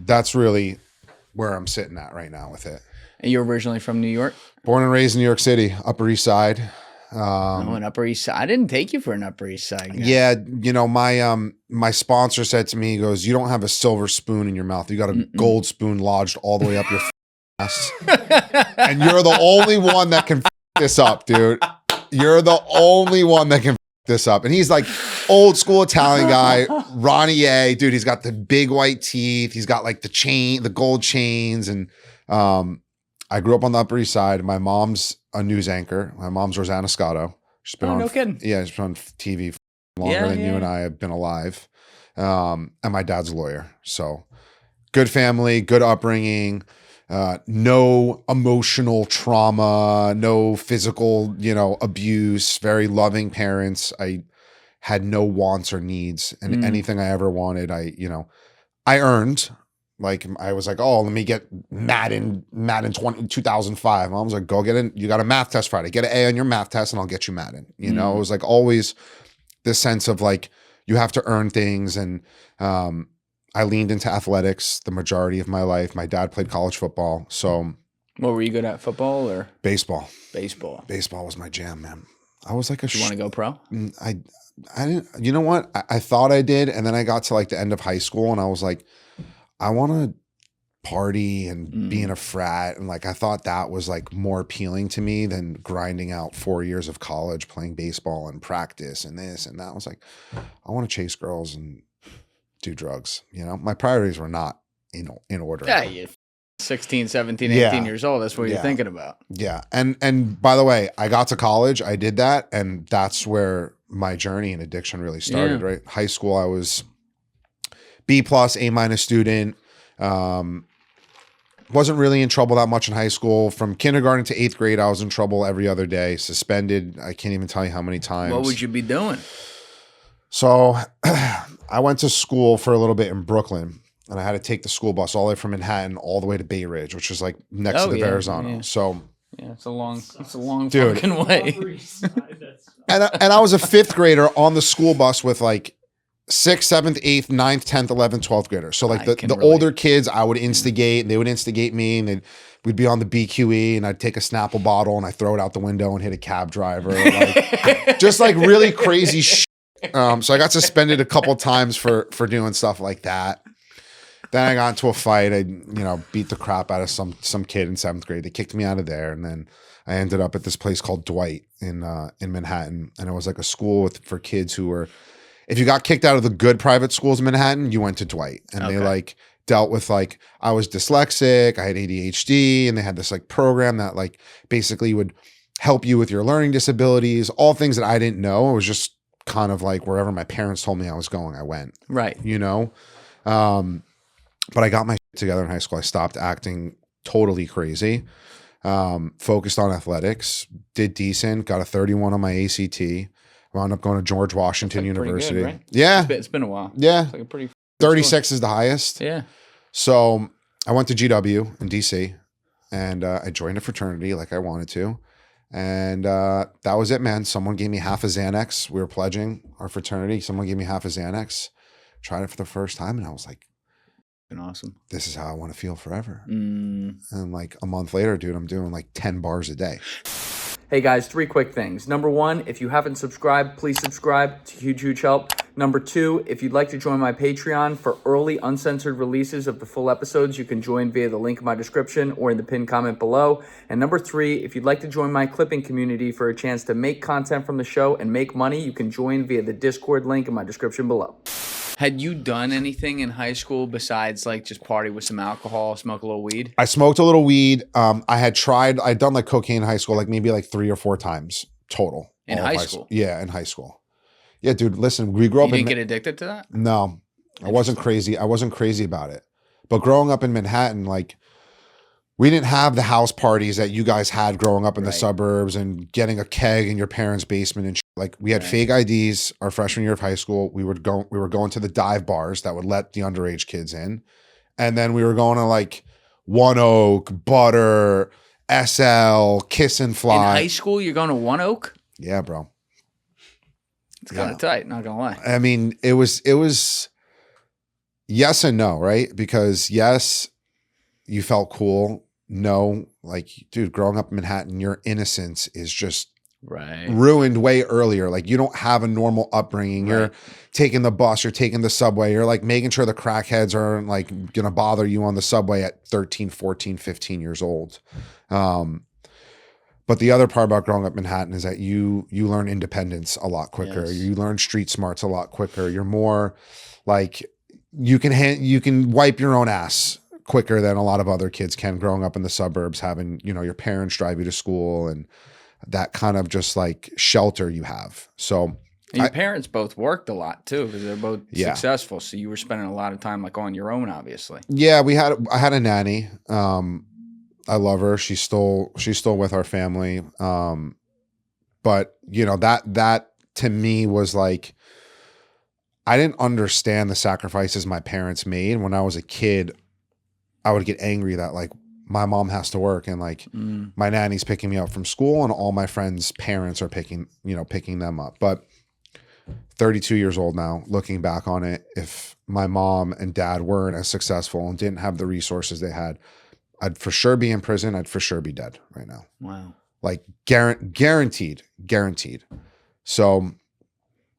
that's really where I'm sitting at right now with it. And you're originally from New York? Born and raised in New York City, Upper East Side. An Upper East Side. I didn't take you for an Upper East Side guy. Yeah, you know, my sponsor said to me, he goes, "You don't have a silver spoon in your mouth. You got a gold spoon lodged all the way up your ass, and you're the only one that can this up, dude. You're the only one that can this up." And he's like old school Italian guy, Ronnie A, dude. He's got the big white teeth. He's got like the gold chains, and I grew up on the Upper East Side. My mom's a news anchor. My mom's Rosanna Scotto. She's been on, no kidding. Yeah, she's been on TV longer than you and I have been alive. And my dad's a lawyer. So good family, good upbringing, no emotional trauma, no physical, abuse, very loving parents. I had no wants or needs, and anything I ever wanted, I earned. Like I was like, oh, let me get Madden 2005. Mom was like, go get in. You got a math test Friday. Get an A on your math test and I'll get you Madden. It was like always this sense of like, you have to earn things. And I leaned into athletics the majority of my life. My dad played college football. So what were you good at, football or? Baseball. Baseball Was my jam, man. I was like you want to go pro? I didn't, you know what? I thought I did. And then I got to like the end of high school and I was like, I want to party and be in a frat. And like, I thought that was like more appealing to me than grinding out 4 years of college, playing baseball and practice and this and that. I was like, I want to chase girls and do drugs. My priorities were not in order. Yeah, you're 16, 17, 18 years old. That's what you're thinking about. Yeah. And by the way, I got to college, I did that. And that's where my journey in addiction really started, right? High school, I was B+, A- student. Wasn't really in trouble that much in high school. From kindergarten to 8th grade, I was in trouble every other day, suspended. I can't even tell you how many times. What would you be doing? So I went to school for a little bit in Brooklyn, and I had to take the school bus all the way from Manhattan all the way to Bay Ridge, which is like next to the Verrazano. Yeah. So yeah, it's a long fucking way. and I was a 5th grader on the school bus with like 6th, 7th, 8th, 9th, 10th, 11th, 12th grader. So like the older kids, I would instigate, and they would instigate me, and then we'd be on the BQE, and I'd take a Snapple bottle and I throw it out the window and hit a cab driver, like, just like really crazy shit. So I got suspended a couple times for doing stuff like that. Then I got into a fight. I beat the crap out of some kid in 7th grade. They kicked me out of there, and then I ended up at this place called Dwight in Manhattan, and it was like a school for kids who were. If you got kicked out of the good private schools in Manhattan, you went to Dwight, and they like dealt with like, I was dyslexic, I had ADHD, and they had this like program that like basically would help you with your learning disabilities, all things that I didn't know. It was just kind of like wherever my parents told me I was going, I went. Right. But I got my shit together in high school. I stopped acting totally crazy. Focused on athletics, did decent, got a 31 on my ACT. Wound up going to George Washington University. Good, right? Yeah. It's been a while. Yeah. It's like a pretty 36 is the highest. Yeah. So I went to GW in DC, and I joined a fraternity like I wanted to. And that was it, man. Someone gave me half a Xanax. We were pledging our fraternity. Someone gave me half a Xanax. Tried it for the first time, and I was like, awesome. This is how I want to feel forever. And like a month later, dude, I'm doing like 10 bars a day. Hey guys, 3 quick things. Number 1, if you haven't subscribed, please subscribe. It's a huge, huge help. Number 2, if you'd like to join my Patreon for early uncensored releases of the full episodes, you can join via the link in my description or in the pinned comment below. And number 3, if you'd like to join my clipping community for a chance to make content from the show and make money, you can join via the Discord link in my description below. Had you done anything in high school besides like just party with some alcohol, smoke a little weed? I smoked a little weed. I'd done like cocaine in high school, like maybe like 3 or 4 times total. In high school? Yeah, in high school. Yeah, dude, listen, we grew up You didn't get addicted to that? No, I wasn't crazy. I wasn't crazy about it. But growing up in Manhattan, like we didn't have the house parties that you guys had growing up in the suburbs and getting a keg in your parents' basement and shit. Like we had fake IDs our freshman year of high school. We were going to the dive bars that would let the underage kids in. And then we were going to like One Oak, Butter, SL, Kiss and Fly. In high school, you're going to One Oak? Yeah, bro. It's kind of tight, not gonna lie. I mean, it was yes and no, right? Because yes, you felt cool. No, like, dude, growing up in Manhattan, your innocence is just ruined way earlier. Like, you don't have a normal upbringing. You're taking the bus, you're taking the subway, you're like making sure the crackheads aren't like gonna bother you on the subway at 13, 14, 15 years old. But the other part about growing up in Manhattan is that you learn independence a lot quicker. Yes. You learn street smarts a lot quicker. You're more like, you can wipe your own ass quicker than a lot of other kids can growing up in the suburbs, having, your parents drive you to school and that kind of just like shelter you have. So and your parents both worked a lot too, because they're both successful. So you were spending a lot of time like on your own, obviously. Yeah, I had a nanny. I love her. She's still with our family. But that to me was like, I didn't understand the sacrifices my parents made. When I was a kid, I would get angry that like my mom has to work and like my nanny's picking me up from school and all my friends' parents are picking them up. But 32 years old now, looking back on it, if my mom and dad weren't as successful and didn't have the resources they had, I'd for sure be in prison. I'd for sure be dead right now. Wow. Like guaranteed. So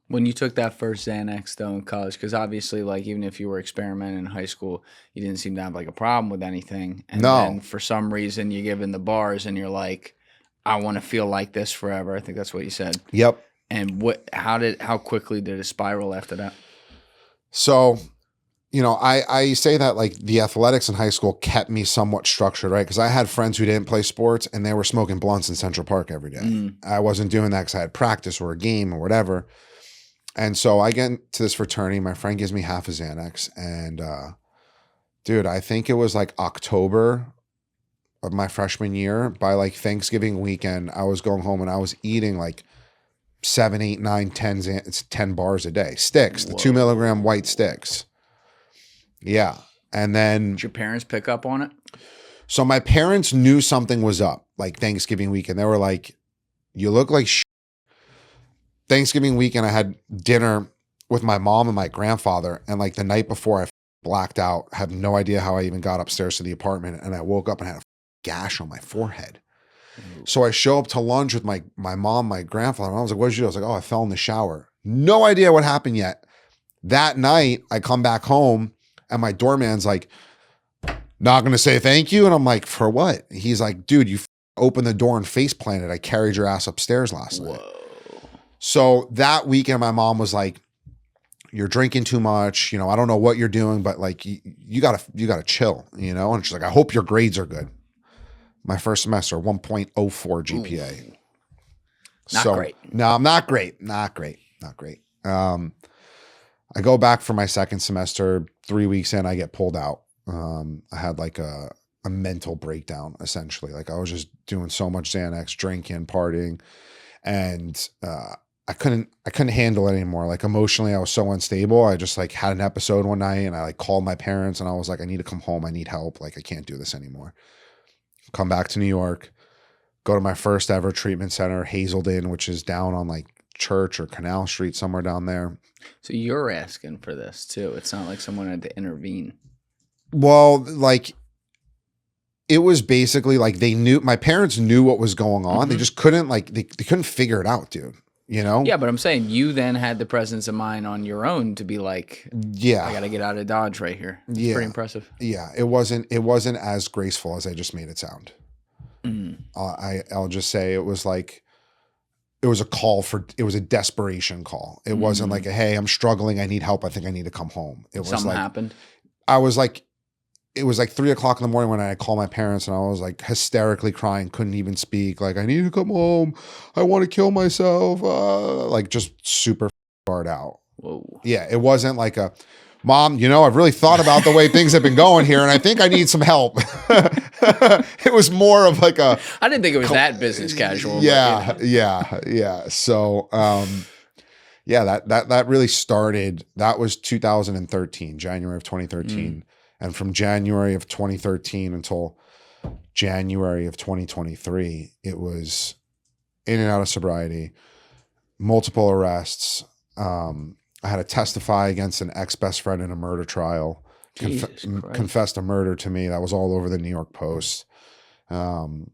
when you took that first Xanax though in college, because obviously like even if you were experimenting in high school, you didn't seem to have like a problem with anything. And then for some reason you give in the bars and you're like, I want to feel like this forever. I think that's what you said. Yep. And how quickly did it spiral after that? So, I say that like the athletics in high school kept me somewhat structured, right? Because I had friends who didn't play sports and they were smoking blunts in Central Park every day. I wasn't doing that because I had practice or a game or whatever. And so I get into this fraternity. My friend gives me half a Xanax. And dude, I think it was like October of my freshman year. By like Thanksgiving weekend, I was going home and I was eating like 7, 8, 9, 10 bars a day. Sticks, the 2 milligram white sticks. Yeah. And then did your parents pick up on it? So my parents knew something was up like Thanksgiving weekend. They were like, you look like shit. Thanksgiving weekend, I had dinner with my mom and my grandfather. And like the night before, I blacked out, have no idea how I even got upstairs to the apartment. And I woke up and had a gash on my forehead. So I show up to lunch with my mom, my grandfather. And I was like, what did you do? I was like, oh, I fell in the shower. No idea what happened yet. That night, I come back home and my doorman's like, not going to say thank you. And I'm like, for what? He's like, dude, you opened the door and face planted. I carried your ass upstairs last night. So that weekend, my mom was like, you're drinking too much. I don't know what you're doing, but like, you gotta chill, And she's like, I hope your grades are good. My first semester, 1.04 GPA. Not great. No, I'm not great. Not great. I go back for my second semester. 3 weeks in, I get pulled out. I had like a mental breakdown, essentially. Like I was just doing so much Xanax, drinking, partying, and I couldn't handle it anymore. Like emotionally, I was so unstable. I just like had an episode one night and I like called my parents and I was like, I need to come home. I need help. Like I can't do this anymore. Come back to New York, go to my first ever treatment center, Hazelden, which is down on like Church or Canal Street, somewhere down there. So you're asking for this too. It's not like someone had to intervene. Well, like it was basically like my parents knew what was going on. They just couldn't they couldn't figure it out, dude. Yeah, but I'm saying you then had the presence of mind on your own to be like, yeah, I got to get out of Dodge right here. It's pretty impressive. Yeah, it wasn't as graceful as I just made it sound. I'll just say it was like, it was a desperation call. It wasn't like hey, I'm struggling, I need help, I think I need to come home. It was something like, happened. It was like 3 o'clock in the morning when I called my parents and I was like hysterically crying, couldn't even speak. Like, I need to come home. I want to kill myself. Like just super barred out. Whoa. Yeah. It wasn't like a mom, I've really thought about the way things have been going here and I think I need some help. It was more of like I didn't think it was that business casual. Yeah. But, yeah. So, that really started, that was 2013, January of 2013. And from January of 2013 until January of 2023, it was in and out of sobriety, multiple arrests. I had to testify against an ex-best friend in a murder trial. confessed a murder to me. That was all over the New York Post. And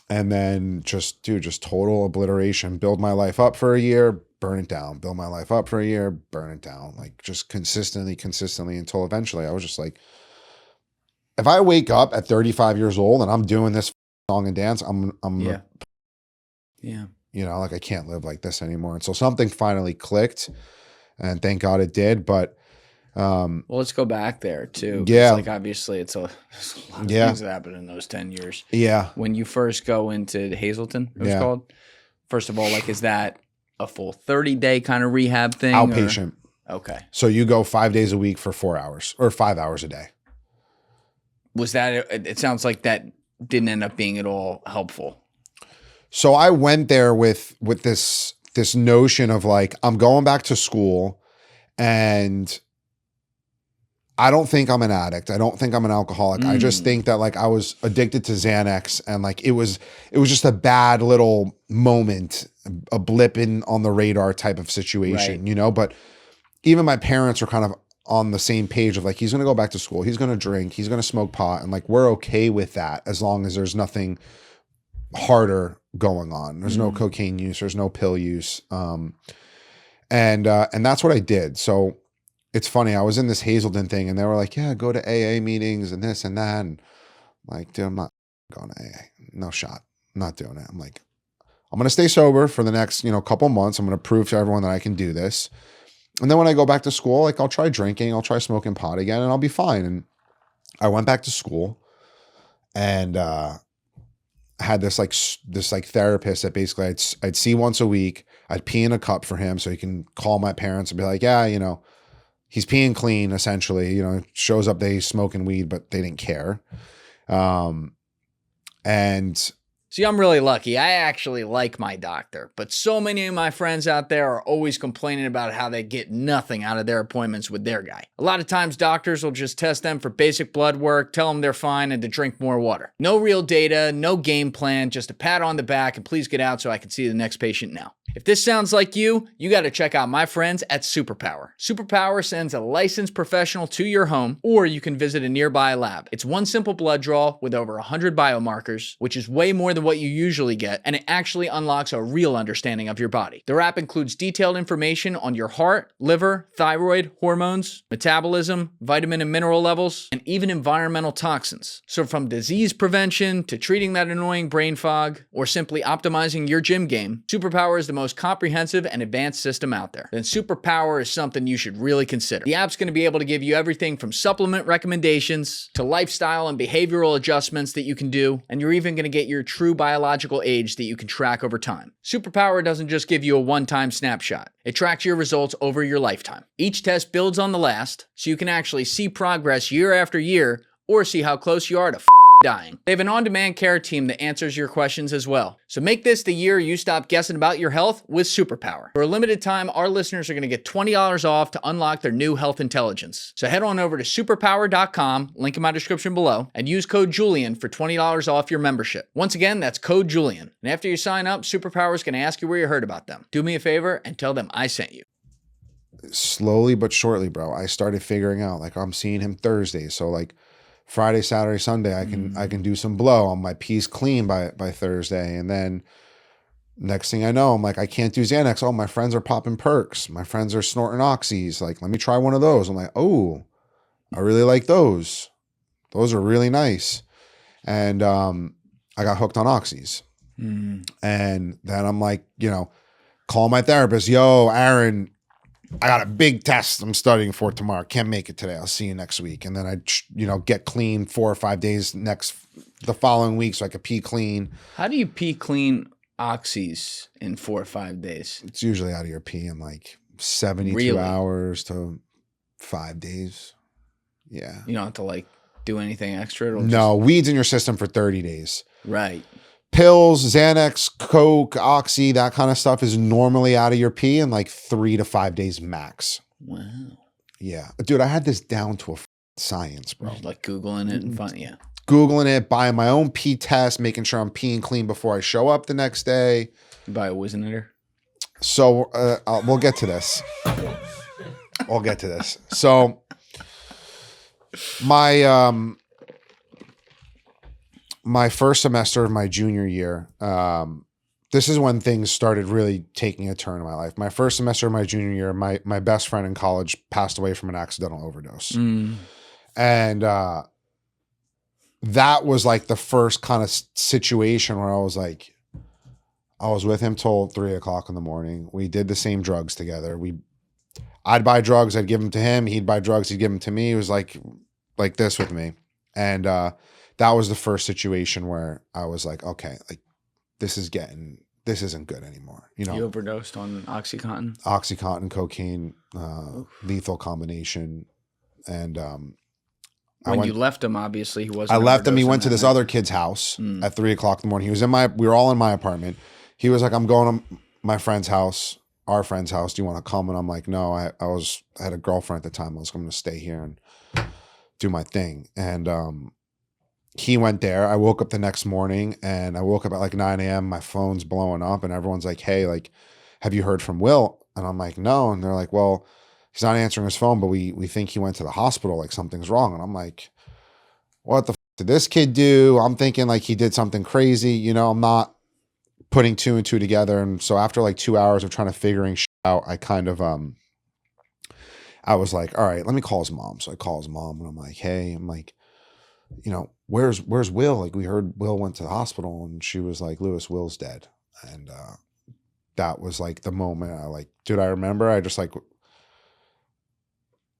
then just total obliteration. Build my life up for a year, burn it down. Build my life up for a year, burn it down. Like just consistently until eventually I was just like, if I wake up at 35 years old and I'm doing this song and dance, I'm you know, like I can't live like this anymore. And so something finally clicked, and thank God it did. But well, let's go back there too. Yeah. Like obviously it's a lot of things that happened in those 10 years. Yeah. When you first go into Hazleton, it was called. First of all, like, is that a full 30-day kind of rehab thing? Outpatient. Okay. So you go 5 days a week for 4 hours or 5 hours a day. Was that, it sounds like that didn't end up being at all helpful. So I went there with this notion of like, I'm going back to school and I don't think I'm an addict. I don't think I'm an alcoholic. I just think that like I was addicted to Xanax and like it was just a bad little moment, a blip on the radar type of situation, you know? But even my parents were kind of on the same page of like, he's going to go back to school. He's going to drink. He's going to smoke pot. And like, we're okay with that as long as there's nothing harder going on. There's no cocaine use. There's no pill use. And that's what I did. So it's funny. I was in this Hazleton thing and they were like, yeah, go to AA meetings and this and that. And I'm like, dude, I'm not going to AA. No shot. I'm not doing it. I'm like, I'm going to stay sober for the next, couple months. I'm going to prove to everyone that I can do this. And then when I go back to school, like I'll try drinking, I'll try smoking pot again and I'll be fine. And I went back to school and, had this therapist that basically I'd see once a week. I'd pee in a cup for him so he can call my parents and be like, yeah, he's peeing clean essentially, shows up, they smoking weed, but they didn't care. And see, I'm really lucky. I actually like my doctor, but so many of my friends out there are always complaining about how they get nothing out of their appointments with their guy. A lot of times doctors will just test them for basic blood work, tell them they're fine, and to drink more water. No real data, no game plan, just a pat on the back and please get out so I can see the next patient now. If this sounds like you got to check out my friends at Superpower. Superpower sends a licensed professional to your home, or you can visit a nearby lab. It's one simple blood draw with over 100 biomarkers, which is way more than what you usually get, and it actually unlocks a real understanding of your body. Their app includes detailed information on your heart, liver, thyroid, hormones, metabolism, vitamin and mineral levels, and even environmental toxins. So from disease prevention to treating that annoying brain fog, or simply optimizing your gym game, Superpower is the most comprehensive and advanced system out there. Then Superpower is something you should really consider. The app's going to be able to give you everything from supplement recommendations to lifestyle and behavioral adjustments that you can do, and you're even going to get your true biological age that you can track over time. Superpower doesn't just give you a one-time snapshot. It tracks your results over your lifetime. Each test builds on the last, so you can actually see progress year after year or see how close you are to dying. They have an on-demand care team that answers your questions as well. So make this the year you stop guessing about your health with Superpower. For a limited time, our listeners are going to get $20 off to unlock their new health intelligence. So head on over to superpower.com, link in my description below, and use code Julian for $20 off your membership. Once again, that's code Julian. And after you sign up, Superpower is going to ask you where you heard about them. Do me a favor and tell them I sent you. Slowly but surely, bro, I started figuring out like I'm seeing him Thursday. So like Friday, Saturday, Sunday, I can do some blow on my piece clean by Thursday. And then next thing I know, I'm like, I can't do Xanax. Oh, my friends are popping perks. My friends are snorting oxys. Like, let me try one of those. I'm like, oh, I really like those. Those are really nice. And I got hooked on oxys. And then I'm like, call my therapist. Yo, Aaron, I got a big test I'm studying for tomorrow. Can't make it today. I'll see you next week. And then I, get clean 4 or 5 days the following week so I could pee clean. How do you pee clean oxys in 4 or 5 days? It's usually out of your pee in like 72 hours to 5 days. Yeah. You don't have to like do anything extra? No, weed's in your system for 30 days. Right. Pills, Xanax, Coke, Oxy, that kind of stuff is normally out of your pee in like 3 to 5 days max. Wow. Yeah. Dude, I had this down to a science, bro. Like Googling it and yeah. Googling it, buying my own pee test, making sure I'm peeing clean before I show up the next day. You buy a Wizinator? So we'll get to this. I'll get to this. So My first semester of my junior year, this is when things started really taking a turn in my life. My first semester of my junior year, my best friend in college passed away from an accidental overdose. And that was like the first kind of situation where I was like, I was with him till 3:00 in the morning. We did the same drugs together. I'd buy drugs, I'd give them to him. He'd buy drugs, he'd give them to me. It was like this with me. And that was the first situation where I was like, okay, like this isn't good anymore. You know, you overdosed on OxyContin. Oxycontin, cocaine, lethal combination. And when you left him, obviously he wasn't. I left him. He went to this other kid's house at 3:00 in the morning. He was we were all in my apartment. He was like, I'm going to my friend's house, our friend's house. Do you want to come? And I'm like, no, I had a girlfriend at the time. I was going to stay here and do my thing. And he went there. I woke up the next morning and I woke up at like 9 a.m. My phone's blowing up and everyone's like, hey, like, have you heard from Will? And I'm like, no. And they're like, well, he's not answering his phone, but we think he went to the hospital. Like something's wrong. And I'm like, what the did this kid do? I'm thinking like he did something crazy. You know, I'm not putting two and two together. And so after like 2 hours of trying to figuring shit out, I kind of, I was like, all right, let me call his mom. So I call his mom and I'm like, hey, I'm like, you know, where's Will? Like we heard Will went to the hospital. And she was like, Lewis, Will's dead. And that was like the moment I like, dude, I remember I just like,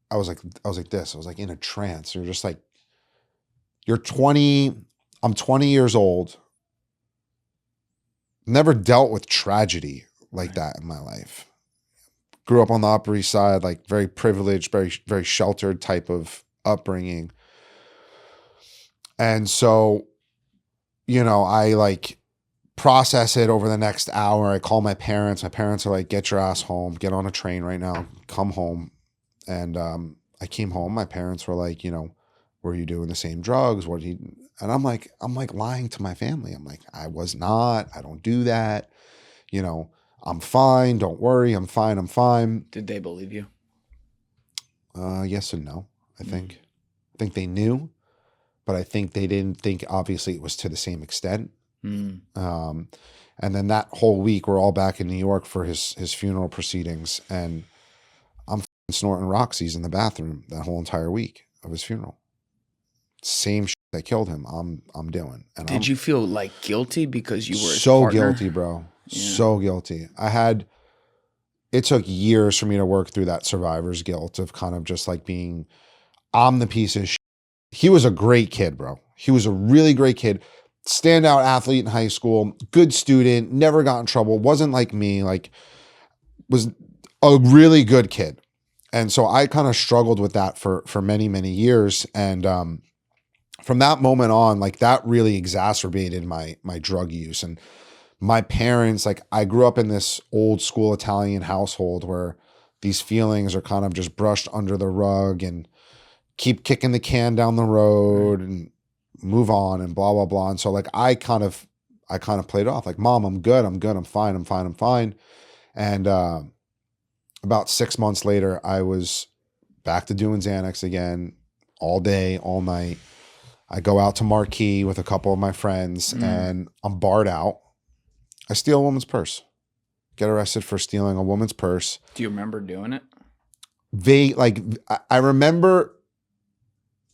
I was like this. I was like in a trance. You're just like, you're 20. I'm 20 years old. Never dealt with tragedy like that in my life. Grew up on the Upper East Side, like very privileged, very, very sheltered type of upbringing. And so, you know, I like process it over the next hour. I call my parents. My parents are like, get your ass home. Get on a train right now. Come home. And I came home. My parents were like, you know, were you doing the same drugs? And I'm like lying to my family. I'm like, I was not. I don't do that. You know, I'm fine. Don't worry. I'm fine. I'm fine. Did they believe you? Yes and no. I think they knew, but I think they didn't think obviously it was to the same extent. And then that whole week we're all back in New York for his funeral proceedings, and I'm snorting Roxy's in the bathroom that whole entire week of his funeral. Same shit that killed him. I'm doing. And did you feel like guilty because you were so partner? guilty, bro? Yeah. So guilty. It took years for me to work through that survivor's guilt of kind of just like being, I'm the piece of shit. He was a great kid, bro. He was a really great kid. Standout athlete in high school, good student, never got in trouble, wasn't like me, like was a really good kid. And so I kind of struggled with that for many, many years. And from that moment on, like that really exacerbated my drug use. And my parents, like I grew up in this old school Italian household where these feelings are kind of just brushed under the rug and keep kicking the can down the road and move on and blah, blah, blah. And so like, I kind of played off like, Mom, I'm good. I'm fine. And about 6 months later, I was back to doing Xanax again, all day, all night. I go out to Marquee with a couple of my friends and I'm barred out. I steal a woman's purse, get arrested for stealing a woman's purse. Do you remember doing it? I remember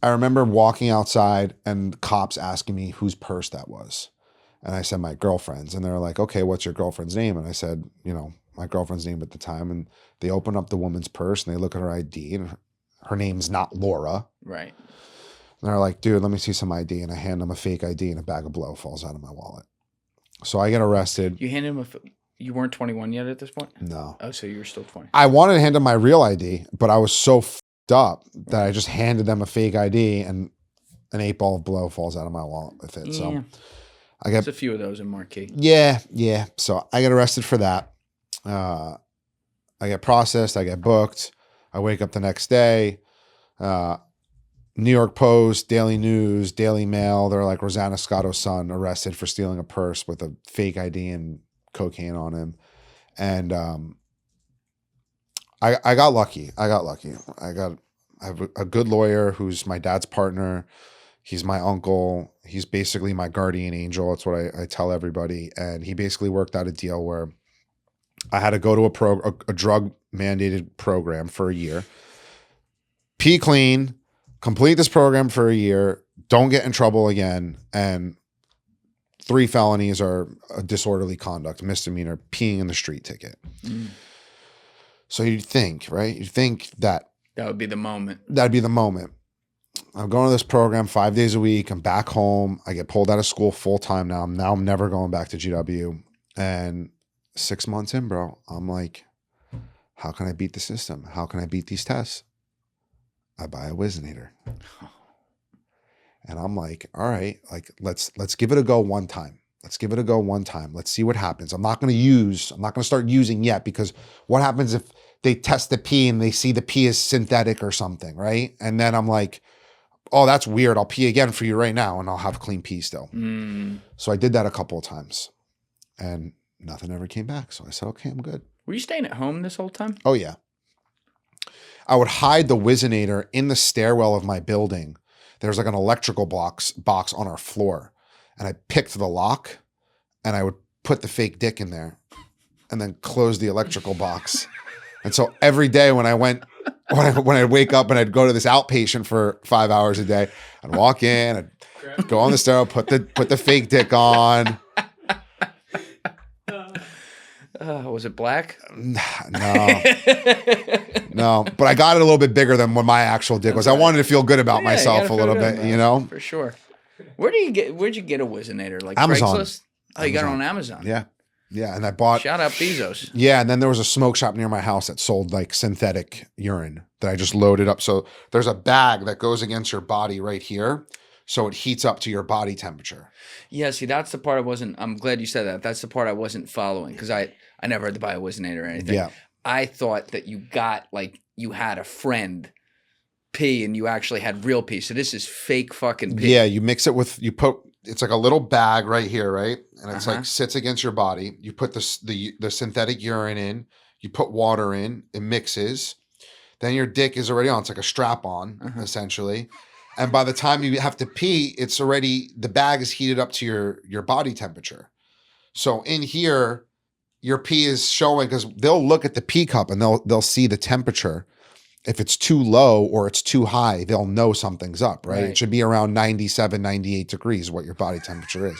walking outside and cops asking me whose purse that was. And I said, my girlfriend's. And they're like, okay, what's your girlfriend's name? And I said, you know, my girlfriend's name at the time. And they open up the woman's purse and they look at her ID and her name's not Laura. Right. And they're like, dude, let me see some ID. And I hand them a fake ID and a bag of blow falls out of my wallet. So I get arrested. You handed him you weren't 21 yet at this point? No. Oh, so you were still 20. I wanted to hand them my real ID, but I was so f***ed up that I just handed them a fake ID and an 8-ball of blow falls out of my wallet with it. Yeah. So there's a few of those in Marquee. Yeah. So I get arrested for that. I get processed. I get booked. I wake up the next day. New York Post, Daily News, Daily Mail. They're like, Rosanna Scotto's son arrested for stealing a purse with a fake ID and cocaine on him. And I got lucky. I I have a good lawyer who's my dad's partner. He's my uncle. He's basically my guardian angel. That's what I tell everybody. And he basically worked out a deal where I had to go to a drug mandated program for a year, pee clean, complete this program for a year, don't get in trouble again, and 3 felonies are a disorderly conduct, misdemeanor, peeing in the street ticket. So you'd think, right? You'd think that would be the moment. That'd be the moment. I'm going to this program 5 days a week. I'm back home. I get pulled out of school full time now. I'm never going back to GW. And 6 months in, bro, I'm like, how can I beat the system? How can I beat these tests? I buy a Wizinator. And I'm like, all right, like let's give it a go one time. Let's give it a go one time. Let's see what happens. I'm not going to start using yet, because what happens if they test the pee and they see the pee is synthetic or something, right? And then I'm like, oh, that's weird. I'll pee again for you right now and I'll have clean pee still. So I did that a couple of times and nothing ever came back. So I said, okay, I'm good. Were you staying at home this whole time? Oh, yeah. I would hide the Wizinator in the stairwell of my building. There's like an electrical box on our floor. And I picked the lock and I would put the fake dick in there and then close the electrical box. And so every day when I'd wake up and I'd go to this outpatient for 5 hours a day, I'd walk in, I'd go on the stairwell, put the fake dick on. Was it black? No, but I got it a little bit bigger than what my actual dick was. I wanted to feel good about myself a little bit, you know? For sure. Where'd you get a Wizinator? Like Amazon. Craigslist? Oh, you got it on Amazon. Yeah. Yeah. And I bought. Shout out Bezos. Yeah. And then there was a smoke shop near my house that sold like synthetic urine that I just loaded up. So there's a bag that goes against your body right here. So it heats up to your body temperature. Yeah. See, that's the part I'm glad you said that. That's the part I wasn't following, because I never had to buy a Wizinator or anything. Yeah. I thought that you had a friend pee and you actually had real pee. So this is fake fucking pee. Yeah. You mix it with, it's like a little bag right here, right? And it's like sits against your body. You put the synthetic urine in, you put water in, it mixes. Then your dick is already on. It's like a strap on, essentially. And by the time you have to pee, the bag is heated up to your body temperature. So in here, your pee is showing, because they'll look at the pee cup and they'll see the temperature. If it's too low or it's too high, they'll know something's up, right? It should be around 97, 98 degrees, what your body temperature is.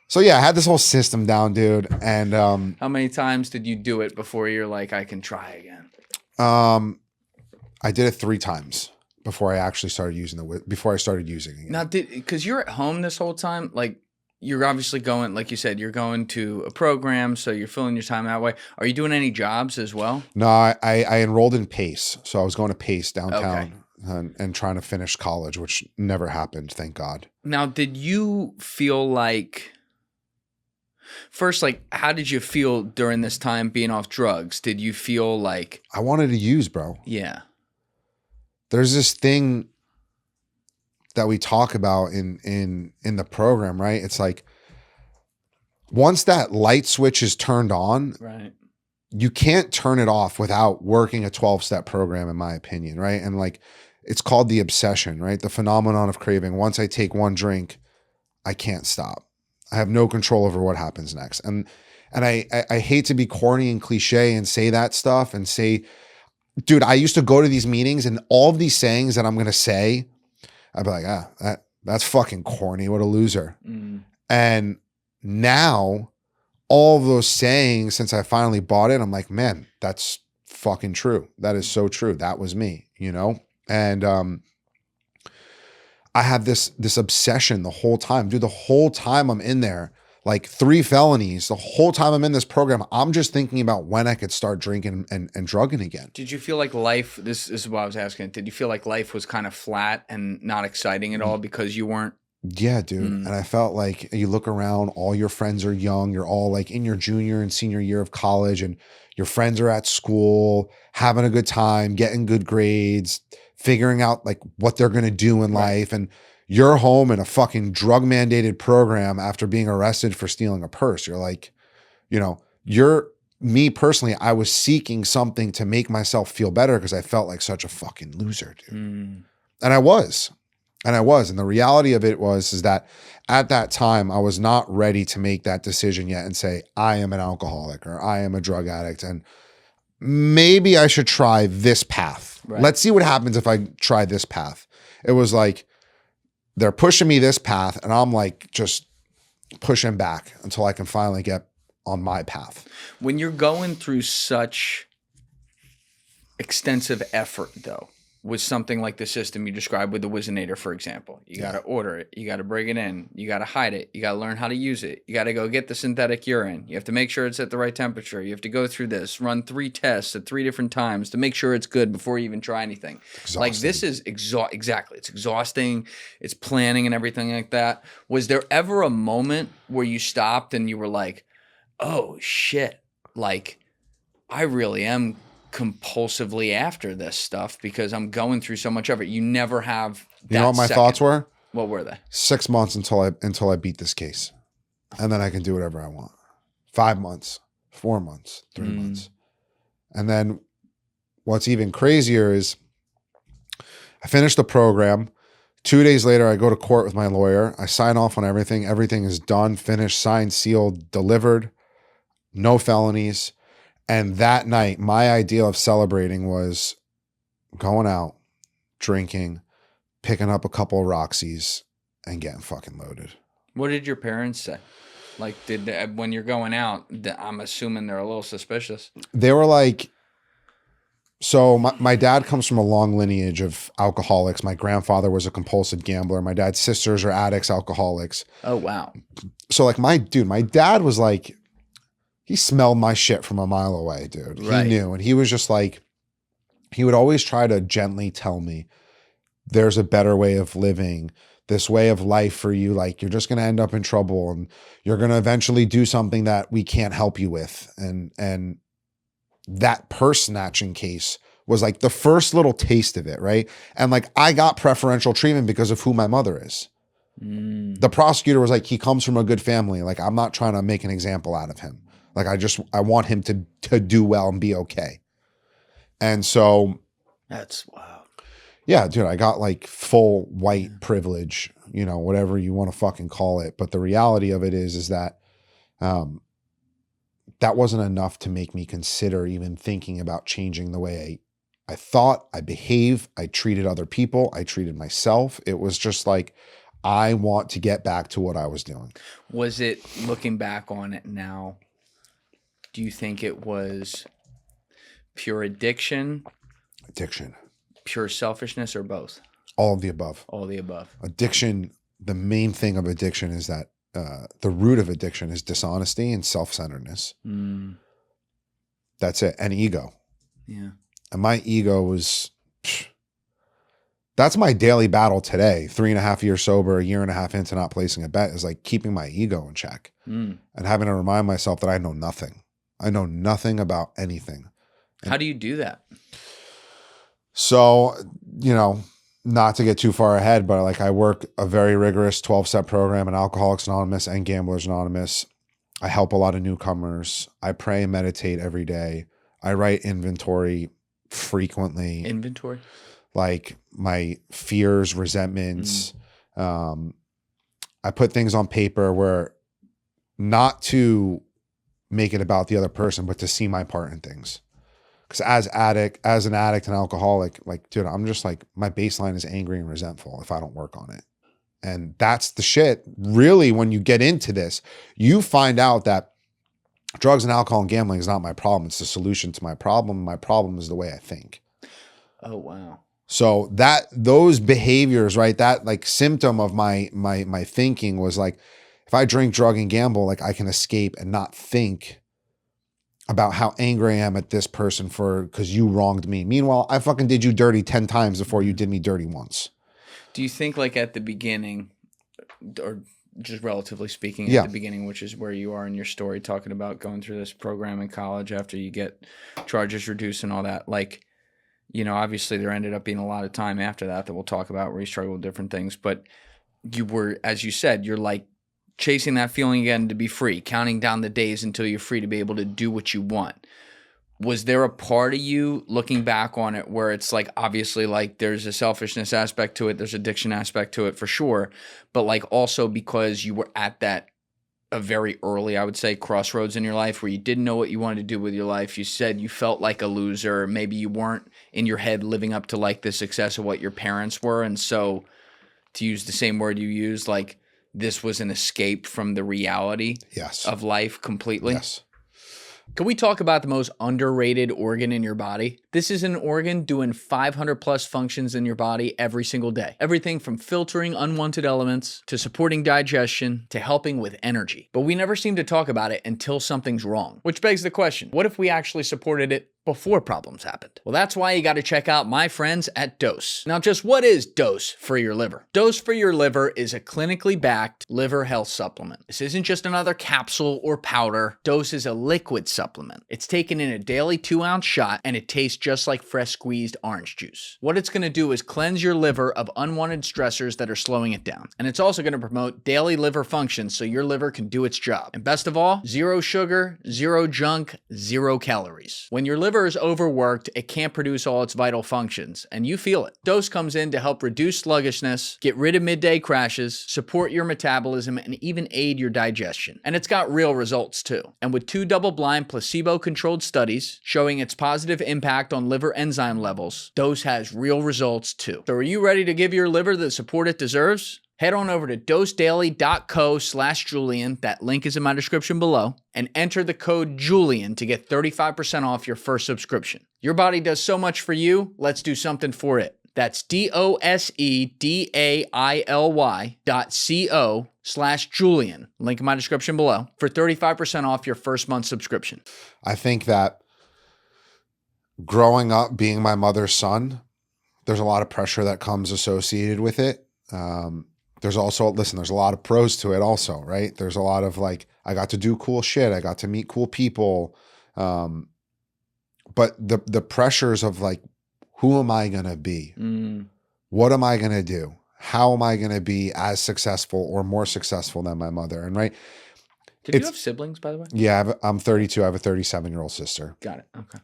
So yeah, I had this whole system down, dude. And how many times did you do it before you're like, I can try again? I did it 3 times before I actually started using it. Now, because you're at home this whole time, like you're obviously going, like you said, you're going to a program, so you're filling your time that way. Are you doing any jobs as well? No, I enrolled in PACE. So I was going to PACE downtown and trying to finish college, which never happened, thank God. Now, did you feel like, first, like, how did you feel during this time being off drugs? Did you feel like... I wanted to use, bro. Yeah. There's this thing that we talk about in the program, right? It's like, once that light switch is turned on, right, you can't turn it off without working a 12-step program, in my opinion, right? And like, it's called the obsession, right? The phenomenon of craving. Once I take one drink, I can't stop. I have no control over what happens next. And I hate to be corny and cliche and say that stuff and say, dude, I used to go to these meetings and all of these sayings that I'm going to say, I'd be like, that's fucking corny. What a loser. And now all of those sayings, since I finally bought it, I'm like, man, that's fucking true. That is so true. That was me, you know? And I have this obsession the whole time. Dude, the whole time I'm in there, like 3 felonies, the whole time I'm in this program, I'm just thinking about when I could start drinking and drugging again. Did you feel like life, this is what I was asking, did you feel like life was kind of flat and not exciting at all because you weren't? Yeah, dude. And I felt like you look around, all your friends are young. You're all like in your junior and senior year of college and your friends are at school, having a good time, getting good grades, figuring out like what they're going to do in life. And you're home in a fucking drug mandated program after being arrested for stealing a purse. You're like, you know, you're me personally, I was seeking something to make myself feel better because I felt like such a fucking loser, dude. And I was. And the reality of it is that at that time, I was not ready to make that decision yet and say, I am an alcoholic or I am a drug addict. And maybe I should try this path. Right. Let's see what happens if I try this path. It was like, they're pushing me this path and I'm like, just pushing back until I can finally get on my path. When you're going through such extensive effort, though, with something like the system you described with the Wizinator, for example, you got to order it, you got to bring it in, you got to hide it, you got to learn how to use it, you got to go get the synthetic urine, you have to make sure it's at the right temperature, you have to go through this, run 3 tests at 3 different times to make sure it's good before you even try anything. Exhausting. Like this is exactly, it's exhausting, it's planning and everything like that. Was there ever a moment where you stopped and you were like, oh shit, like I really am compulsively after this stuff because I'm going through so much of it? You never have that. You know what my thoughts were? What were they? 6 months until I beat this case. And then I can do whatever I want. 5 months, 4 months, 3 months. And then what's even crazier is I finished the program. 2 days later, I go to court with my lawyer. I sign off on everything. Everything is done, finished, signed, sealed, delivered. No felonies. And that night, my idea of celebrating was going out, drinking, picking up a couple of Roxy's, and getting fucking loaded. What did your parents say? Like, when you're going out, I'm assuming they're a little suspicious. They were like, so my dad comes from a long lineage of alcoholics. My grandfather was a compulsive gambler. My dad's sisters are addicts, alcoholics. Oh, wow. So like my dad was like, he smelled my shit from a mile away, dude. Right. He knew. And he was just like, he would always try to gently tell me, there's a better way of living, this way of life for you. Like, you're just going to end up in trouble and you're going to eventually do something that we can't help you with. And that purse snatching case was like the first little taste of it. Right. And like, I got preferential treatment because of who my mother is. The prosecutor was like, he comes from a good family. Like, I'm not trying to make an example out of him. Like, I want him to do well and be okay. And so that's wild. Yeah, dude, I got like full white privilege, you know, whatever you want to fucking call it. But the reality of it is that that wasn't enough to make me consider even thinking about changing the way I thought, I behave, I treated other people, I treated myself. It was just like, I want to get back to what I was doing. Was it, looking back on it now, do you think it was pure addiction? Addiction. Pure selfishness, or both? All of the above. All of the above. Addiction, the main thing of addiction is that the root of addiction is dishonesty and self-centeredness. That's it. And ego. Yeah. And my ego was, that's my daily battle today. 3.5 years sober, 1.5 years into not placing a bet, is like keeping my ego in check and having to remind myself that I know nothing. I know nothing about anything. How do you do that? So, you know, not to get too far ahead, but like I work a very rigorous 12-step program in Alcoholics Anonymous and Gamblers Anonymous. I help a lot of newcomers. I pray and meditate every day. I write inventory frequently. Inventory? Like my fears, resentments. I put things on paper where not to make it about the other person, but to see my part in things. Because as an addict and alcoholic, like, dude, I'm just like, my baseline is angry and resentful if I don't work on it. And that's the shit. Really, when you get into this, you find out that drugs and alcohol and gambling is not my problem. It's the solution to my problem. My problem is the way I think. Oh, wow. So those behaviors, right? That like symptom of my thinking was like, if I drink, drug, and gamble, like I can escape and not think about how angry I am at this person because you wronged me. Meanwhile, I fucking did you dirty 10 times before you did me dirty once. Do you think like at the beginning, or just relatively speaking at the beginning, which is where you are in your story, talking about going through this program in college after you get charges reduced and all that, like, you know, obviously there ended up being a lot of time after that we'll talk about where you struggled with different things, but you were, as you said, you're like chasing that feeling again to be free, counting down the days until you're free to be able to do what you want. Was there a part of you looking back on it where it's like, obviously, like there's a selfishness aspect to it, there's addiction aspect to it for sure, but like also because you were at that a very early, I would say, crossroads in your life where you didn't know what you wanted to do with your life. You said you felt like a loser. Maybe you weren't in your head living up to like the success of what your parents were. And so to use the same word you used, like this was an escape from the reality of life completely. Yes. Can we talk about the most underrated organ in your body? This is an organ doing 500 plus functions in your body every single day. Everything from filtering unwanted elements to supporting digestion to helping with energy. But we never seem to talk about it until something's wrong. Which begs the question, what if we actually supported it before problems happened? Well, that's why you got to check out my friends at Dose. Now, just what is Dose for your liver? Dose for your liver is a clinically backed liver health supplement. This isn't just another capsule or powder. Dose is a liquid supplement. It's taken in a daily 2-ounce shot and it tastes just like fresh squeezed orange juice. What it's going to do is cleanse your liver of unwanted stressors that are slowing it down. And it's also going to promote daily liver function so your liver can do its job. And best of all, 0 sugar, 0 junk, 0 calories. When your liver is overworked, it can't produce all its vital functions, and you feel it. Dose comes in to help reduce sluggishness, get rid of midday crashes, support your metabolism, and even aid your digestion. And it's got real results too. And with 2 double-blind placebo-controlled studies showing its positive impact on liver enzyme levels, Dose has real results too. So are you ready to give your liver the support it deserves? Head on over to dosedaily.co/Julian, that link is in my description below, and enter the code Julian to get 35% off your first subscription. Your body does so much for you, let's do something for it. That's dosedaily.co/Julian, link in my description below, for 35% off your first month subscription. I think that growing up being my mother's son, there's a lot of pressure that comes associated with it. There's also, there's a lot of pros to it also, right? There's a lot of like, I got to do cool shit. I got to meet cool people. But the pressures of like, who am I going to be? What am I going to do? How am I going to be as successful or more successful than my mother? And right. Did you have siblings, by the way? Yeah, I'm 32. I have a 37-year-old sister. Got it. Okay.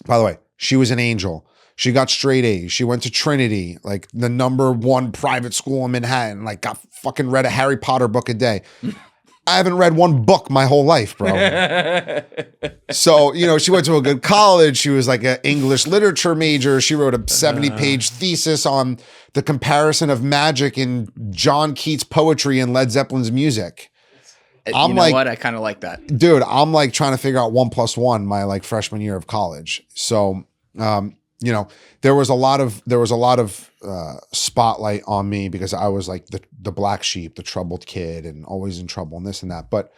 By the way, she was an angel. She got straight A's. She went to Trinity, like the #1 private school in Manhattan, like got fucking read a Harry Potter book a day. I haven't read one book my whole life, bro. So, she went to a good college. She was like an English literature major. She wrote a 70-page thesis on the comparison of magic in John Keats' poetry and Led Zeppelin's music. I'm like, what? I kind of like that. Dude, I'm like trying to figure out 1 + 1 my like freshman year of college. So, there was a lot of spotlight on me because I was like the black sheep, the troubled kid, and always in trouble and this and that. But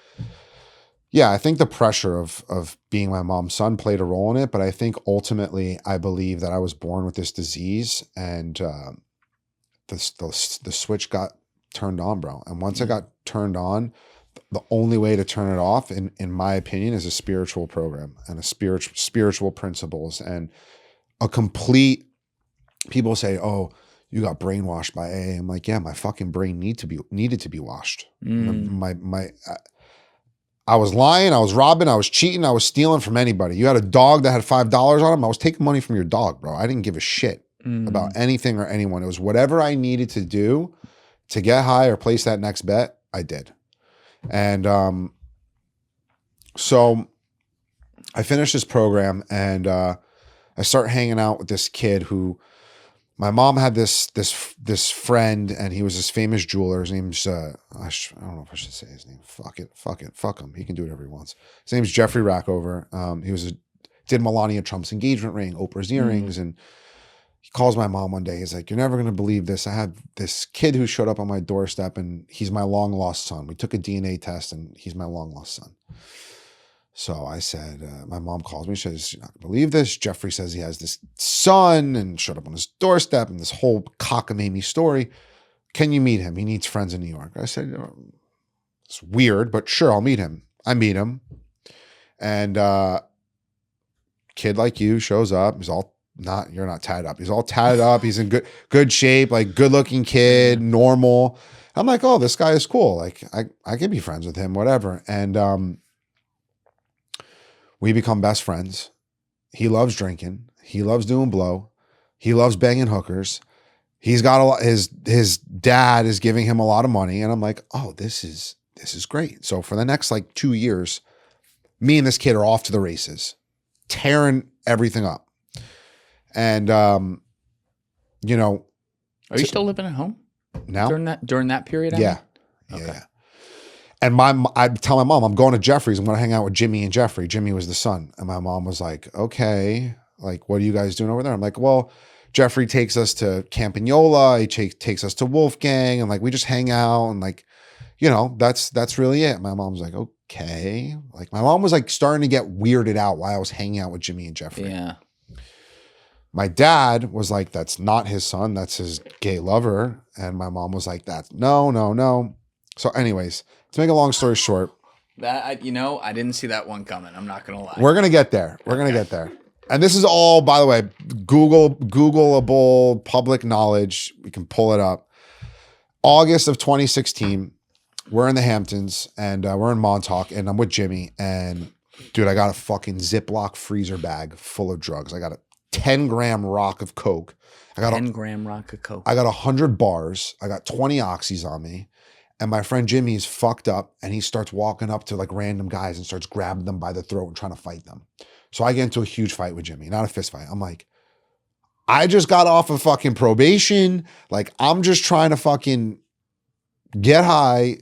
yeah, I think the pressure of being my mom's son played a role in it. But I think ultimately, I believe that I was born with this disease, and the switch got turned on, bro. And once it got turned on, the only way to turn it off, in my opinion, is a spiritual program and a spiritual principles and a complete. People say, "Oh, you got brainwashed by AA." I'm like, yeah, my fucking brain needed to be washed. I was lying, I was robbing, I was cheating, I was stealing from anybody. You had a dog that had $5 on him, I was taking money from your dog, bro. I didn't give a shit about anything or anyone. It was whatever I needed to do to get high or place that next bet, I did. And so I finished this program, and I start hanging out with this kid who, my mom had this friend, and he was this famous jeweler. His name's, I don't know if I should say his name. Fuck him. He can do whatever he wants. His name's Jeffrey Rackover. He did Melania Trump's engagement ring, Oprah's earrings. And he calls my mom one day. He's like, "You're never going to believe this. I had this kid who showed up on my doorstep, and he's my long lost son. We took a DNA test, and he's my long lost son." So I said, my mom calls me. She says, "You're not going to believe this. Jeffrey says he has this son and showed up on his doorstep, and this whole cockamamie story. Can you meet him? He needs friends in New York." I said, "It's weird, but sure, I'll meet him." I meet him. And kid like you shows up. You're not tied up. He's all tied up. He's in good shape, like good looking kid, normal. I'm like, oh, this guy is cool. Like I can be friends with him, whatever. And we become best friends. He loves drinking. He loves doing blow. He loves banging hookers. He's got a lot. His dad is giving him a lot of money, and I'm like, oh, this is great. So for the next like 2 years, me and this kid are off to the races, tearing everything up. And you know, are you still living at home now during that period? Yeah. And I tell my mom, I'm going to Jeffrey's. I'm going to hang out with Jimmy and Jeffrey. Jimmy was the son. And my mom was like, okay, like, what are you guys doing over there? I'm like, well, Jeffrey takes us to Campagnola. He takes us to Wolfgang. And like, we just hang out. And like, you know, that's really it. My mom's like, okay. Like my mom was like starting to get weirded out while I was hanging out with Jimmy and Jeffrey. Yeah. My dad was like, that's not his son. That's his gay lover. And my mom was like, no. So anyways, to make a long story short. I didn't see that one coming. I'm not going to lie. We're going to get there. We're going to get there. And this is all, by the way, Googleable public knowledge. We can pull it up. August of 2016, we're in the Hamptons and we're in Montauk and I'm with Jimmy. And dude, I got a fucking Ziploc freezer bag full of drugs. I got a 10-gram rock of Coke. I got 10-gram rock of Coke. I got 100 bars. I got 20 oxys on me. And my friend Jimmy is fucked up and he starts walking up to like random guys and starts grabbing them by the throat and trying to fight them. So I get into a huge fight with Jimmy, not a fist fight. I'm like, I just got off of fucking probation. Like, I'm just trying to fucking get high,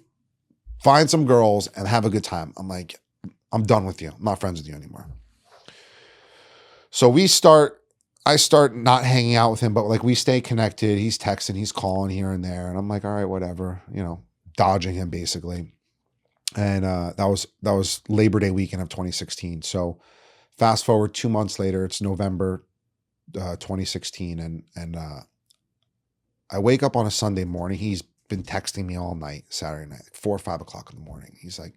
find some girls and have a good time. I'm like, I'm done with you. I'm not friends with you anymore. So I start not hanging out with him, but like we stay connected. He's texting, he's calling here and there. And I'm like, all right, whatever, you know, dodging him basically. And that was Labor Day weekend of 2016. So fast forward 2 months later, it's November 2016. And I wake up on a Sunday morning. He's been texting me all night, Saturday night, like 4 or 5 o'clock in the morning. He's like,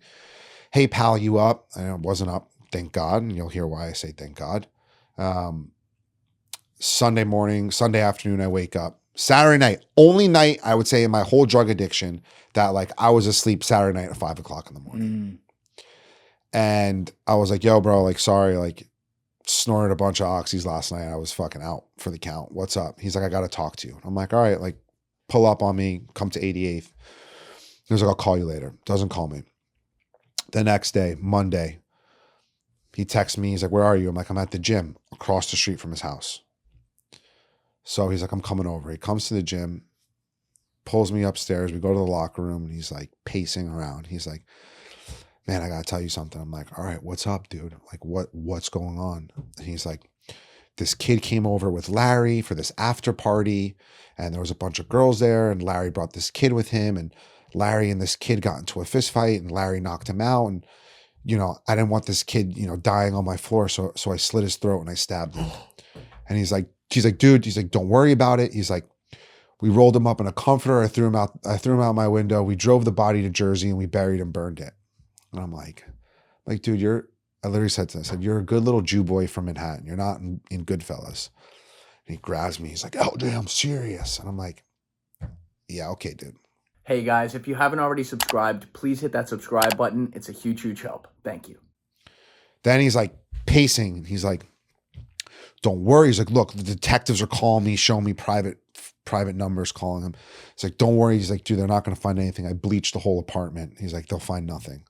hey pal, you up? And I wasn't up, thank God. And you'll hear why I say thank God. Sunday afternoon, I wake up. Saturday night, only night I would say in my whole drug addiction that like I was asleep Saturday night at 5 o'clock in the morning. And I was like, yo, bro, like, sorry, like snorted a bunch of oxys last night. I was fucking out for the count. What's up? He's like, I got to talk to you. I'm like, all right, like pull up on me, come to 88th. He was like, I'll call you later. Doesn't call me. The next day, Monday, he texts me. He's like, where are you? I'm like, I'm at the gym across the street from his house. So he's like, I'm coming over. He comes to the gym, pulls me upstairs. We go to the locker room and he's like pacing around. He's like, man, I got to tell you something. I'm like, all right, what's up, dude? Like, what's going on? And he's like, this kid came over with Larry for this after party and there was a bunch of girls there and Larry brought this kid with him and Larry and this kid got into a fist fight and Larry knocked him out. And, you know, I didn't want this kid, you know, dying on my floor. So I slit his throat and I stabbed him. And he's like, dude, he's like, don't worry about it. He's like, we rolled him up in a comforter. I threw him out my window. We drove the body to Jersey and we buried and burned it. And I'm like, dude, I literally said to him, I said, you're a good little Jew boy from Manhattan. You're not in Goodfellas. And he grabs me. He's like, LJ, I'm serious. And I'm like, yeah, okay, dude. Hey guys, if you haven't already subscribed, please hit that subscribe button. It's a huge, huge help. Thank you. Then he's like pacing. He's like, don't worry. He's like, look, the detectives are calling me, showing me private numbers calling him. He's like, don't worry. He's like, dude, they're not going to find anything. I bleached the whole apartment. He's like, they'll find nothing.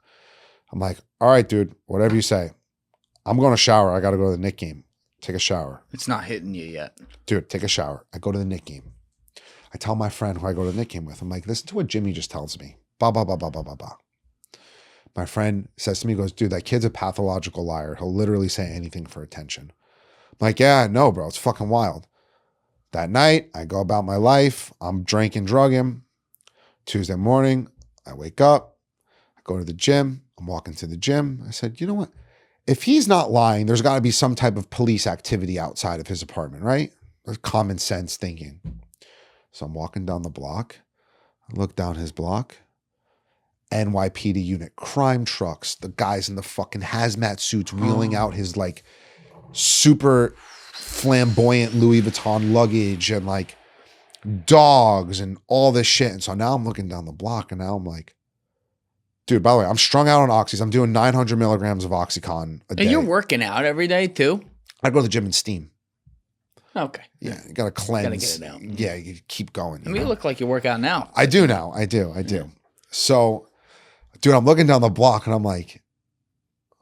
I'm like, all right, dude, whatever you say. I'm going to shower. I got to go to the Knick game. Take a shower. It's not hitting you yet. Dude, take a shower. I go to the Knick game. I tell my friend who I go to the Knick game with, I'm like, listen to what Jimmy just tells me. Blah, blah, blah, blah, blah, blah, blah. My friend says to me, he goes, dude, that kid's a pathological liar. He'll literally say anything for attention. I'm like, yeah, no, bro. It's fucking wild. That night, I go about my life. I'm drinking, drugging. Tuesday morning, I wake up. I go to the gym. I'm walking to the gym. I said, you know what? If he's not lying, there's got to be some type of police activity outside of his apartment, right? There's common sense thinking. So I'm walking down the block. I look down his block. NYPD unit, crime trucks, the guys in the fucking hazmat suits wheeling out his like super flamboyant Louis Vuitton luggage and like dogs and all this shit. And so now I'm looking down the block and now I'm like, dude, by the way, I'm strung out on oxys. I'm doing 900 milligrams of Oxycontin a day. And you're working out every day too? I go to the gym and steam. Okay. Yeah, you got to cleanse. Got to get it out. Yeah, you keep going. I mean, you look like you work out now. I do now. I do. Yeah. So, dude, I'm looking down the block and I'm like,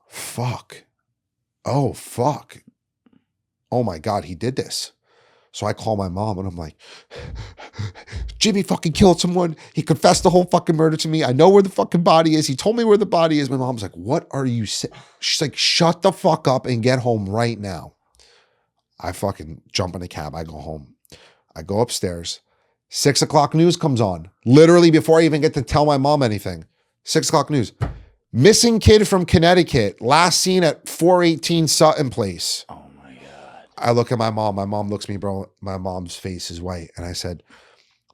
fuck. Oh, fuck. Oh my God, he did this. So I call my mom and I'm like, Jimmy fucking killed someone. He confessed the whole fucking murder to me. I know where the fucking body is. He told me where the body is. My mom's like, what are you saying? She's like, shut the fuck up and get home right now. I fucking jump in a cab. I go home. I go upstairs. 6 o'clock news comes on. Literally before I even get to tell my mom anything. 6 o'clock news. Missing kid from Connecticut. Last seen at 418 Sutton Place. Oh my God. I look at my mom. My mom looks at me, bro. My mom's face is white. And I said,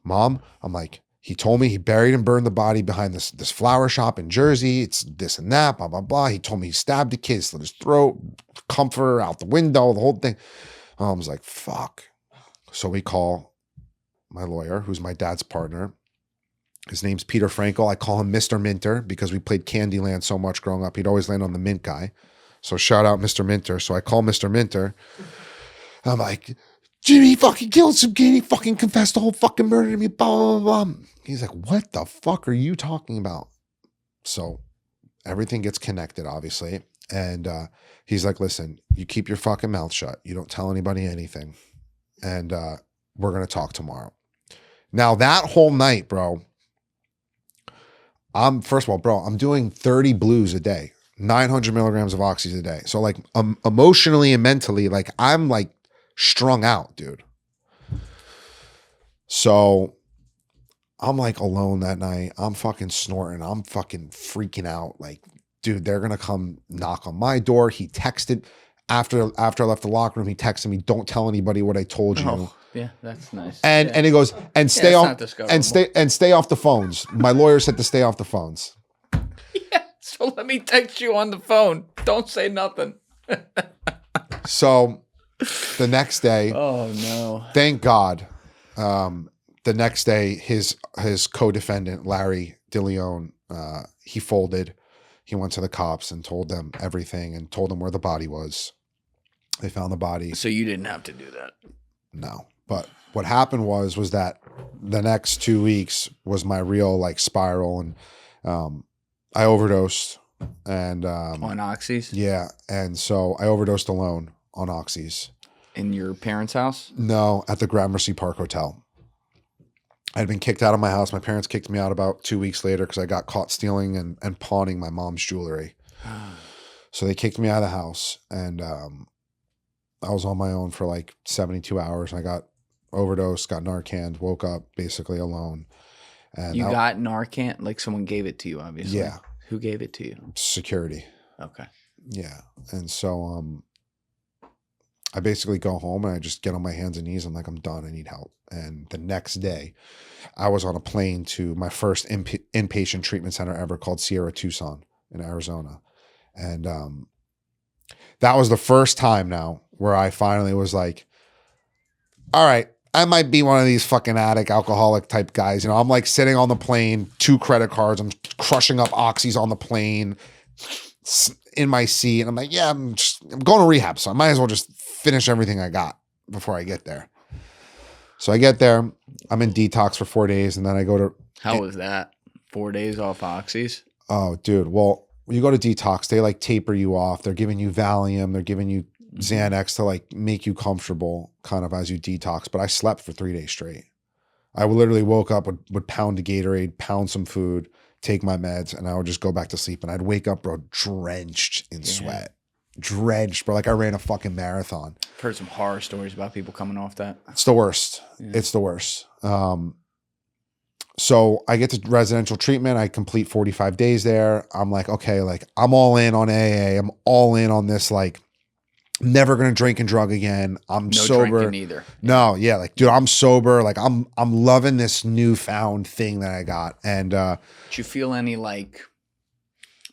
Mom, I'm like, he told me he buried and burned the body behind this flower shop in Jersey. It's this and that, blah, blah, blah. He told me he stabbed the kid, slit his throat, comforter out the window, the whole thing. My mom's like, fuck. So we call my lawyer, who's my dad's partner. His name's Peter Frankel. I call him Mr. Minter because we played Candyland so much growing up. He'd always land on the mint guy. So shout out Mr. Minter. So I call Mr. Minter. I'm like, Jimmy fucking killed some kid. He fucking confessed the whole fucking murder to me. Blah, blah, blah. He's like, what the fuck are you talking about? So everything gets connected, obviously. And he's like, listen, you keep your fucking mouth shut. You don't tell anybody anything. And we're going to talk tomorrow. Now, that whole night, bro, first of all, bro, I'm doing 30 blues a day, 900 milligrams of oxys a day. So like emotionally and mentally, like I'm like strung out, dude. So I'm like alone that night. I'm fucking snorting. I'm fucking freaking out. Like, dude, they're going to come knock on my door. He texted after I left the locker room. He texted me, don't tell anybody what I told you. Oh, yeah, that's nice. And yeah. and he goes, and stay off and stay off the phones. My lawyer said to stay off the phones. Yeah. So let me text you on the phone. Don't say nothing. So the next day, oh no. Thank God. The next day, his co-defendant, Larry DeLeon, he folded. He went to the cops and told them everything and told them where the body was. They found the body. So you didn't have to do that. No. But what happened was that the next 2 weeks was my real like spiral, and I overdosed and on oxys? Yeah. And so I overdosed alone on oxys. In your parents' house? No, at the Gramercy Park Hotel. I had been kicked out of my house. My parents kicked me out about 2 weeks later because I got caught stealing and pawning my mom's jewelry. So they kicked me out of the house, and I was on my own for like 72 hours. I got overdosed, got Narcan, woke up basically alone. And you got Narcan? Like someone gave it to you, obviously. Yeah. Who gave it to you? Security. Okay. Yeah. And so I basically go home and I just get on my hands and knees. I'm like, I'm done. I need help. And the next day, I was on a plane to my first inpatient treatment center ever called Sierra Tucson in Arizona. And that was the first time now where I finally was like, all right, I might be one of these fucking addict, alcoholic type guys. You know, I'm like sitting on the plane, 2 credit cards. I'm crushing up oxys on the plane in my seat. And I'm like, yeah, I'm going to rehab. So I might as well just finish everything I got before I get there. So I get there, I'm in detox for 4 days, and then I go to... How was that? 4 days off oxys? Oh, dude. Well, when you go to detox, they like taper you off. They're giving you Valium. They're giving you Xanax to like make you comfortable kind of as you detox. But I slept for 3 days straight. I literally woke up, would pound a Gatorade, pound some food, take my meds, and I would just go back to sleep. And I'd wake up, bro, drenched in sweat. Drenched, bro. Like I ran a fucking marathon. I've heard some horror stories about people coming off that. It's the worst. Yeah. It's the worst. So I get to residential treatment. I complete 45 days there. I'm like, okay, like I'm all in on AA. I'm all in on this, like never going to drink and drug again. I'm sober. Drinking either. No. Yeah. Like, dude, I'm sober. Like I'm loving this newfound thing that I got. And, did you feel any like,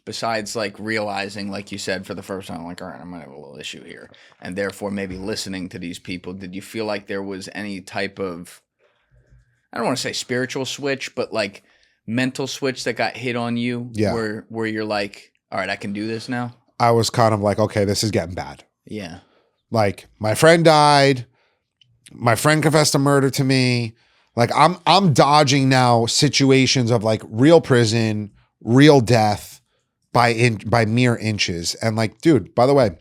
besides like realizing, like you said, for the first time, like, all right, I might have a little issue here, and therefore maybe listening to these people, did you feel like there was any type of I don't want to say spiritual switch, but like mental switch that got hit on you where you're like, all right, I can do this now? I was kind of like, okay, this is getting bad. Yeah. Like my friend died. My friend confessed a murder to me. Like I'm dodging now situations of like real prison, real death by mere inches. And like, dude, by the way,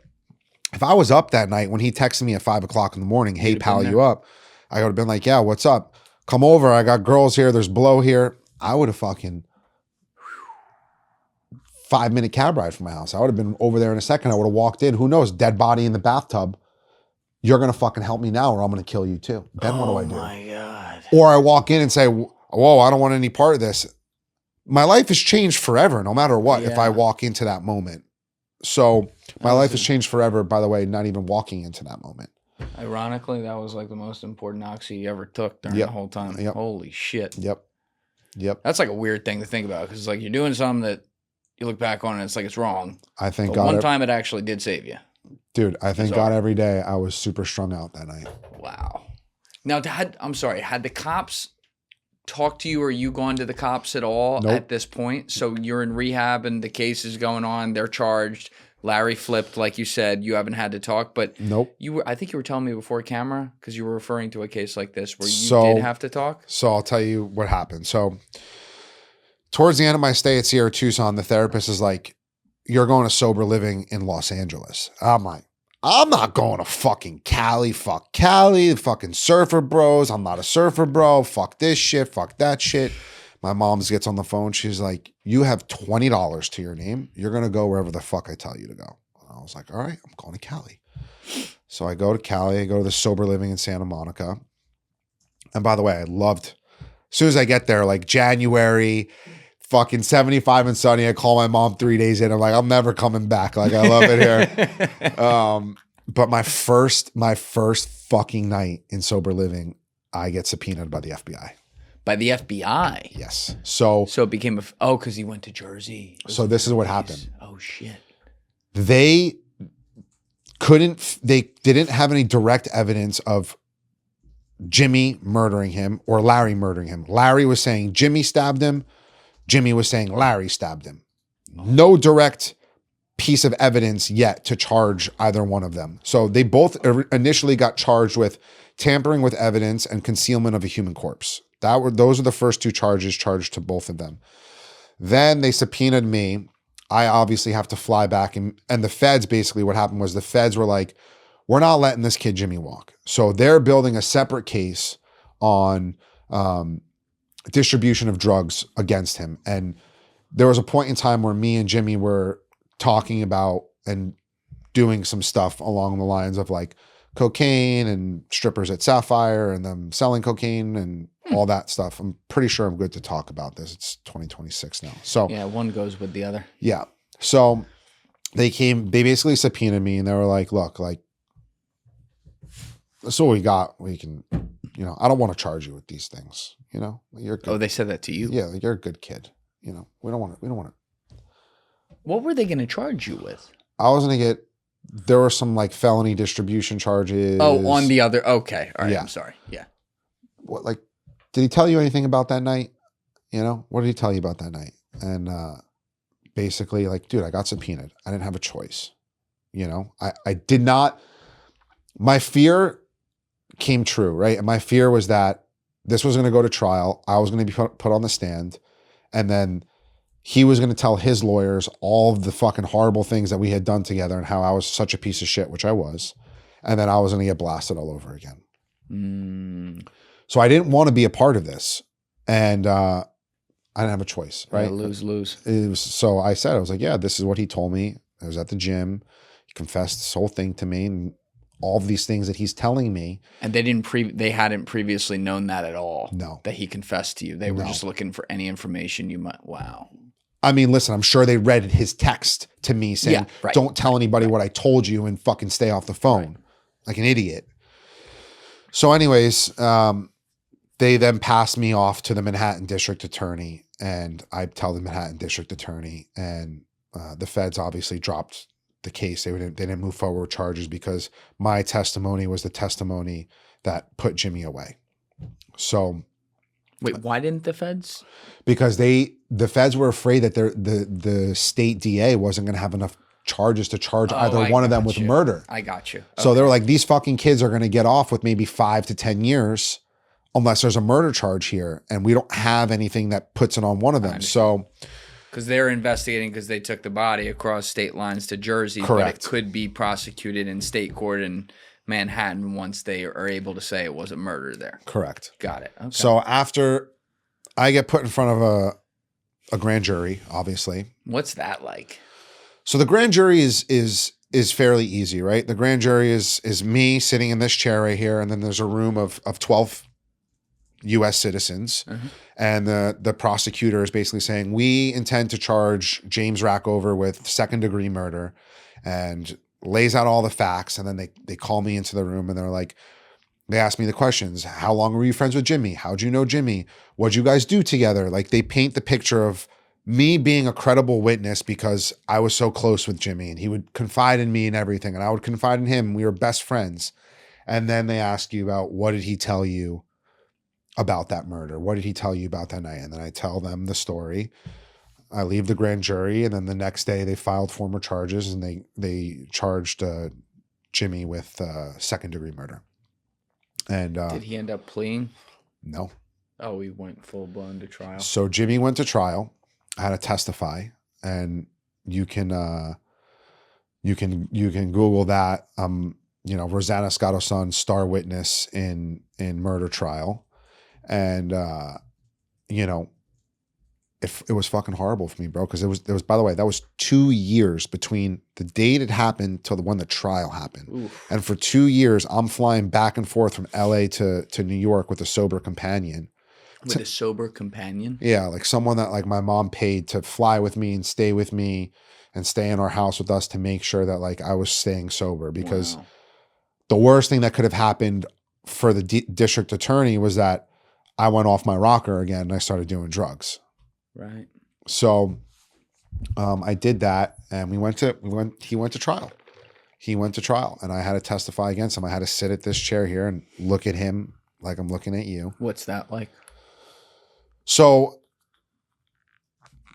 if I was up that night when he texted me at 5 o'clock in the morning, hey pal, you up? I would have been like, yeah, what's up? Come over. I got girls here. There's blow here. I would have fucking 5-minute cab ride from my house. I would have been over there in a second. I would have walked in. Who knows? Dead body in the bathtub. You're going to fucking help me now or I'm going to kill you too. Then what do I do? Oh my God. Or I walk in and say, whoa, I don't want any part of this. My life has changed forever, no matter what, if I walk into that moment. So my life has changed forever, by the way, not even walking into that moment. Ironically, that was like the most important oxy you ever took during the whole time. Yep. Holy shit. Yep. That's like a weird thing to think about because it's like you're doing something that you look back on and it's like it's wrong. I think but God one time it actually did save you. Dude, I thank God every day I was super strung out that night. Wow. Now, I'm sorry, had the cops talked to you or you gone to the cops at all at this point? So you're in rehab and the case is going on, they're charged. Larry flipped, like you said, you haven't had to talk, but I think you were telling me before camera because you were referring to a case like this where you did have to talk. So I'll tell you what happened. So towards the end of my stay at Sierra Tucson, the therapist is like, you're going to sober living in Los Angeles. I'm like, I'm not going to fucking Cali. Fuck Cali, the fucking surfer bros. I'm not a surfer bro. Fuck this shit. Fuck that shit. My mom gets on the phone. She's like, you have $20 to your name. You're going to go wherever the fuck I tell you to go. I was like, all right, I'm going to Cali. So I go to Cali. I go to the sober living in Santa Monica. And by the way, as soon as I get there, like January, fucking 75 and sunny. I call my mom 3 days in. I'm like, I'm never coming back. Like, I love it here. But my first fucking night in sober living, I get subpoenaed by the FBI. By the FBI? Yes. So it became because he went to Jersey. So this is what happened. Oh shit. They didn't have any direct evidence of Jimmy murdering him or Larry murdering him. Larry was saying Jimmy stabbed him. Jimmy was saying Larry stabbed him. No direct piece of evidence yet to charge either one of them. So they both initially got charged with tampering with evidence and concealment of a human corpse. Those are the first two charges charged to both of them. Then they subpoenaed me. I obviously have to fly back and the feds, basically what happened was the feds were like, we're not letting this kid Jimmy walk. So they're building a separate case on distribution of drugs against him. And there was a point in time where me and Jimmy were talking about and doing some stuff along the lines of like cocaine and strippers at Sapphire and them selling cocaine and all that stuff. I'm pretty sure I'm good to talk about this. It's 2026 now. So yeah, one goes with the other. Yeah. So they basically subpoenaed me and they were like, look, like, that's all we got. We can, I don't want to charge you with these things. You're good. Oh, they said that to you? Yeah, you're a good kid. We don't want to. What were they going to charge you with? I was going to get, there were some like felony distribution charges. Oh, on the other. Okay. All right. Yeah. I'm sorry. Yeah. What, like, did he tell you anything about that night? What did he tell you about that night? And basically like, dude, I got subpoenaed. I didn't have a choice. I did not, my fear came true, right? And my fear was that this was going to go to trial. I was going to be put on the stand. And then he was going to tell his lawyers all of the fucking horrible things that we had done together and how I was such a piece of shit, which I was. And then I was going to get blasted all over again. So I didn't want to be a part of this. And I didn't have a choice, right? Yeah, lose. So I said, I was like, yeah, this is what he told me. I was at the gym. He confessed this whole thing to me and all of these things that he's telling me. And they hadn't previously known that at all. No. That he confessed to you. They were just looking for any information you might. Wow. I mean, listen, I'm sure they read his text to me saying, don't tell anybody what I told you and fucking stay off the phone like an idiot. So anyways, they then passed me off to the Manhattan District Attorney and I tell the Manhattan District Attorney and the feds obviously dropped the case. They didn't move forward with charges because my testimony was the testimony that put Jimmy away. So Wait, why didn't the feds? Because the feds were afraid that the state DA wasn't going to have enough charges to charge either one of them with murder. I got you. Okay. So they were like, these fucking kids are going to get off with maybe 5 to 10 years unless there's a murder charge here. And we don't have anything that puts it on one of them. So... Because they're investigating because they took the body across state lines to Jersey. Correct. But it could be prosecuted in state court in Manhattan once they are able to say it wasn't murder there. Correct. Got it. Okay. So after I get put in front of a grand jury, obviously. What's that like? So the grand jury is fairly easy, right? The grand jury is me sitting in this chair right here, and then there's a room of 12 U.S. citizens. Mm-hmm. And the prosecutor is basically saying, we intend to charge James Rackover with second-degree murder, and lays out all the facts. And then they call me into the room, and they're like, they ask me the questions. How long were you friends with Jimmy? How'd you know Jimmy? What'd you guys do together? Like, they paint the picture of me being a credible witness because I was so close with Jimmy, and he would confide in me and everything, and I would confide in him. We were best friends. And then they ask you about, what did he tell you about that murder? What did he tell you about that night? And then I tell them the story. I leave the grand jury, and then the next day they filed formal charges, and they charged Jimmy with second-degree murder. And did he end up pleading? No. Oh, he went full-blown to trial. So Jimmy went to trial. I had to testify, and you can Google that. Rosanna Scotto's son, star witness in murder trial. And, if it was fucking horrible for me, bro, because there was, by the way, that was 2 years between the date it happened till when the trial happened. Oof. And for 2 years, I'm flying back and forth from LA to New York with a sober companion. With a sober companion? Yeah, like someone that like my mom paid to fly with me and stay with me and stay in our house with us to make sure that like I was staying sober, because the worst thing that could have happened for the district attorney was that I went off my rocker again and I started doing drugs. Right. So I did that, and he went to trial. He went to trial, and I had to testify against him. I had to sit at this chair here and look at him like I'm looking at you. What's that like? So,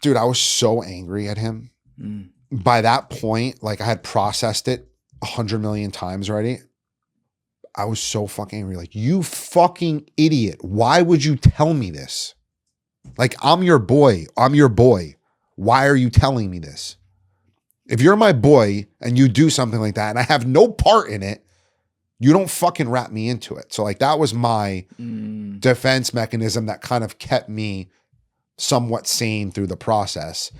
dude, I was so angry at him. Mm. By that point, like I had processed it 100 million times already. I was so fucking angry. Like, you fucking idiot. Why would you tell me this? Like, I'm your boy. I'm your boy. Why are you telling me this? If you're my boy and you do something like that and I have no part in it, you don't fucking wrap me into it. So like that was my defense mechanism that kind of kept me somewhat sane through the process.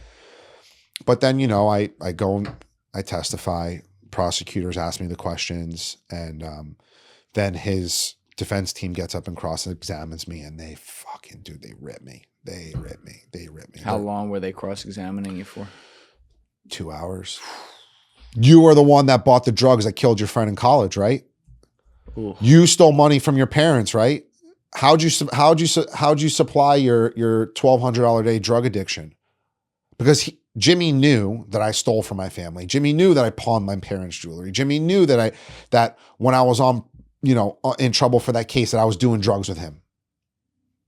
But then, I go and I testify. Prosecutors ask me the questions, and then his defense team gets up and cross-examines me, and they rip me. They rip me. How long were they cross-examining you for? 2 hours. You are the one that bought the drugs that killed your friend in college, right? Ooh. You stole money from your parents, right? How'd you supply your $1,200 a day drug addiction? Because Jimmy knew that I stole from my family. Jimmy knew that I pawned my parents' jewelry. Jimmy knew that when I was in trouble for that case, that I was doing drugs with him.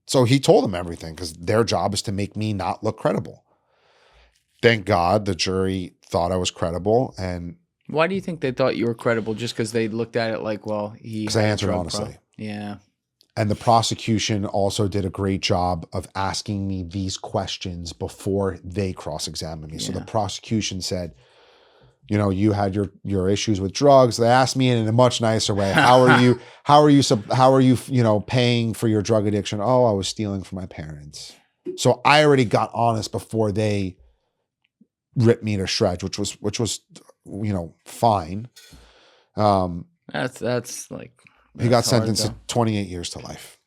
So he told them everything, because their job is to make me not look credible. Thank God the jury thought I was credible. And why do you think they thought you were credible? Just because they looked at it like, well, because I answered honestly. Yeah. And the prosecution also did a great job of asking me these questions before they cross-examined me. Yeah. So the prosecution said, you had your issues with drugs. They asked me in a much nicer way. How are you paying for your drug addiction? Oh, I was stealing from my parents. So I already got honest before they ripped me to shreds, which was fine. That's like, he got sentenced to 28 years to life.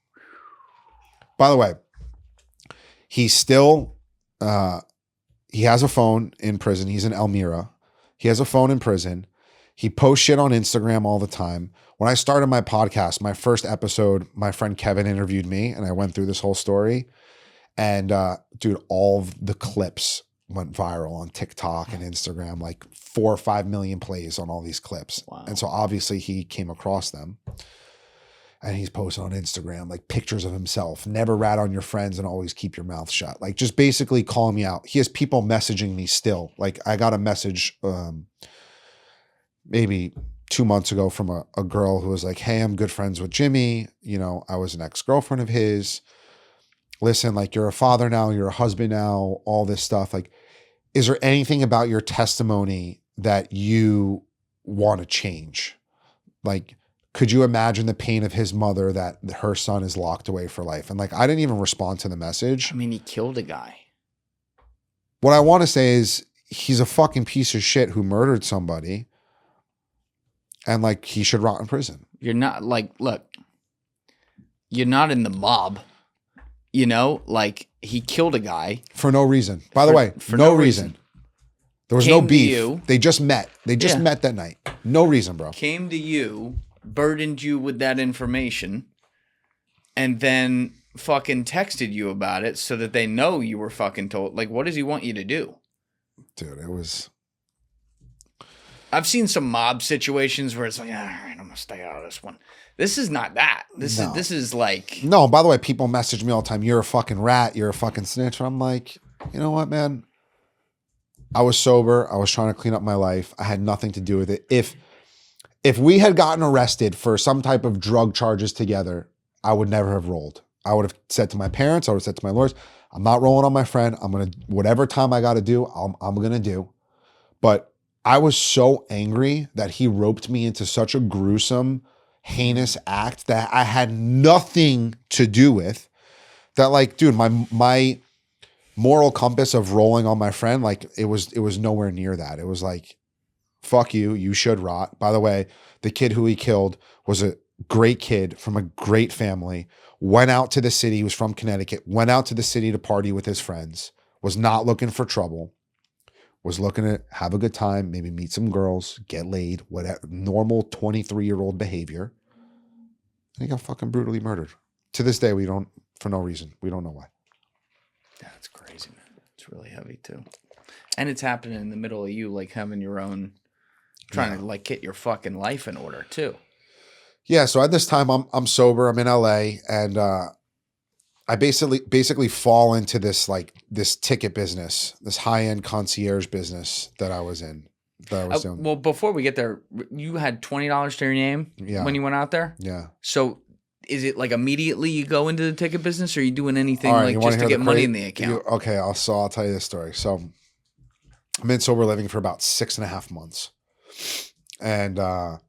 By the way, he still he has a phone in prison. He's in Elmira. He has a phone in prison. He posts shit on Instagram all the time. When I started my podcast, my first episode, my friend Kevin interviewed me, and I went through this whole story. And dude, all of the clips went viral on TikTok and Instagram, like 4 or 5 million plays on all these clips. Wow. And so obviously he came across them. And he's posting on Instagram, like pictures of himself, never rat on your friends and always keep your mouth shut. Like just basically calling me out. He has people messaging me still. Like I got a message maybe 2 months ago from a girl who was like, hey, I'm good friends with Jimmy. You know, I was an ex-girlfriend of his. Listen, like you're a father now, you're a husband now, all this stuff. Like, is there anything about your testimony that you want to change? Like, could you imagine the pain of his mother that her son is locked away for life? And like, I didn't even respond to the message. I mean, he killed a guy. What I want to say is he's a fucking piece of shit who murdered somebody. And like, he should rot in prison. You're not like, look, you're not in the mob, you know, like he killed a guy. For no reason. By the way, for no reason. There was no beef. They just met. They just met that night. No reason, bro. Came to you, burdened you with that information, and then fucking texted you about it so that they know you were fucking told. Like, what does he want you to do? Dude, it was... I've seen some mob situations where it's like, all right, I'm gonna stay out of this one. This is not that. This is like... No, by the way, people message me all the time, you're a fucking rat, you're a fucking snitch. And I'm like, you know what, man? I was sober. I was trying to clean up my life. I had nothing to do with it. If we had gotten arrested for some type of drug charges together, I would never have rolled. I would have said to my parents, I would have said to my lawyers, I'm not rolling on my friend. I'm going to, whatever time I got to do, I'm going to do. But I was so angry that he roped me into such a gruesome, heinous act that I had nothing to do with, that like, dude, my moral compass of rolling on my friend, like it was nowhere near that. It was like, fuck you, you should rot. By the way, the kid who he killed was a great kid from a great family, went out to the city, he was from Connecticut, went out to the city to party with his friends, was not looking for trouble, was looking to have a good time, maybe meet some girls, get laid, whatever, normal 23-year-old behavior. And he got fucking brutally murdered. To this day, we don't, for no reason, we don't know why. That's crazy, man. It's really heavy too. And it's happening in the middle of you, like having your own, trying to like get your fucking life in order too. Yeah. So at this time I'm sober. I'm in LA, and I basically fall into this ticket business, this high-end concierge business that I was in, that I was doing. Well, before we get there, you had $20 to your name when you went out there? Yeah. So is it like immediately you go into the ticket business, or are you doing anything right, like just to get money in the account? Okay, I'll tell you this story. So I'm in sober living for about 6.5 months. And at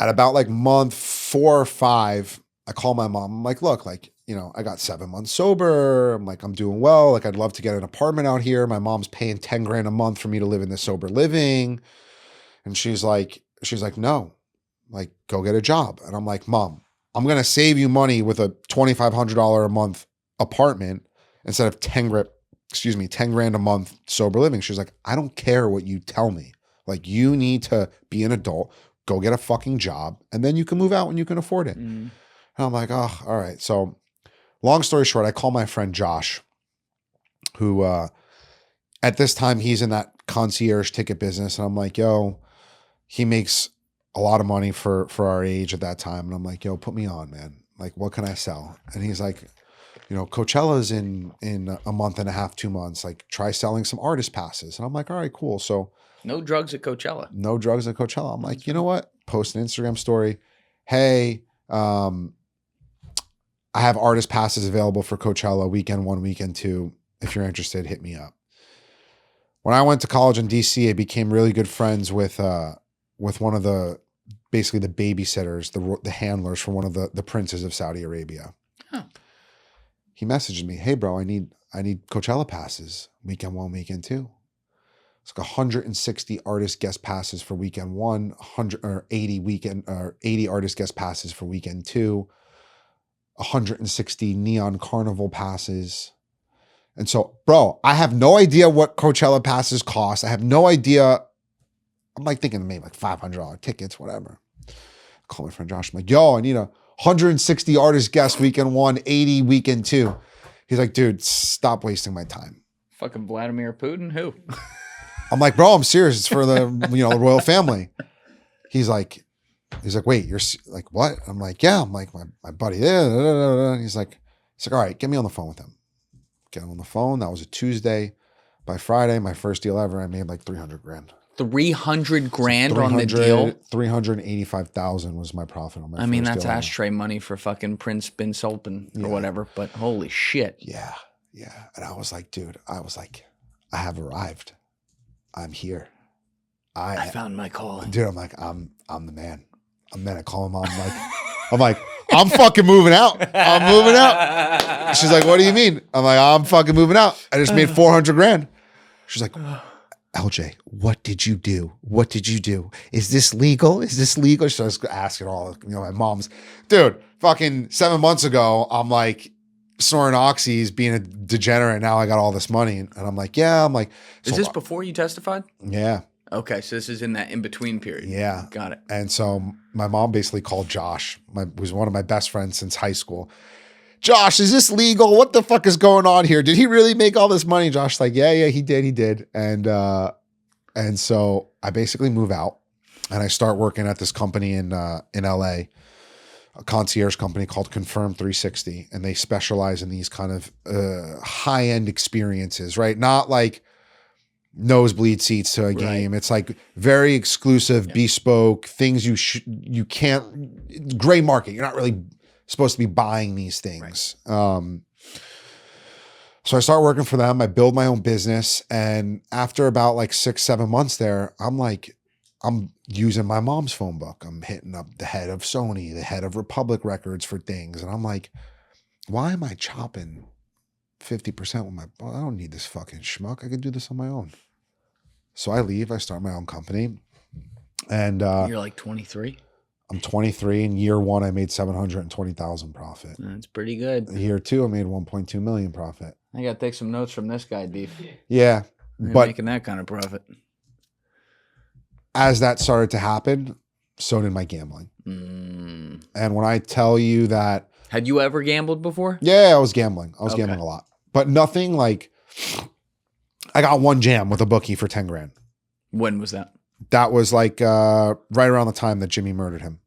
about like month 4 or 5, I call my mom. I'm like, look, like, you know, I got 7 months sober. I'm like, I'm doing well. Like, I'd love to get an apartment out here. My mom's paying 10 grand a month for me to live in this sober living. And she's like, no, like, go get a job. And I'm like, Mom, I'm going to save you money with a $2,500 a month apartment instead of 10 grand a month sober living. She's like, I don't care what you tell me. Like, you need to be an adult, go get a fucking job, and then you can move out when you can afford it. And I'm like, oh, all right. So long story short, I call my friend Josh, who at this time he's in that concierge ticket business. And I'm like, yo, he makes a lot of money for our age at that time. And I'm like, yo, put me on, man. Like, what can I sell? And he's like, you know, Coachella's in a month and a half, 2 months. Like, try selling some artist passes. And I'm like, all right, cool. So no drugs at Coachella. No drugs at Coachella. I'm like, you know what? Post an Instagram story. Hey, I have artist passes available for Coachella, weekend 1, weekend 2. If you're interested, hit me up. When I went to college in DC, I became really good friends with one of the, basically the babysitters, the handlers for one of the princes of Saudi Arabia. Huh. He messaged me, hey bro, I need Coachella passes, weekend 1, weekend 2. It's like 160 artist guest passes for weekend 1, 80 artist guest passes for weekend 2, 160 neon carnival passes. And so, bro, I have no idea what Coachella passes cost. I have no idea. I'm like thinking maybe like $500 tickets, whatever. I call my friend Josh. I'm like, yo, I need 160 artist guest weekend 1, 80 weekend 2. He's like, dude, stop wasting my time. Fucking Vladimir Putin? Who? I'm like, bro, I'm serious. It's for the, the royal family. He's like, He's like, wait, you're like, what? I'm like, yeah. I'm like, my buddy there. He's like, all right, get me on the phone with him. Get him on the phone. That was a Tuesday. By Friday, my first deal ever, I made like 300 grand. 300 grand on the deal? 385,000 was my profit on my first deal. That's ashtray money for fucking Prince Bin Sultan or whatever, but holy shit. Yeah. Yeah. And I was like, dude, I have arrived. I'm here. I found my calling. Dude, I'm like, I'm the man. I'm the man. I call him. I'm like, I'm fucking moving out. I'm moving out. She's like, what do you mean? I'm like, I'm fucking moving out. I just made 400 grand. She's like, LJ, what did you do? What did you do? Is this legal? Is this legal? She starts asking all, my mom's, dude, fucking 7 months ago, I'm like snoring oxys, being a degenerate. Now I got all this money. And I'm like, yeah. I'm like, is this before you testified? Yeah. Okay, so this is in that in-between period. Yeah. Got it. And so my mom basically called Josh, was one of my best friends since high school. Josh, is this legal? What the fuck is going on here? Did he really make all this money? Josh's like, yeah, he did. And so I basically move out and I start working at this company in LA, a concierge company called Confirm 360. And they specialize in these kind of high-end experiences, right? Not like nosebleed seats to a game. It's like very exclusive, bespoke things you can't, gray market. You're not really supposed to be buying these things. Right. So I start working for them. I build my own business. And after about like 6-7 months there, I'm using my mom's phone book. I'm hitting up the head of Sony, the head of Republic Records for things. And I'm like, why am I chopping 50% with I don't need this fucking schmuck. I could do this on my own. So I leave, I start my own company. And you're like 23? I'm 23. In year one, I made 720,000 profit. That's pretty good. Year two, I made 1.2 million profit. I got to take some notes from this guy, Deef. Yeah. But making that kind of profit. As that started to happen, so did my gambling. And when I tell you that. Had you ever gambled before? Yeah, I was gambling. I was gambling a lot. But nothing like, I got one jam with a bookie for 10 grand. When was that? That was like right around the time that Jimmy murdered him.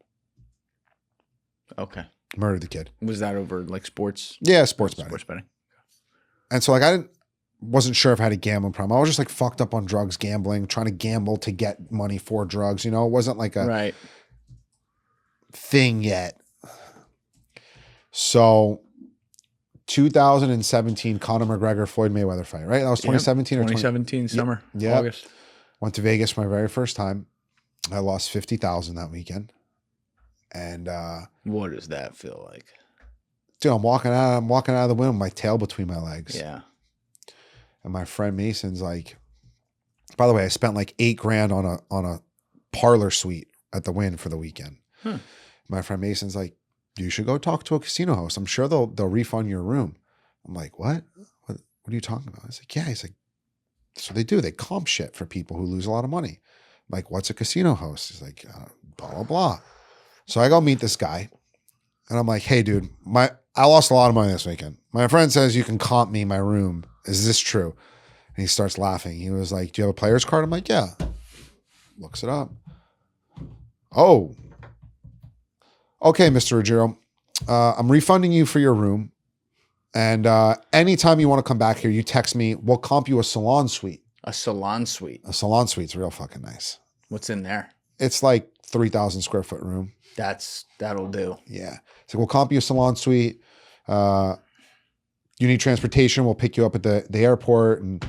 Okay. Murdered the kid. Was that over like sports? Yeah, sports betting. Sports betting. And so like I wasn't sure if I had a gambling problem. I was just like fucked up on drugs, gambling, trying to gamble to get money for drugs. It wasn't like a thing yet. So 2017 Conor McGregor Floyd Mayweather fight, right? That was 2017 or 2017 summer. Yeah. August. Went to Vegas for my very first time. I lost 50,000 that weekend. And what does that feel like? Dude, I'm walking out of the window with my tail between my legs. Yeah. And my friend Mason's like, by the way, I spent like $8,000 on a parlor suite at the Wynn for the weekend. My friend Mason's like, you should go talk to a casino host. I'm sure they'll refund your room. I'm like, what? What are you talking about? He's like, yeah. He's like, so they do. They comp shit for people who lose a lot of money. I'm like, what's a casino host? He's like, blah, blah, blah. So I go meet this guy and I'm like, hey, dude, I lost a lot of money this weekend. My friend says you can comp me my room. Is this true? And he starts laughing. He was like, do you have a player's card? I'm like, yeah. Looks it up. Oh. Okay, Mr. Ruggiero. I'm refunding you for your room. And anytime you want to come back here, you text me. We'll comp you a salon suite. A salon suite? A salon suite's real fucking nice. What's in there? It's like 3,000 square foot room. That'll do. Yeah. So we'll comp you a salon suite. You need transportation. We'll pick you up at the airport. And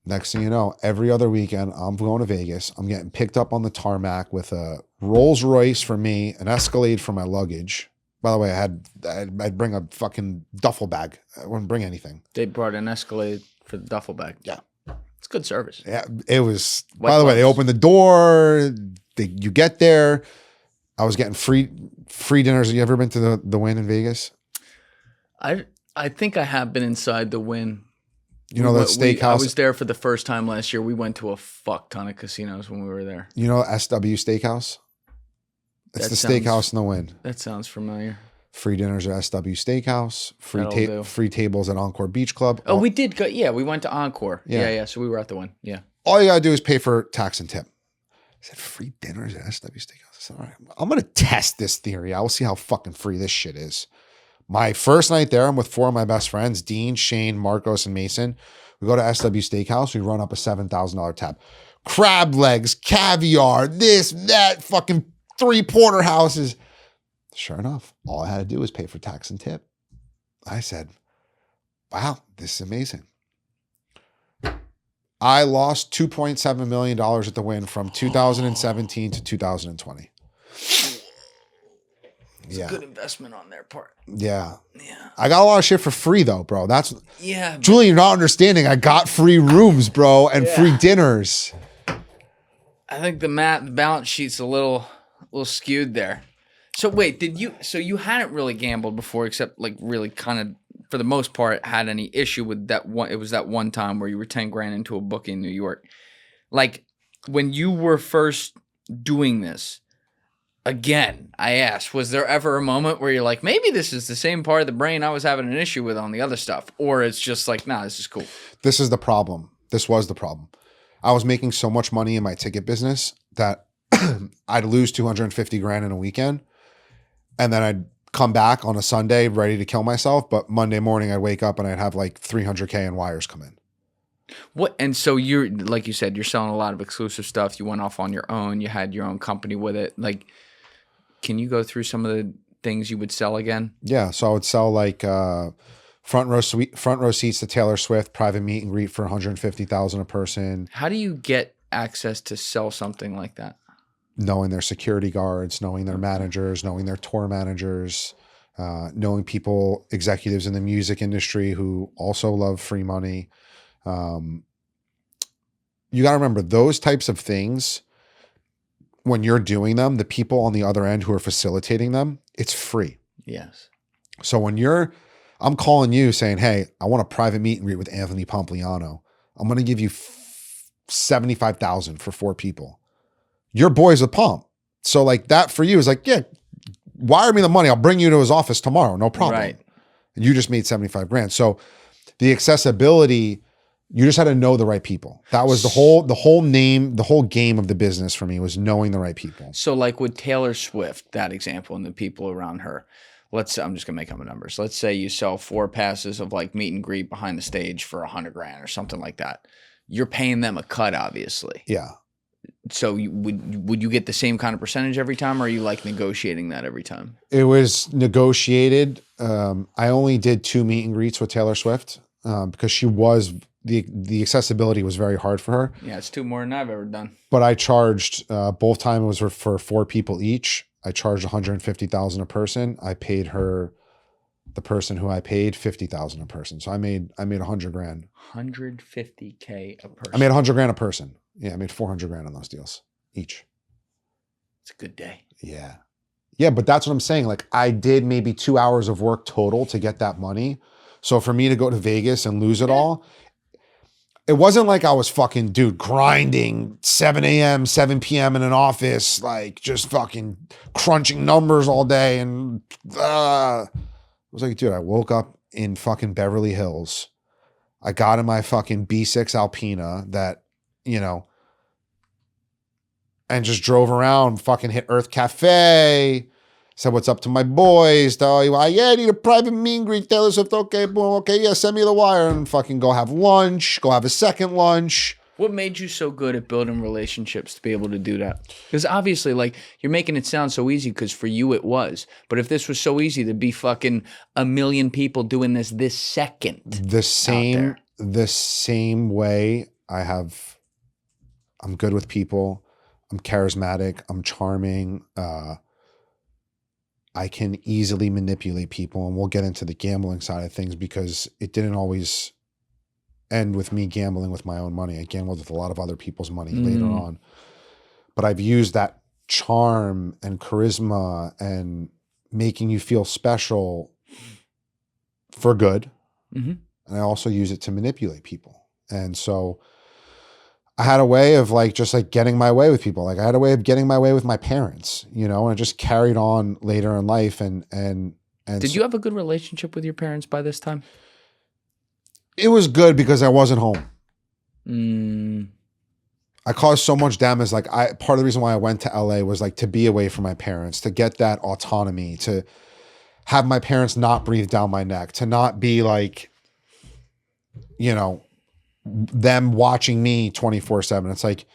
next thing you know, every other weekend, I'm going to Vegas. I'm getting picked up on the tarmac with a Rolls Royce for me, an Escalade for my luggage. By the way, I'd bring a fucking duffel bag. I wouldn't bring anything. They brought an Escalade for the duffel bag. Yeah. It's good service. Yeah, it was. By the way, they opened the door. You get there. I was getting free dinners. Have you ever been to the Wynn in Vegas? I think I have been inside the Wynn. You know that steakhouse? I was there for the first time last year. We went to a fuck ton of casinos when we were there. You know SW Steakhouse? It's the steakhouse in the Wynn. That sounds familiar. Free dinners at SW Steakhouse. Free tables at Encore Beach Club. Oh, we did go. Yeah, we went to Encore. Yeah. So we were at the Wynn. Yeah. All you got to do is pay for tax and tip. said, free dinners at SW Steakhouse. I said, all right, I'm going to test this theory. I will see how fucking free this shit is. My first night there, I'm with 4 of my best friends, Dean, Shane, Marcos, and Mason. We go to SW Steakhouse. We run up a $7,000 tab. Crab legs, caviar, this, that, fucking 3 porterhouses. Sure enough, all I had to do was pay for tax and tip. I said, wow, this is amazing. I lost $2.7 million at the Wynn from 2017 to 2020. It's a good investment on their part. Yeah. I got a lot of shit for free though, bro. Julian, you're not understanding. I got free rooms, bro, and free dinners. I think the balance sheet's a little skewed there. So wait, so you hadn't really gambled before, except like really kind of for the most part had any issue with that one? It was that one time where you were 10 grand into a bookie in New York. Like when you were first doing this, again, I asked, was there ever a moment where you're like, maybe this is the same part of the brain I was having an issue with on the other stuff? Or it's just like, nah, this is cool. This is the problem. This was the problem. I was making so much money in my ticket business that I'd lose 250 grand in a weekend. And then I'd come back on a Sunday ready to kill myself. But Monday morning I'd wake up and I'd have like 300K in wires come in. What? And so you're, like you said, you're selling a lot of exclusive stuff. You went off on your own. You had your own company with it. Like, can you go through some of the things you would sell again? Yeah. So I would sell like front row seats to Taylor Swift, private meet and greet for $150,000 a person. How do you get access to sell something like that? Knowing their security guards, knowing their managers, knowing their tour managers, knowing people, executives in the music industry who also love free money. You got to remember those types of things. When you're doing them, the people on the other end who are facilitating them, it's free. Yes. So when I'm calling you saying, hey, I want a private meet and greet with Anthony Pompliano. I'm going to give you $75,000 for 4 people. Your boy's a pump. So like that for you is like, yeah, wire me the money. I'll bring you to his office tomorrow. No problem. Right. And you just made 75 grand. So the accessibility, you just had to know the right people. That was the whole game of the business for me was knowing the right people. So like with Taylor Swift, that example, and the people around her, I'm just going to make up numbers. Let's say you sell 4 passes of like meet and greet behind the stage for $100 grand or something like that. You're paying them a cut, obviously. Yeah. So would you get the same kind of percentage every time, or are you like negotiating that every time? It was negotiated. I only did 2 meet and greets with Taylor Swift because she was the accessibility was very hard for her. Yeah, it's 2 more than I've ever done. But I charged both times was for 4 people each. I charged $150,000 a person. I paid her, the person who I paid, $50,000 a person. So I made $100 grand. $150K a person. I made $100 grand a person. Yeah, I made $400 grand on those deals each. It's a good day. Yeah. Yeah, but that's what I'm saying. Like I did maybe 2 hours of work total to get that money. So for me to go to Vegas and lose it all, it wasn't like I was fucking, dude, grinding 7 a.m., 7 p.m. in an office, like just fucking crunching numbers all day. And it was like, dude, I woke up in fucking Beverly Hills. I got in my fucking B6 Alpina that, you know, and just drove around, fucking hit Earth Cafe, said what's up to my boys. Yeah, I need a private meet and greet. Taylor Swift, okay, boom, okay, yeah, send me the wire, and fucking go have lunch, go have a second lunch. What made you so good at building relationships to be able to do that? Because obviously, like, you're making it sound so easy because for you it was. But if this was so easy to be fucking 1 million people doing this second. The same way I'm good with people. I'm charismatic. I'm charming. I can easily manipulate people, and we'll get into the gambling side of things because it didn't always end with me gambling with my own money. I gambled with a lot of other people's money later on. But I've used that charm and charisma and making you feel special for good. Mm-hmm. And I also use it to manipulate people. And so I had a way of like, just like getting my way with people. Like I had a way of getting my way with my parents, you know, and it just carried on later in life. And did you have a good relationship with your parents by this time? It was good because I wasn't home. I caused so much damage. Like part of the reason why I went to LA was like to be away from my parents, to get that autonomy, to have my parents not breathe down my neck, to not be like, you know, them watching me 24/7. It's like,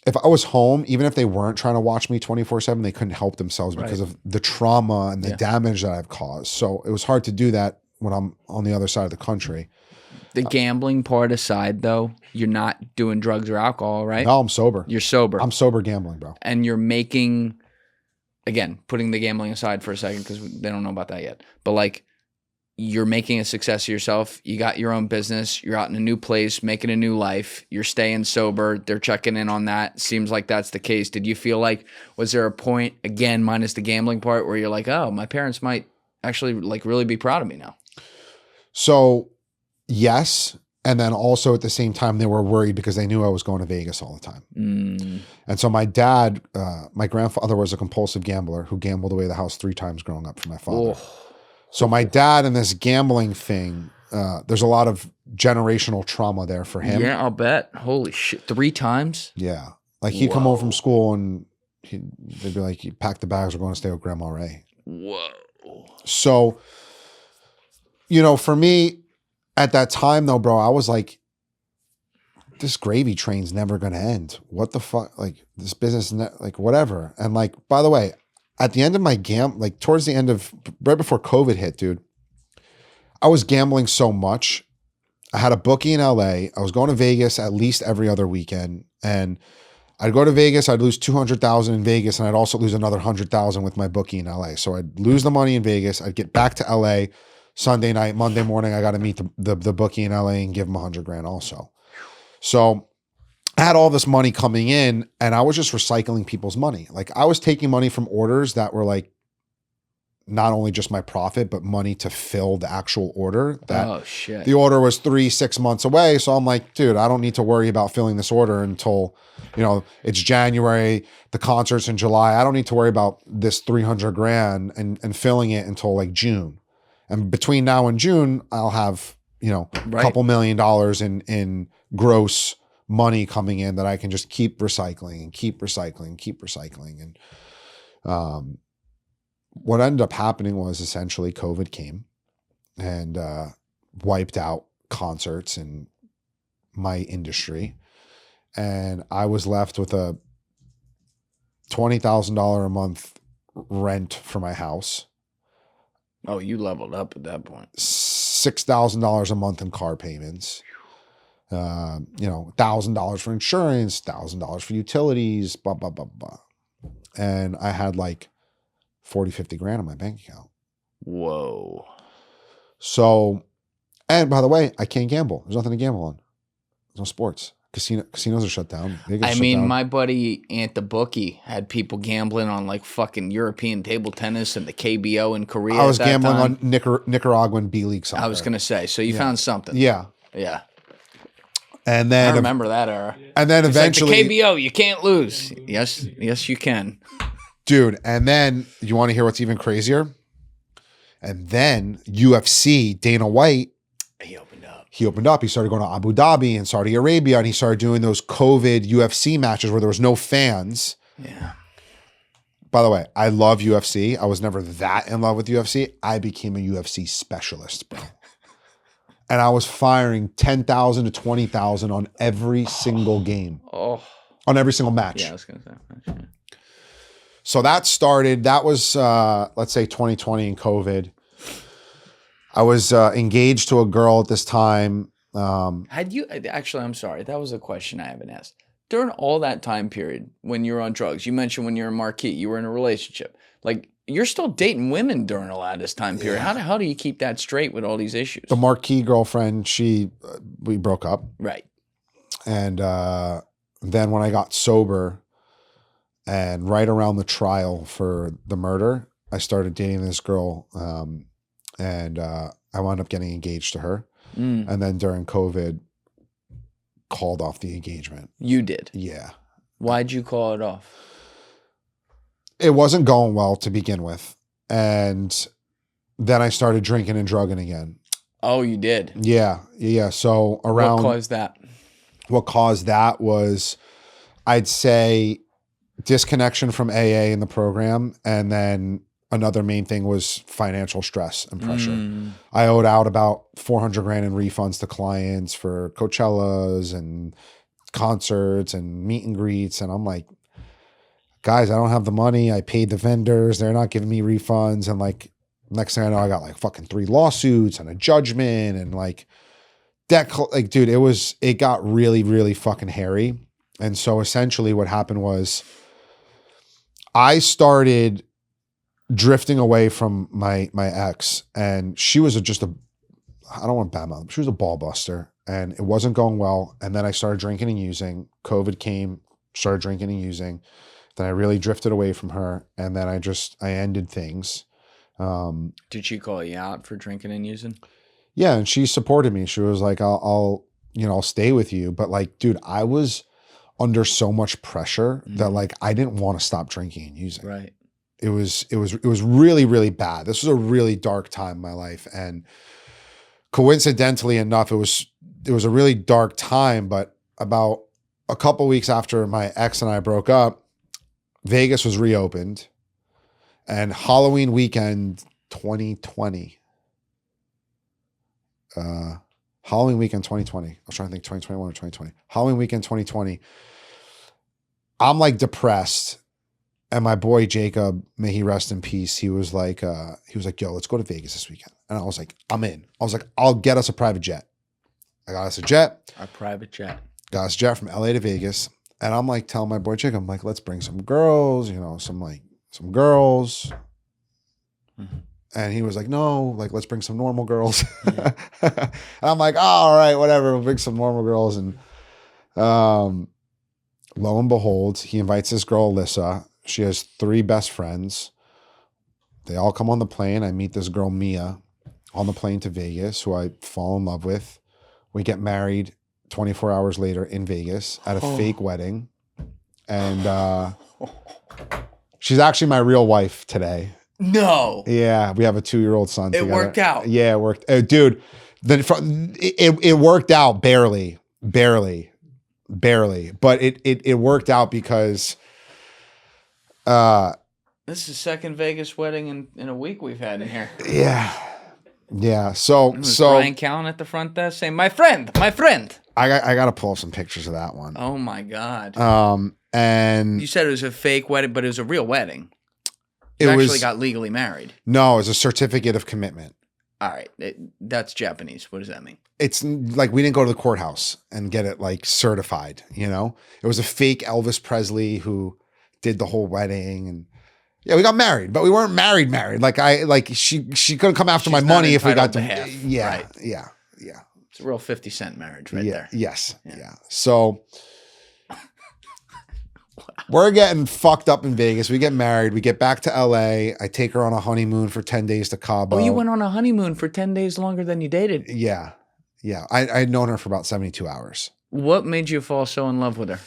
if I was home, even if they weren't trying to watch me 24/7, they couldn't help themselves because of the trauma and the damage that I've caused. So it was hard to do that when I'm on the other side of the country. The gambling part aside, though, you're not doing drugs or alcohol, right? No, I'm sober. You're sober. I'm sober gambling, bro. And you're making, again, putting the gambling aside for a second because they don't know about that yet. But like, you're making a success of yourself. You got your own business. You're out in a new place, making a new life. You're staying sober. They're checking in on that. Seems like that's the case. Did you feel like, was there a point, again, minus the gambling part, where you're like, oh, my parents might actually like really be proud of me now? So yes. And then also at the same time, they were worried because they knew I was going to Vegas all the time. And so my dad, my grandfather was a compulsive gambler who gambled away the house 3 times growing up from my father. So my dad and this gambling thing, there's a lot of generational trauma there for him. Yeah, I'll bet. Holy shit. 3 times? Yeah. Like he'd come home from school and they'd be like, you pack the bags, we're going to stay with Grandma Ray. Whoa. So, you know, for me at that time though, bro, I was like, this gravy train's never going to end. What the fuck? Like this business, like whatever. And like, by the way, at the end of my like towards the end of, right before COVID hit, dude, I was gambling so much. I had a bookie in LA. I was going to Vegas at least every other weekend. And I'd go to Vegas, I'd lose 200,000 in Vegas, and I'd also lose another 100,000 with my bookie in LA. So I'd lose the money in Vegas. I'd get back to LA Sunday night, Monday morning, I got to meet the bookie in LA and give him $100,000 also. So I had all this money coming in and I was just recycling people's money. Like I was taking money from orders that were like, not only just my profit, but money to fill the actual order. That shit. The order was 3-6 months away. So I'm like, dude, I don't need to worry about filling this order until, you know, it's January, the concert's in July. I don't need to worry about this $300,000 and filling it until like June. And between now and June, I'll have, you know, a couple $1 million in gross money coming in that I can just keep recycling and keep recycling, keep recycling. And, what ended up happening was essentially COVID came and wiped out concerts in my industry. And I was left with a $20,000 a month rent for my house. Oh, you leveled up at that point. $6,000 a month in car payments. You know, $1,000 for insurance, $1,000 for utilities, blah, blah, blah, blah. And I had like 40, 50 grand in my bank account. Whoa. So, and by the way, I can't gamble. There's nothing to gamble on. There's no sports. Casinos are shut down. My buddy Ant the Bookie had people gambling on like fucking European table tennis and the KBO in Korea. I was gambling on Nicaraguan B-League soccer. I was going to say, so you found something. Yeah. Yeah. And then I remember that era. And then eventually, like the KBO, you can't lose. Yes, you can. Dude, and then you want to hear what's even crazier? And then UFC, Dana White, he opened up. He started going to Abu Dhabi and Saudi Arabia, and he started doing those COVID UFC matches where there was no fans. Yeah. By the way, I love UFC. I was never that in love with UFC. I became a UFC specialist, bro. And I was firing 10,000 to 20,000 on every single game. On every single match. Yeah, I was going to say. So that was, let's say 2020 and COVID. I was engaged to a girl at this time. Actually, I'm sorry. That was a question I haven't asked. During all that time period when you were on drugs, you mentioned when you were in Marquis, you were in a relationship. Like, you're still dating women during a lot of this time period. Yeah. How do you keep that straight with all these issues? The Marquis girlfriend, we broke up. Right. And then when I got sober and right around the trial for the murder, I started dating this girl and I wound up getting engaged to her. And then during COVID, called off the engagement. You did? Yeah. Why'd you call it off? It wasn't going well to begin with. And then I started drinking and drugging again. Oh, you did? Yeah. Yeah. So around... What caused that? What caused that was I'd say disconnection from AA in the program, and then another main thing was financial stress and pressure. I owed out about 400 grand in refunds to clients for Coachellas and concerts and meet and greets. And I'm like, guys, I don't have the money. I paid the vendors. They're not giving me refunds. And like, next thing I know, I got like fucking 3 lawsuits and a judgment and like debt. Like, dude, it got really, really fucking hairy. And so essentially what happened was I started drifting away from my ex, and she was just I don't want to badmouth, she was a ball buster, and it wasn't going well. And then I started drinking and using. COVID came, started drinking and using. Then I really drifted away from her, and then I ended things. Did she call you out for drinking and using? Yeah, and she supported me. She was like, I'll stay with you. But like, dude, I was under so much pressure that like I didn't want to stop drinking and using. Right. It was really, really bad. This was a really dark time in my life. And coincidentally enough, it was a really dark time, but about a couple weeks after my ex and I broke up, Vegas was reopened, and Halloween weekend 2020, Halloween weekend 2020, I was trying to think 2021 or 2020, Halloween weekend 2020, I'm like depressed. And my boy Jacob, may he rest in peace, he was like, yo, let's go to Vegas this weekend. And I was like, I'm in. I was like, I'll get us a private jet. I got us a jet. A private jet. Got us a jet from LA to Vegas. And I'm like telling my boy Jacob, I'm like, let's bring some girls, some girls. Mm-hmm. And he was like, no, like, let's bring some normal girls. Yeah. And I'm like, oh, all right, whatever. We'll bring some normal girls. And lo and behold, he invites this girl, Alyssa. She has 3 best friends. They all come on the plane. I meet this girl, Mia, on the plane to Vegas, who I fall in love with. We get married 24 hours later in Vegas at a fake wedding. And she's actually my real wife today. No. Yeah, we have a 2-year-old son together. It worked out. Yeah, it worked. Dude, it worked out barely. But it worked out because... this is the second Vegas wedding in a week we've had in here. Yeah. So Brian Callen at the front desk saying, "My friend." I got to pull some pictures of that one. Oh my God. And you said it was a fake wedding, but it was a real wedding. You actually got legally married. No, it was a certificate of commitment. All right, that's Japanese. What does that mean? It's like we didn't go to the courthouse and get it like certified. It was a fake Elvis Presley who did the whole wedding, and yeah, we got married, but we weren't married. Like she couldn't come after my money if we got to. Yeah, right. Yeah. It's a real 50 Cent marriage right there. Yes. Yeah. So we're getting fucked up in Vegas. We get married. We get back to LA. I take her on a honeymoon for 10 days to Cabo. Oh, you went on a honeymoon for 10 days longer than you dated? Yeah. I'd known her for about 72 hours. What made you fall so in love with her?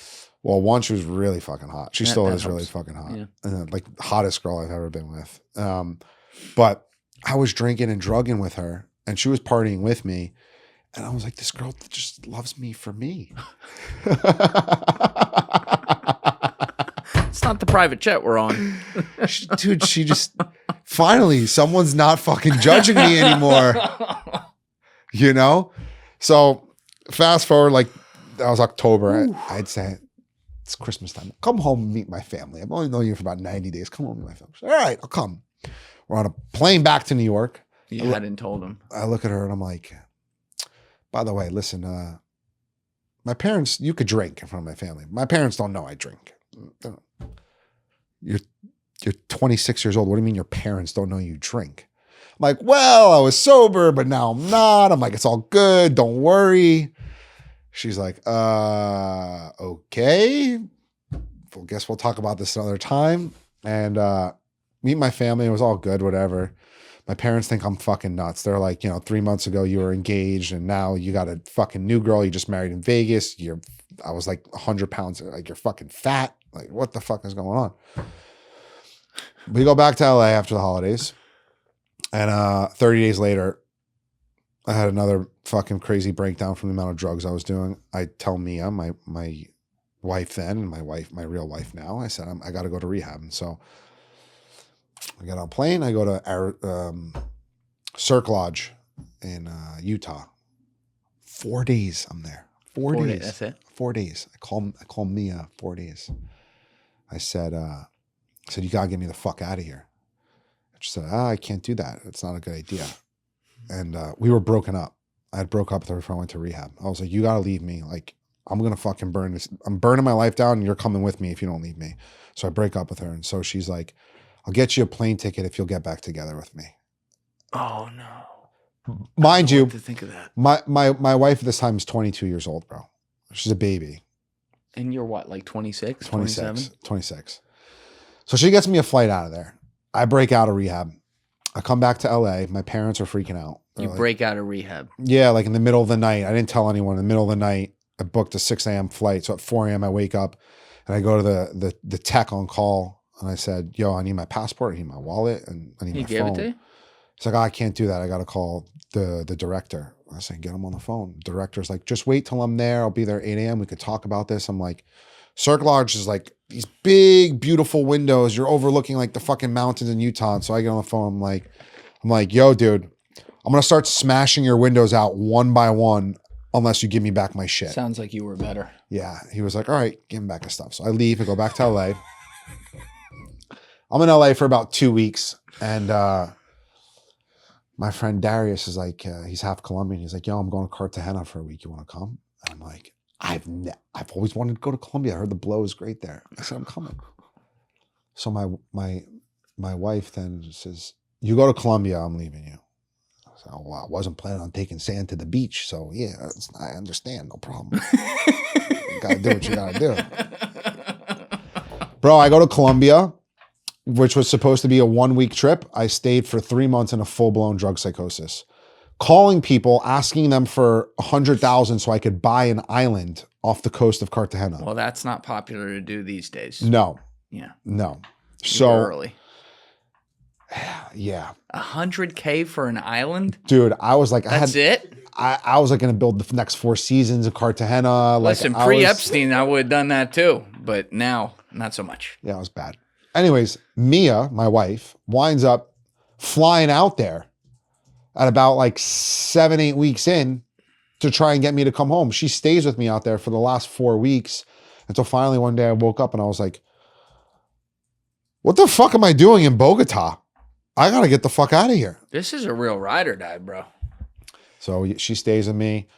Well, one, she was really fucking hot. She still is really fucking hot. Yeah. Like hottest girl I've ever been with. But I was drinking and drugging with her, and she was partying with me. And I was like, this girl just loves me for me. It's not the private jet we're on. Dude, she just, finally, someone's not fucking judging me anymore. So fast forward, like that was October. I'd say, it's Christmas time. Come home and meet my family. I've only known you for about 90 days. Come home and meet my family. All right, I'll come. We're on a plane back to New York. You hadn't told him. I look at her and I'm like, by the way, listen, my parents, you could drink in front of my family. My parents don't know I drink. You're 26 years old. What do you mean your parents don't know you drink? I'm like, well, I was sober, but now I'm not. I'm like, it's all good. Don't worry. She's like, okay. Well, guess we'll talk about this another time. And meet my family. It was all good, whatever. My parents think I'm fucking nuts. They're like, 3 months ago you were engaged and now you got a fucking new girl you just married in Vegas. I was like 100 pounds. Like, you're fucking fat. Like, what the fuck is going on? We go back to LA after the holidays. And 30 days later, I had another fucking crazy breakdown from the amount of drugs I was doing. I tell Mia, my wife then and my real wife now, I said, I got to go to rehab. And so I get on a plane. I go to Cirque Lodge in Utah. 4 days I'm there. 4 days. That's it. 4 days. I call Mia 4 days. I said, you got to get me the fuck out of here. She said, I can't do that. It's not a good idea. And we were broken up. I had broke up with her before I went to rehab. I was like, you got to leave me. Like, I'm going to fucking burn this. I'm burning my life down and you're coming with me if you don't leave me. So I break up with her. And so she's like, I'll get you a plane ticket if you'll get back together with me. Oh, no. Mind you, to think of that. My wife at this time is 22 years old, bro. She's a baby. And you're what, like 26, 26. So she gets me a flight out of there. I break out of rehab. I come back to LA. My parents are freaking out. You break out of rehab. Yeah, like in the middle of the night. I didn't tell anyone. In the middle of the night, I booked a 6 a.m. flight. So at 4 a.m. I wake up and I go to the tech on call and I said, yo, I need my passport, I need my wallet, and I need my phone. He gave it to you? He's like, I can't do that. I got to call the director. I said, get him on the phone. The director's like, just wait till I'm there. I'll be there at 8 a.m. We could talk about this. I'm like, Cirque Lodge is like these big, beautiful windows. You're overlooking like the fucking mountains in Utah. And so I get on the phone. I'm like, yo, dude, I'm going to start smashing your windows out one by one unless you give me back my shit. Sounds like you were better. Yeah. He was like, all right, give him back his stuff. So I leave. I go back to LA. I'm in LA for about 2 weeks. And my friend Darius is like, he's half Colombian. He's like, yo, I'm going to Cartagena for a week. You want to come? And I'm like, I've always wanted to go to Colombia. I heard the blow is great there. I said, I'm coming. So my wife then says, you go to Colombia, I'm leaving you. I said, oh, well, I wasn't planning on taking sand to the beach. So yeah, I understand. No problem. You gotta do what you gotta do. Bro, I go to Colombia, which was supposed to be a 1 week trip. I stayed for 3 months in a full-blown drug psychosis. Calling people, asking them for 100,000 so I could buy an island off the coast of Cartagena. Well, that's not popular to do these days. No. Yeah. No. So early. Yeah. 100K for an island? Dude, I was like, That's it? I was like going to build the next 4 seasons of Cartagena. Listen, pre-Epstein, I would have done that too. But now, not so much. Yeah, it was bad. Anyways, Mia, my wife, winds up flying out there at about like 7-8 weeks in to try and get me to come home. She stays with me out there for the last 4 weeks until finally one day I woke up and I was like, what the fuck am I doing in Bogota? I got to get the fuck out of here. This is a real ride or die, bro. So she stays with me.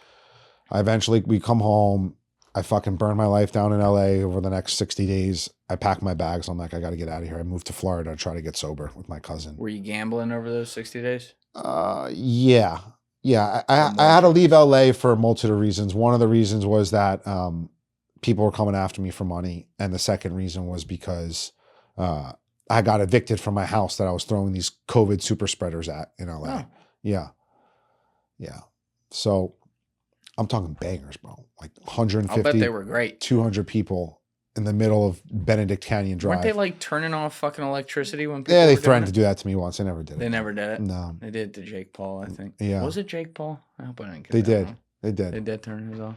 We come home. I fucking burn my life down in LA over the next 60 days. I pack my bags. I'm like, I got to get out of here. I moved to Florida to try to get sober with my cousin. Were you gambling over those 60 days? Yeah. I had to leave LA for a multitude of reasons. One of the reasons was that people were coming after me for money. And the second reason was because I got evicted from my house that I was throwing these COVID super spreaders at in LA. Oh. Yeah. So I'm talking bangers, bro. Like 150. I'll bet they were great. 200 people in the middle of Benedict Canyon Drive. Weren't they like turning off fucking electricity when people? Yeah, they threatened to do that to me once. They never did it. They never did it? No. They did it to Jake Paul, I think. Yeah. Was it Jake Paul? I hope I didn't get They that did. wrong. They did. They did turn his off.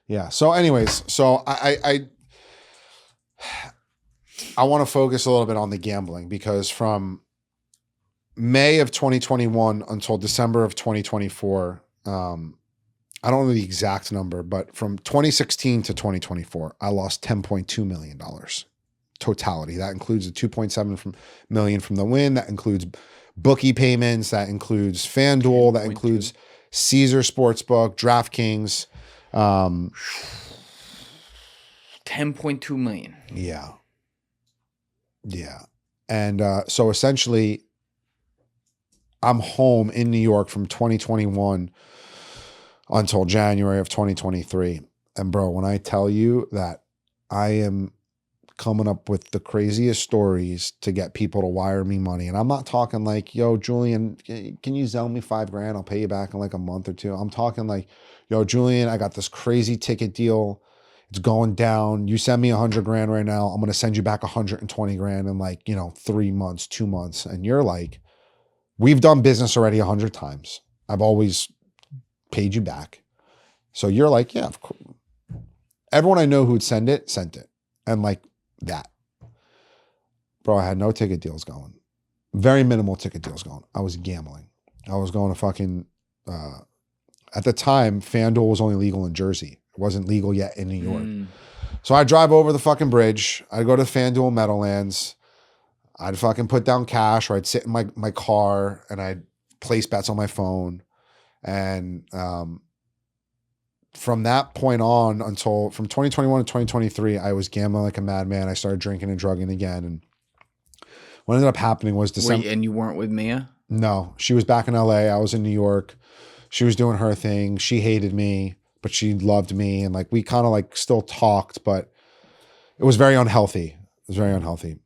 Yeah. So anyways, I want to focus a little bit on the gambling because from May of 2021 until December of 2024, I don't know the exact number, but from 2016 to 2024, I lost $10.2 million totality. That includes the 2.7 million from the win. That includes bookie payments. That includes FanDuel. That includes Caesar Sportsbook, DraftKings. 10.2 million. Yeah. And so essentially, I'm home in New York from 2021 until January of 2023. And bro, when I tell you that I am coming up with the craziest stories to get people to wire me money, and I'm not talking like, yo, Julian, can you Zelle me $5,000? I'll pay you back in like a month or two. I'm talking like, yo, Julian, I got this crazy ticket deal. It's going down. You send me $100,000 right now. I'm going to send you back $120,000 in like, 3 months, 2 months. And you're like, we've done business already 100 times. I've always paid you back. So you're like, yeah, of course. everyone I know who'd sent it. And like that. Bro, I had no ticket deals going. Very minimal ticket deals going. I was gambling. I was going to fucking, at the time, FanDuel was only legal in Jersey. It wasn't legal yet in New York. So I'd drive over the fucking bridge. I'd go to FanDuel Meadowlands. I'd fucking put down cash, or I'd sit in my car and I'd place bets on my phone. And from that point on until from 2021 to 2023, I was gambling like a madman. I started drinking and drugging again. And what ended up happening was December. Wait, and you weren't with Mia? No, she was back in LA. I was in New York. She was doing her thing. She hated me, but she loved me. And like, we kind of like still talked, but it was very unhealthy. It was very unhealthy.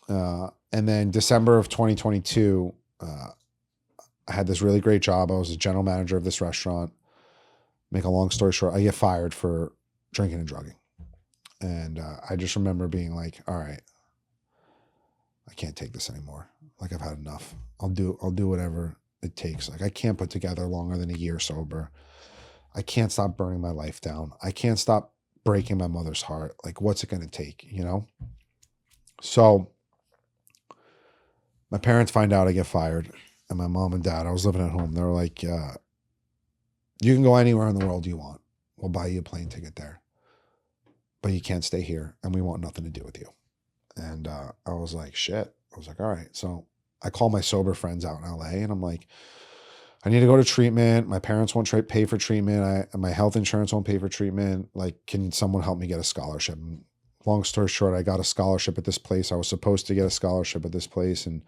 And then December of 2022, I had this really great job. I was a general manager of this restaurant. Make a long story short, I get fired for drinking and drugging. And I just remember being like, all right, I can't take this anymore. Like, I've had enough. I'll do whatever it takes. Like, I can't put together longer than a year sober. I can't stop burning my life down. I can't stop breaking my mother's heart. Like, what's it going to take, you know? So my parents find out I get fired, and my mom and dad, I was living at home. They were like, you can go anywhere in the world you want. We'll buy you a plane ticket there, but you can't stay here, and we want nothing to do with you. And I was like, shit. I was like, all right. So I call my sober friends out in LA, and I'm like, I need to go to treatment. My parents won't pay for treatment. My health insurance won't pay for treatment. Like, can someone help me get a scholarship? And long story short, I got a scholarship at this place. I was supposed to get a scholarship at this place. And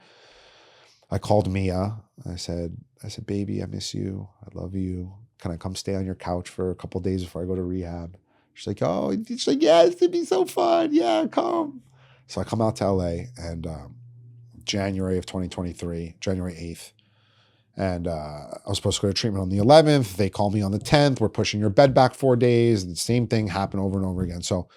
I called Mia. I said, baby, I miss you. I love you. Can I come stay on your couch for a couple of days before I go to rehab? She's like, she's like, yes, it'd be so fun. Yeah, come. So I come out to LA, and January of 2023, January 8th. And I was supposed to go to treatment on the 11th. They call me on the 10th. We're pushing your bed back 4 days. The same thing happened over and over again. So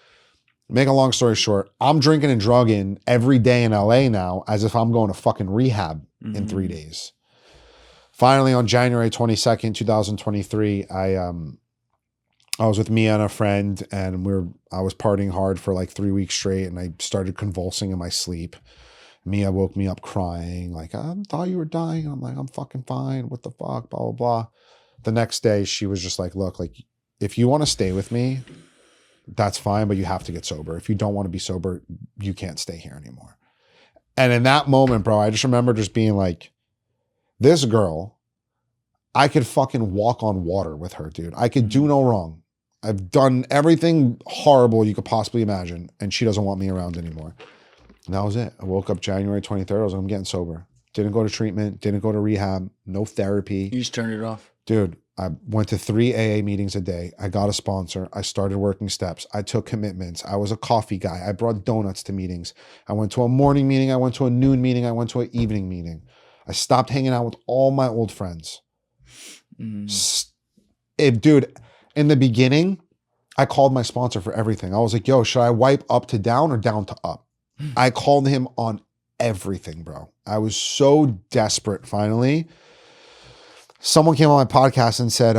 make a long story short, I'm drinking and drugging every day in LA now as if I'm going to fucking rehab in 3 days. Finally, on January 22nd, 2023, I was with Mia and a friend, and I was partying hard for like 3 weeks straight, and I started convulsing in my sleep. Mia woke me up crying, like, I thought you were dying. I'm like, I'm fucking fine. What the fuck? Blah, blah, blah. The next day, she was just like, look, like, if you want to stay with me, that's fine, but you have to get sober. If you don't want to be sober, you can't stay here anymore. And in that moment, bro, I just remember just being like, this girl, I could fucking walk on water with her, dude. I could do no wrong. I've done everything horrible you could possibly imagine, and she doesn't want me around anymore. And that was it. I woke up January 23rd. I was like, I'm getting sober. Didn't go to treatment. Didn't go to rehab. No therapy. You just turned it off. Dude, I went to 3 AA meetings a day. I got a sponsor. I started working steps. I took commitments. I was a coffee guy. I brought donuts to meetings. I went to a morning meeting. I went to a noon meeting. I went to an evening meeting. I stopped hanging out with all my old friends. Dude, in the beginning, I called my sponsor for everything. I was like, yo, should I wipe up to down or down to up? I called him on everything, bro. I was so desperate. Finally, someone came on my podcast and said,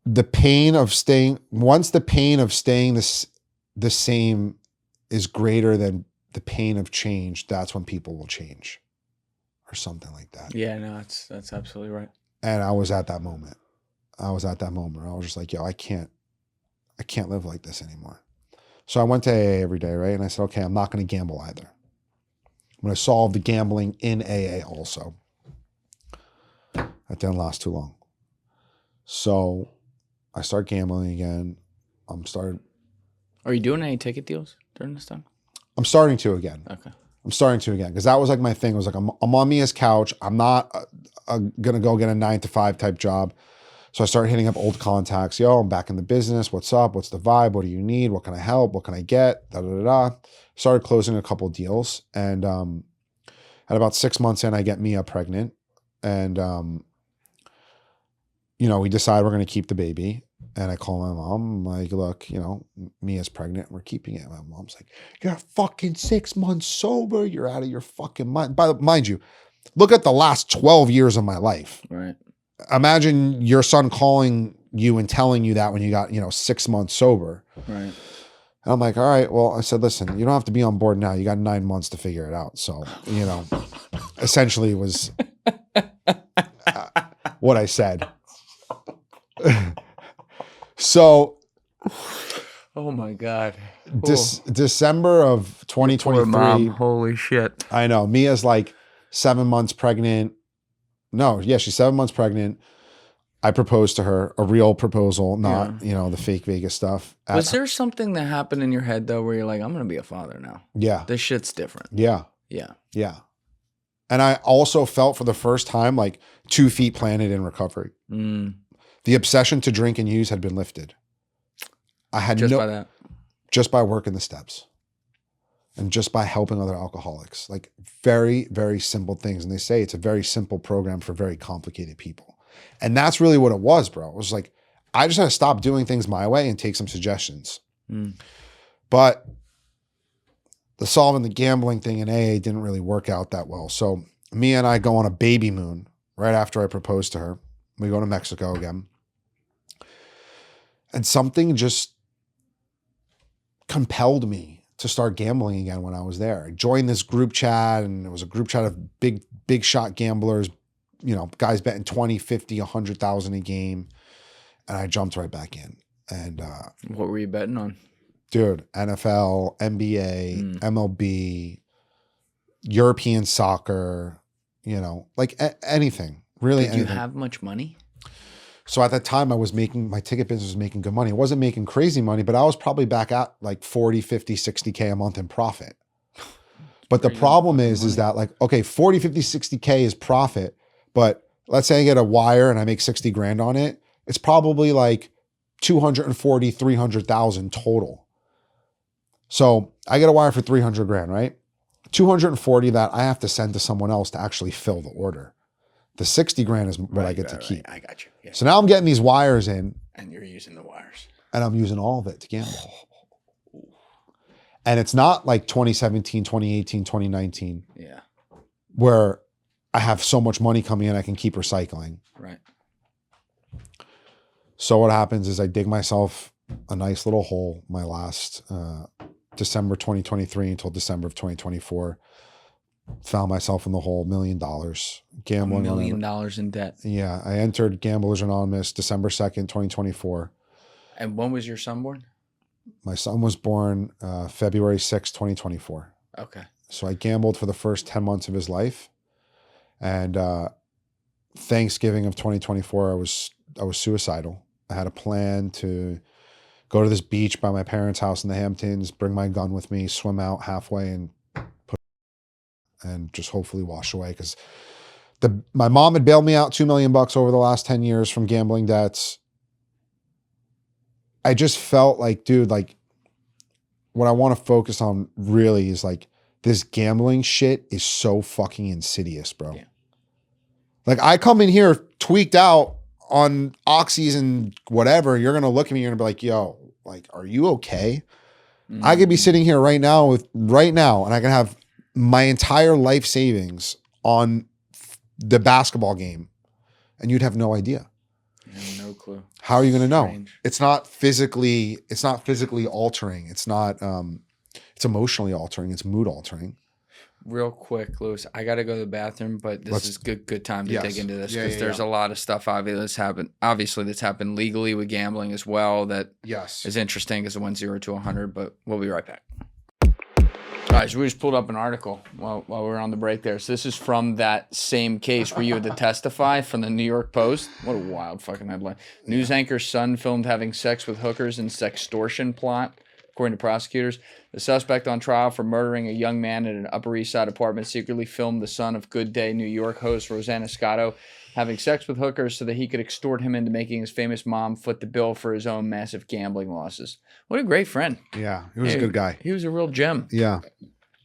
the pain of staying the same is greater than the pain of change, that's when people will change, or something like that. Yeah, no, that's absolutely right. And I was at that moment. I was just like, yo, I can't live like this anymore. So I went to AA every day, right? And I said, okay, I'm not going to gamble either. I'm going to solve the gambling in AA also. That didn't last too long. So I start gambling again. Are you doing any ticket deals during this time? I'm starting to again. Okay. I'm starting to again, because that was like my thing. It was like, I'm on Mia's couch. I'm not going to go get a 9-to-5 type job. So I started hitting up old contacts. Yo, I'm back in the business. What's up? What's the vibe? What do you need? What can I help? What can I get? Da, da, da, da. Started closing a couple deals. And at about 6 months in, I get Mia pregnant. And, we decide we're going to keep the baby. And I call my mom. I'm like, look, Mia's pregnant. We're keeping it. My mom's like, you're fucking 6 months sober. You're out of your fucking mind. Mind you, look at the last 12 years of my life. Right. Imagine your son calling you and telling you that when you got, 6 months sober. Right. And I'm like, all right, well, I said, listen, you don't have to be on board now. You got 9 months to figure it out. So, essentially was what I said. So, oh my God. December of 2023. Poor mom. Holy shit. I know. Mia's like 7 months pregnant. No, yeah, she's 7 months pregnant. I proposed to her, a real proposal, not, the fake Vegas stuff. Was there something that happened in your head though where you're like, I'm going to be a father now? Yeah. This shit's different. Yeah. Yeah. Yeah. And I also felt for the first time like 2 feet planted in recovery. The obsession to drink and use had been lifted. I had by that. Just by working the steps and just by helping other alcoholics, like very, very simple things. And they say it's a very simple program for very complicated people. And that's really what it was, bro. It was like, I just had to stop doing things my way and take some suggestions. But the solving the gambling thing in AA didn't really work out that well. So Mia and I go on a baby moon right after I proposed to her. We go to Mexico again. And something just compelled me to start gambling again when I was there. I joined this group chat, and it was a group chat of big shot gamblers, guys betting 20, 50, 100,000 a game. And I jumped right back in. And what were you betting on? Dude, NFL, NBA, MLB, European soccer, like anything. Really Did anything. You have much money? So at that time my ticket business was making good money. It wasn't making crazy money, but I was probably back at like 40, 50, 60K a month in profit. But the problem is that like, okay, 40, 50, 60K is profit. But let's say I get a wire and I make 60 grand on it. It's probably like 240, 300,000 total. So I get a wire for 300 grand, right? 240 that I have to send to someone else to actually fill the order. The 60 grand is what I get to keep. I got you. Yeah. So now I'm getting these wires in. And you're using the wires. And I'm using all of it to gamble. And it's not like 2017, 2018, 2019. Yeah. Where I have so much money coming in, I can keep recycling. Right. So what happens is I dig myself a nice little hole my last December 2023 until December of 2024. Found myself in the hole, $1 million. Gambling. $1 million in debt. Yeah. I entered Gamblers Anonymous December 2nd, 2024. And when was your son born? My son was born February 6th, 2024. Okay. So I gambled for the first 10 months of his life. And Thanksgiving of 2024, I was suicidal. I had a plan to go to this beach by my parents' house in the Hamptons, bring my gun with me, swim out halfway and just hopefully wash away. Because my mom had bailed me out $2 million over the last 10 years from gambling debts. I just felt like, dude, like what I want to focus on really is like this gambling shit is so fucking insidious, bro. Yeah. Like I come in here tweaked out on oxys and whatever. You're going to look at me and you're going to be like, yo, like, are you okay? I could be sitting here right now and I can have my entire life savings on the basketball game and you'd have no idea. No clue. How are you going to know? Strange. It's not physically altering. It's not, it's emotionally altering. It's mood altering. Real quick, Lewis, I got to go to the bathroom, but this is good time to dig into this because there's a lot of stuff obviously that's happened legally with gambling as well that is interesting because it went 0 to 100, but we'll be right back. All right, so we just pulled up an article while we were on the break there. So this is from that same case where you had to testify from the New York Post. What a wild fucking headline. News anchor's son filmed having sex with hookers in sextortion plot, according to prosecutors. The suspect on trial for murdering a young man in an Upper East Side apartment secretly filmed the son of Good Day New York host Rosanna Scotto having sex with hookers so that he could extort him into making his famous mom foot the bill for his own massive gambling losses. What a great friend. Yeah, he was a good guy. He was a real gem. Yeah.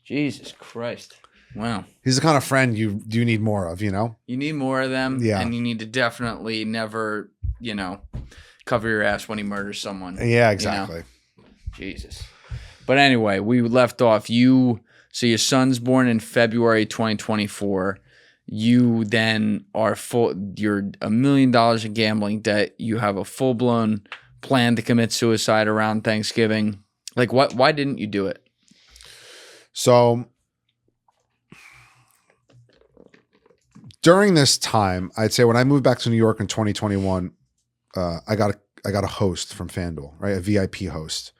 Jesus Christ. Wow. He's the kind of friend you do need more of, you know? You need more of them. Yeah. And you need to definitely never, cover your ass when he murders someone. Yeah, exactly. Jesus. But anyway, we left off so your son's born in February 2024. you then are you're $1 million in gambling debt. You have a full-blown plan to commit suicide around Thanksgiving. Like, why didn't you do it? So during this time, I'd say when I moved back to New York in 2021, I got a host from FanDuel, right? A VIP host.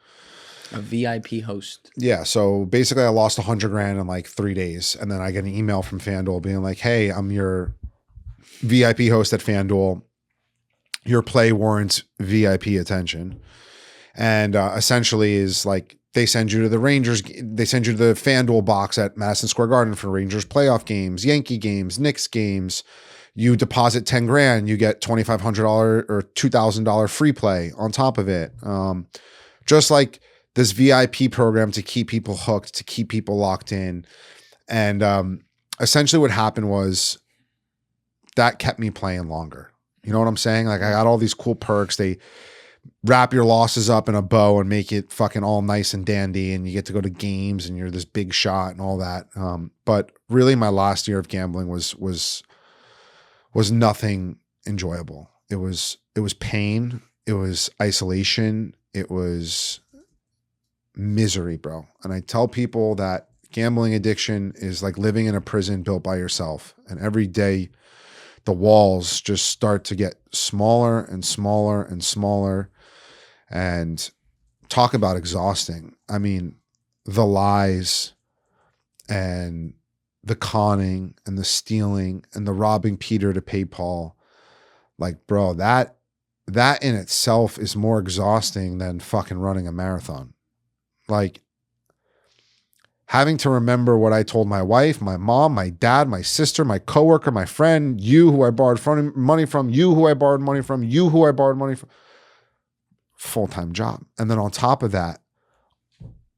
A VIP host. Yeah. So basically I lost $100,000 in like 3 days. And then I get an email from FanDuel being like, hey, I'm your VIP host at FanDuel. Your play warrants VIP attention. And essentially is like, they send you to the Rangers. They send you to the FanDuel box at Madison Square Garden for Rangers playoff games, Yankee games, Knicks games. You deposit $10,000, you get $2,500 or $2,000 free play on top of it. Just like this VIP program to keep people hooked, to keep people locked in. And essentially what happened was that kept me playing longer. You know what I'm saying? Like I got all these cool perks. They wrap your losses up in a bow and make it fucking all nice and dandy. And you get to go to games and you're this big shot and all that. But really my last year of gambling was nothing enjoyable. It was pain. It was isolation. It was misery, bro. And I tell people that gambling addiction is like living in a prison built by yourself. And every day the walls just start to get smaller and smaller and smaller. And talk about exhausting. I mean, the lies and the conning and the stealing and the robbing Peter to pay Paul. Like, bro, that in itself is more exhausting than fucking running a marathon. Like having to remember what I told my wife, my mom, my dad, my sister, my coworker, my friend, you who I borrowed money from, you who I borrowed money from, you who I borrowed money from. Full-time job. And then on top of that,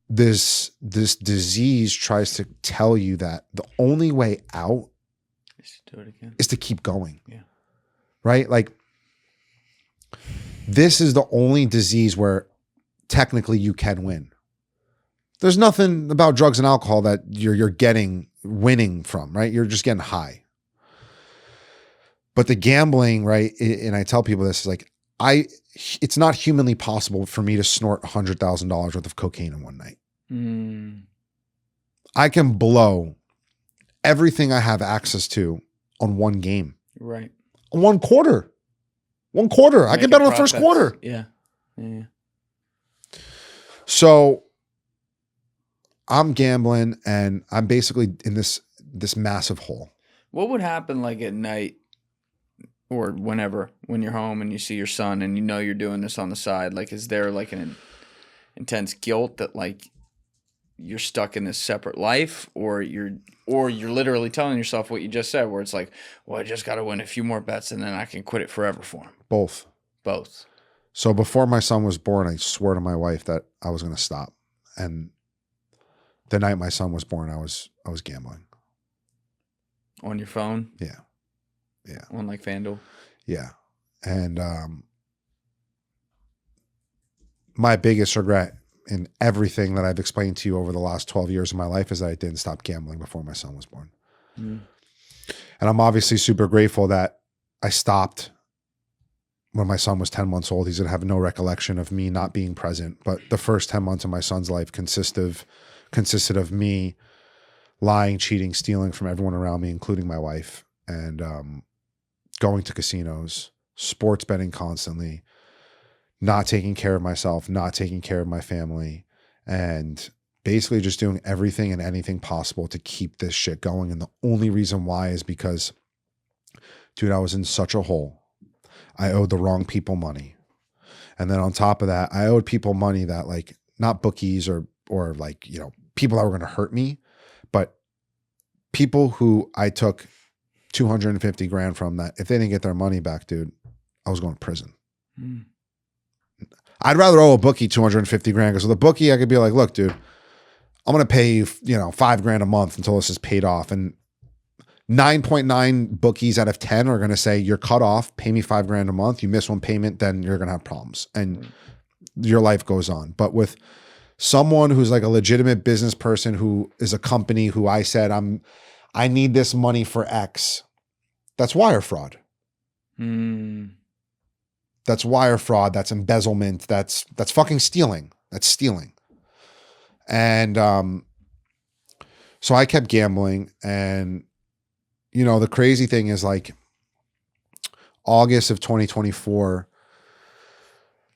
this disease tries to tell you that the only way out is to keep going. Yeah. Right? Like this is the only disease where technically you can win. There's nothing about drugs and alcohol that you're getting winning from, right? You're just getting high. But the gambling, right? And I tell people this is like, it's not humanly possible for me to snort $100,000 worth of cocaine in one night. I can blow everything I have access to on one game. Right. One quarter. I can bet on the first quarter. Yeah. Yeah. So I'm gambling and I'm basically in this massive hole. What would happen like at night or whenever, when you're home and you see your son and you know you're doing this on the side? Like, is there like an intense guilt that like you're stuck in this separate life, or you're literally telling yourself what you just said, where it's like, well, I just got to win a few more bets and then I can quit it forever for him? Both. So before my son was born, I swore to my wife that I was going to stop. And the night my son was born, I was gambling. On your phone? Yeah. Yeah. On like FanDuel? Yeah. And my biggest regret in everything that I've explained to you over the last 12 years of my life is that I didn't stop gambling before my son was born. And I'm obviously super grateful that I stopped when my son was 10 months old. He's going to have no recollection of me not being present. But the first 10 months of my son's life consisted of me lying, cheating, stealing from everyone around me, including my wife, and going to casinos, sports betting constantly, not taking care of myself, not taking care of my family, and basically just doing everything and anything possible to keep this shit going. And the only reason why is because, dude, I was in such a hole. I owed the wrong people money. And then on top of that, I owed people money that, like, not bookies or like, you know, people that were going to hurt me, but people who I took $250,000 from, that if they didn't get their money back, dude, I was going to prison. I'd rather owe a bookie $250,000, because with a bookie, I could be like, look, dude, I'm going to pay you, you know, $5,000 a month until this is paid off. And 9.9 bookies out of 10 are going to say, you're cut off, pay me $5,000 a month. You miss one payment, then you're going to have problems and your life goes on. But with someone who's like a legitimate business person, who is a company, who I said, I'm I need this money for X. That's wire fraud. That's wire fraud. That's embezzlement. That's fucking stealing. That's stealing. And so I kept gambling. And, you know, the crazy thing is like August of 2024,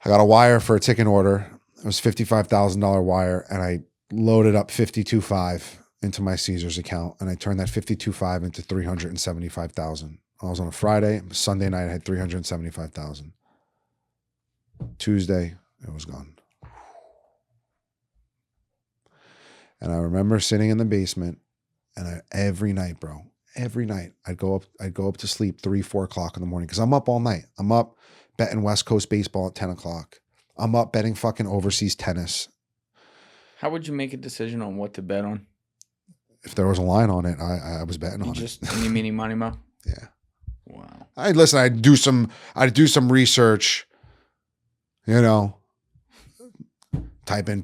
I got a wire for a ticket order. It was $55,000 wire. And I loaded up 52.5 into my Caesars account. And I turned that 52.5 into 375,000. I was on a Friday. Sunday night, I had 375,000. Tuesday, it was gone. And I remember sitting in the basement, and every night, bro, every night I'd go up to sleep 3, 4 o'clock in the morning because I'm up all night. I'm up betting West Coast baseball at 10 o'clock. I'm up betting fucking overseas tennis. How would you make a decision on what to bet on? If there was a line on it, I was betting on just it. Any, meeny, money, mo? Yeah. Wow. I'd do some research, you know, type in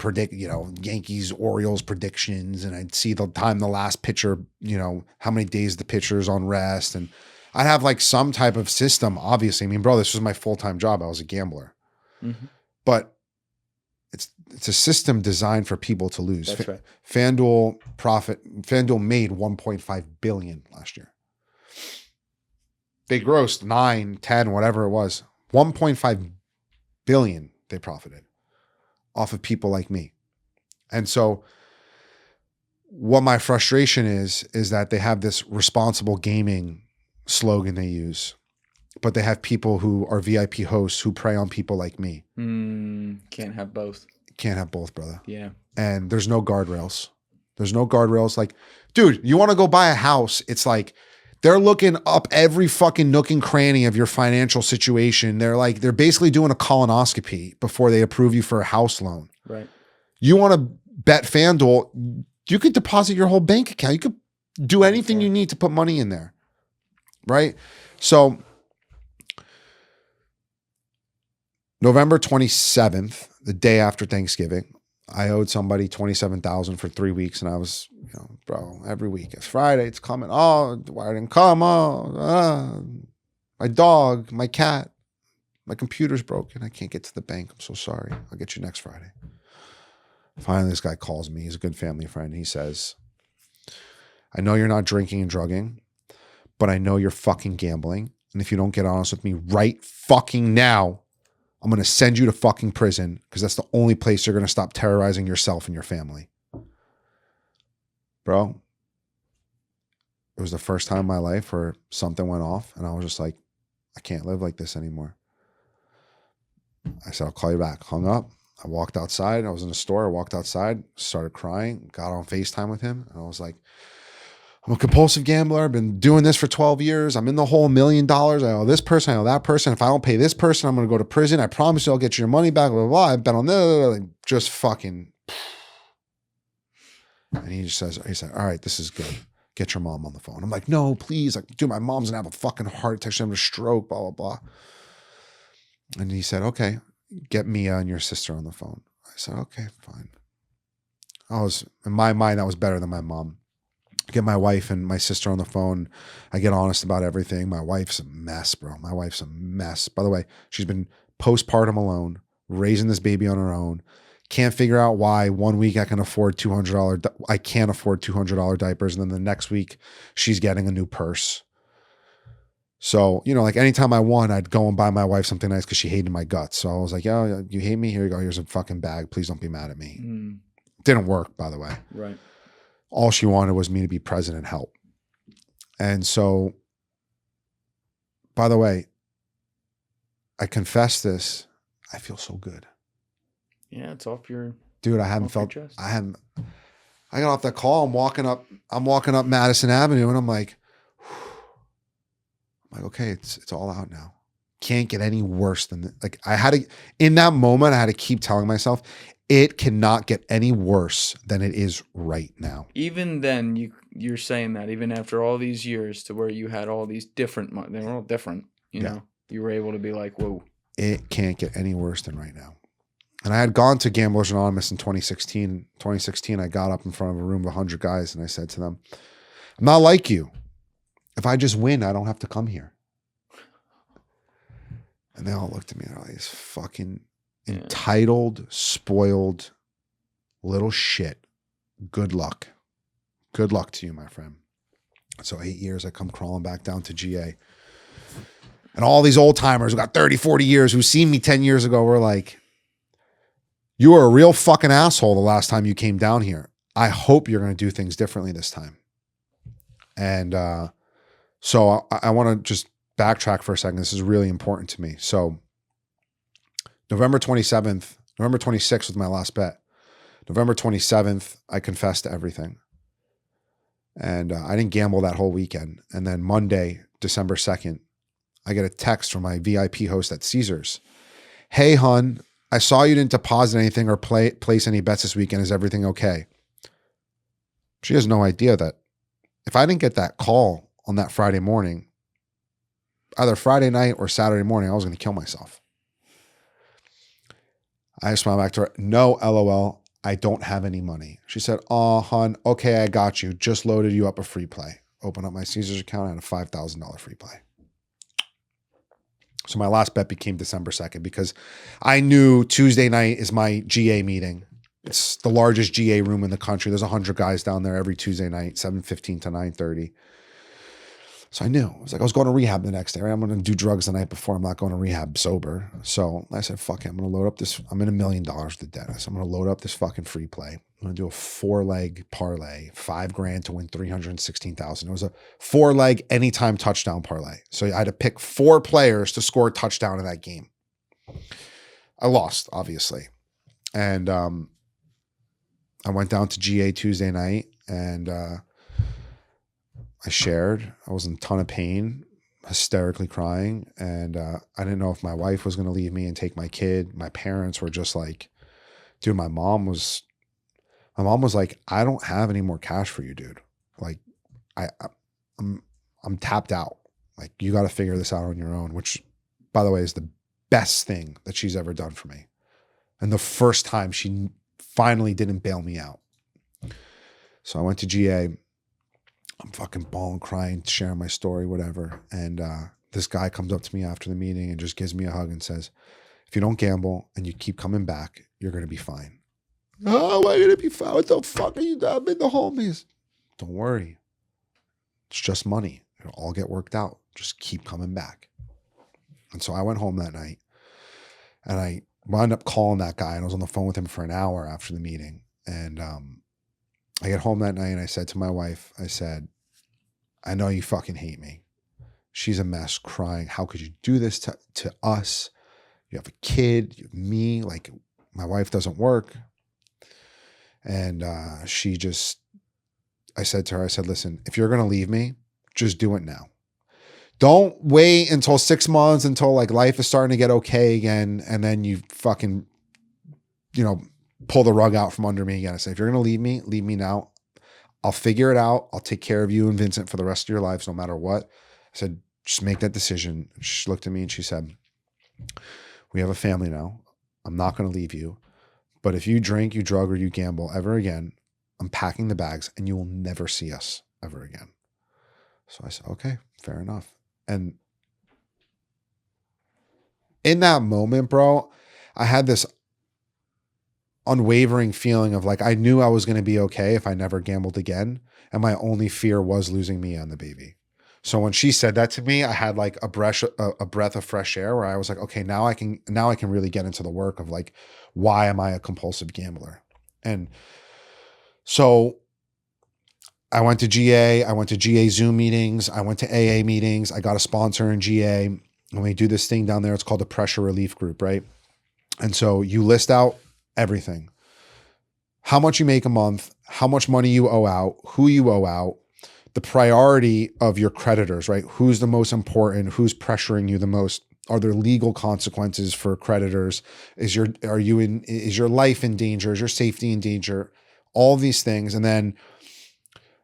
Yankees, Orioles predictions, and I'd see the time the last pitcher, you know, how many days the pitcher's on rest. And I'd have like some type of system, obviously. I mean, bro, this was my full-time job. I was a gambler. Mm-hmm. But it's a system designed for people to lose. That's right. FanDuel made $1.5 billion last year. They grossed 9, 10, whatever it was. 1.5 billion they profited off of people like me. And so what my frustration is that they have this responsible gaming slogan they use, but they have people who are VIP hosts who prey on people like me. Can't have both. Can't have both, brother. Yeah. And there's no guardrails. There's no guardrails. Like, dude, you want to go buy a house. It's like, they're looking up every fucking nook and cranny of your financial situation. They're basically doing a colonoscopy before they approve you for a house loan. Right. You want to bet FanDuel, you could deposit your whole bank account. You could do anything you need to put money in there. Right? So November 27th, the day after Thanksgiving, I owed somebody $27,000 for 3 weeks, and I was, you know, bro, every week it's Friday, it's coming. Oh, why didn't come? Oh, my dog, my cat, my computer's broken. I can't get to the bank. I'm so sorry. I'll get you next Friday. Finally, this guy calls me. He's a good family friend. He says, I know you're not drinking and drugging, but I know you're fucking gambling. And if you don't get honest with me right fucking now, I'm going to send you to fucking prison because that's the only place you're going to stop terrorizing yourself and your family. Bro, it was the first time in my life where something went off and I was just like, I can't live like this anymore. I said, I'll call you back. Hung up. I walked outside. I was in a store. I walked outside, started crying, got on FaceTime with him. And I was like, I'm a compulsive gambler. I've been doing this for 12 years. I'm in the hole $1 million. I owe this person. I owe that person. If I don't pay this person, I'm going to go to prison. I promise you I'll get your money back. Blah, blah, blah. I've been on this. Just fucking. And he said, all right, this is good. Get your mom on the phone. I'm like, no, please. Like, dude, my mom's going to have a fucking heart attack. She's having a stroke, blah, blah, blah. And he said, okay, get Mia and your sister on the phone. I said, okay, fine. In my mind, that was better than my mom. Get my wife and my sister on the phone. I get honest about everything. My wife's a mess, bro. My wife's a mess. By the way, she's been postpartum alone, raising this baby on her own. Can't figure out why 1 week I can't afford $200 diapers. And then the next week she's getting a new purse. So, you know, like anytime I won, I'd go and buy my wife something nice because she hated my guts. So I was like, yo, you hate me? Here you go. Here's a fucking bag. Please don't be mad at me. Didn't work, by the way. Right. All she wanted was me to be present and help. And so, by the way, I confess this. I feel so good. Yeah, it's off your. Dude, I got off that call. I'm walking up Madison Avenue and I'm like, okay, it's all out now. Can't get any worse than this. Like in that moment, I had to keep telling myself, it cannot get any worse than it is right now. Even then, you're saying that even after all these years to where you had all these different, they were all different, you know, you were able to be like, whoa. It can't get any worse than right now. And I had gone to Gamblers Anonymous in 2016. 2016, I got up in front of a room of 100 guys and I said to them, I'm not like you. If I just win, I don't have to come here. And they all looked at me. They're like, this fucking entitled, spoiled little shit. Good luck. Good luck to you, my friend. So 8 years, I come crawling back down to GA. And all these old timers who got 30, 40 years, who seen me 10 years ago, were like, you were a real fucking asshole the last time you came down here. I hope you're going to do things differently this time. And so I want to just backtrack for a second. This is really important to me. So November 26th was my last bet. November 27th, I confessed to everything. And I didn't gamble that whole weekend. And then Monday, December 2nd, I get a text from my VIP host at Caesars. Hey, hun, I saw you didn't deposit anything or place any bets this weekend. Is everything okay? She has no idea that if I didn't get that call on that Friday morning, either Friday night or Saturday morning, I was going to kill myself. I smiled back to her. No, LOL, I don't have any money. She said, oh, hon, okay, I got you. Just loaded you up a free play. Open up my Caesars account and a $5,000 free play. So my last bet became December 2nd because I knew Tuesday night is my GA meeting. It's the largest GA room in the country. There's 100 guys down there every Tuesday night, 7:15 to 9:30. So I knew. I was like, I was going to rehab the next day. Right? I'm going to do drugs the night before. I'm not going to rehab sober. So I said, fuck it. I'm going to load up this. I'm in $1 million to debt. So I'm going to load up this fucking free play. I'm going to do a 4-leg parlay, $5,000 to win $316,000. It was a 4-leg anytime touchdown parlay. So I had to pick 4 players to score a touchdown in that game. I lost, obviously. And I went down to GA Tuesday night and I shared. I was in a ton of pain, hysterically crying. And I didn't know if my wife was going to leave me and take my kid. My parents were just like, dude, my mom was like, I don't have any more cash for you, dude. Like I'm tapped out. Like you got to figure this out on your own, which by the way is the best thing that she's ever done for me. And the first time she finally didn't bail me out. So I went to GA. I'm fucking bawling, crying, sharing my story, whatever. And this guy comes up to me after the meeting and just gives me a hug and says, if you don't gamble and you keep coming back, you're going to be fine. Oh, am I going to be fine? What the fuck are you doing? I'm in the homies. Don't worry. It's just money. It'll all get worked out. Just keep coming back. And so I went home that night and I wound up calling that guy and I was on the phone with him for an hour after the meeting. And I get home that night and I said to my wife, I said, I know you fucking hate me. She's a mess, crying. How could you do this to us? You have a kid, you have me. Like my wife doesn't work. And I said to her, I said, listen, if you're going to leave me, just do it now. Don't wait until 6 months, until like life is starting to get okay again. And then you fucking, pull the rug out from under me again. I said, if you're going to leave me now. I'll figure it out. I'll take care of you and Vincent for the rest of your lives, no matter what. I said, just make that decision. She looked at me and she said, we have a family now. I'm not going to leave you. But if you drink, you drug, or you gamble ever again, I'm packing the bags and you will never see us ever again. So I said, okay, fair enough. And in that moment, bro, I had this unwavering feeling of like, I knew I was going to be okay if I never gambled again. And my only fear was losing me and the baby. So when she said that to me, I had like a breath of fresh air where I was like, okay, now I can really get into the work of like, why am I a compulsive gambler? And so I went to GA, I went to GA Zoom meetings, I went to AA meetings, I got a sponsor in GA, and we do this thing down there. It's called the Pressure Relief Group, right? And so you list out everything, how much you make a month, how much money you owe out, who you owe out, the priority of your creditors, right? Who's the most important? Who's pressuring you the most? Are there legal consequences for creditors? Is your life in danger? Is your safety in danger? All these things. And then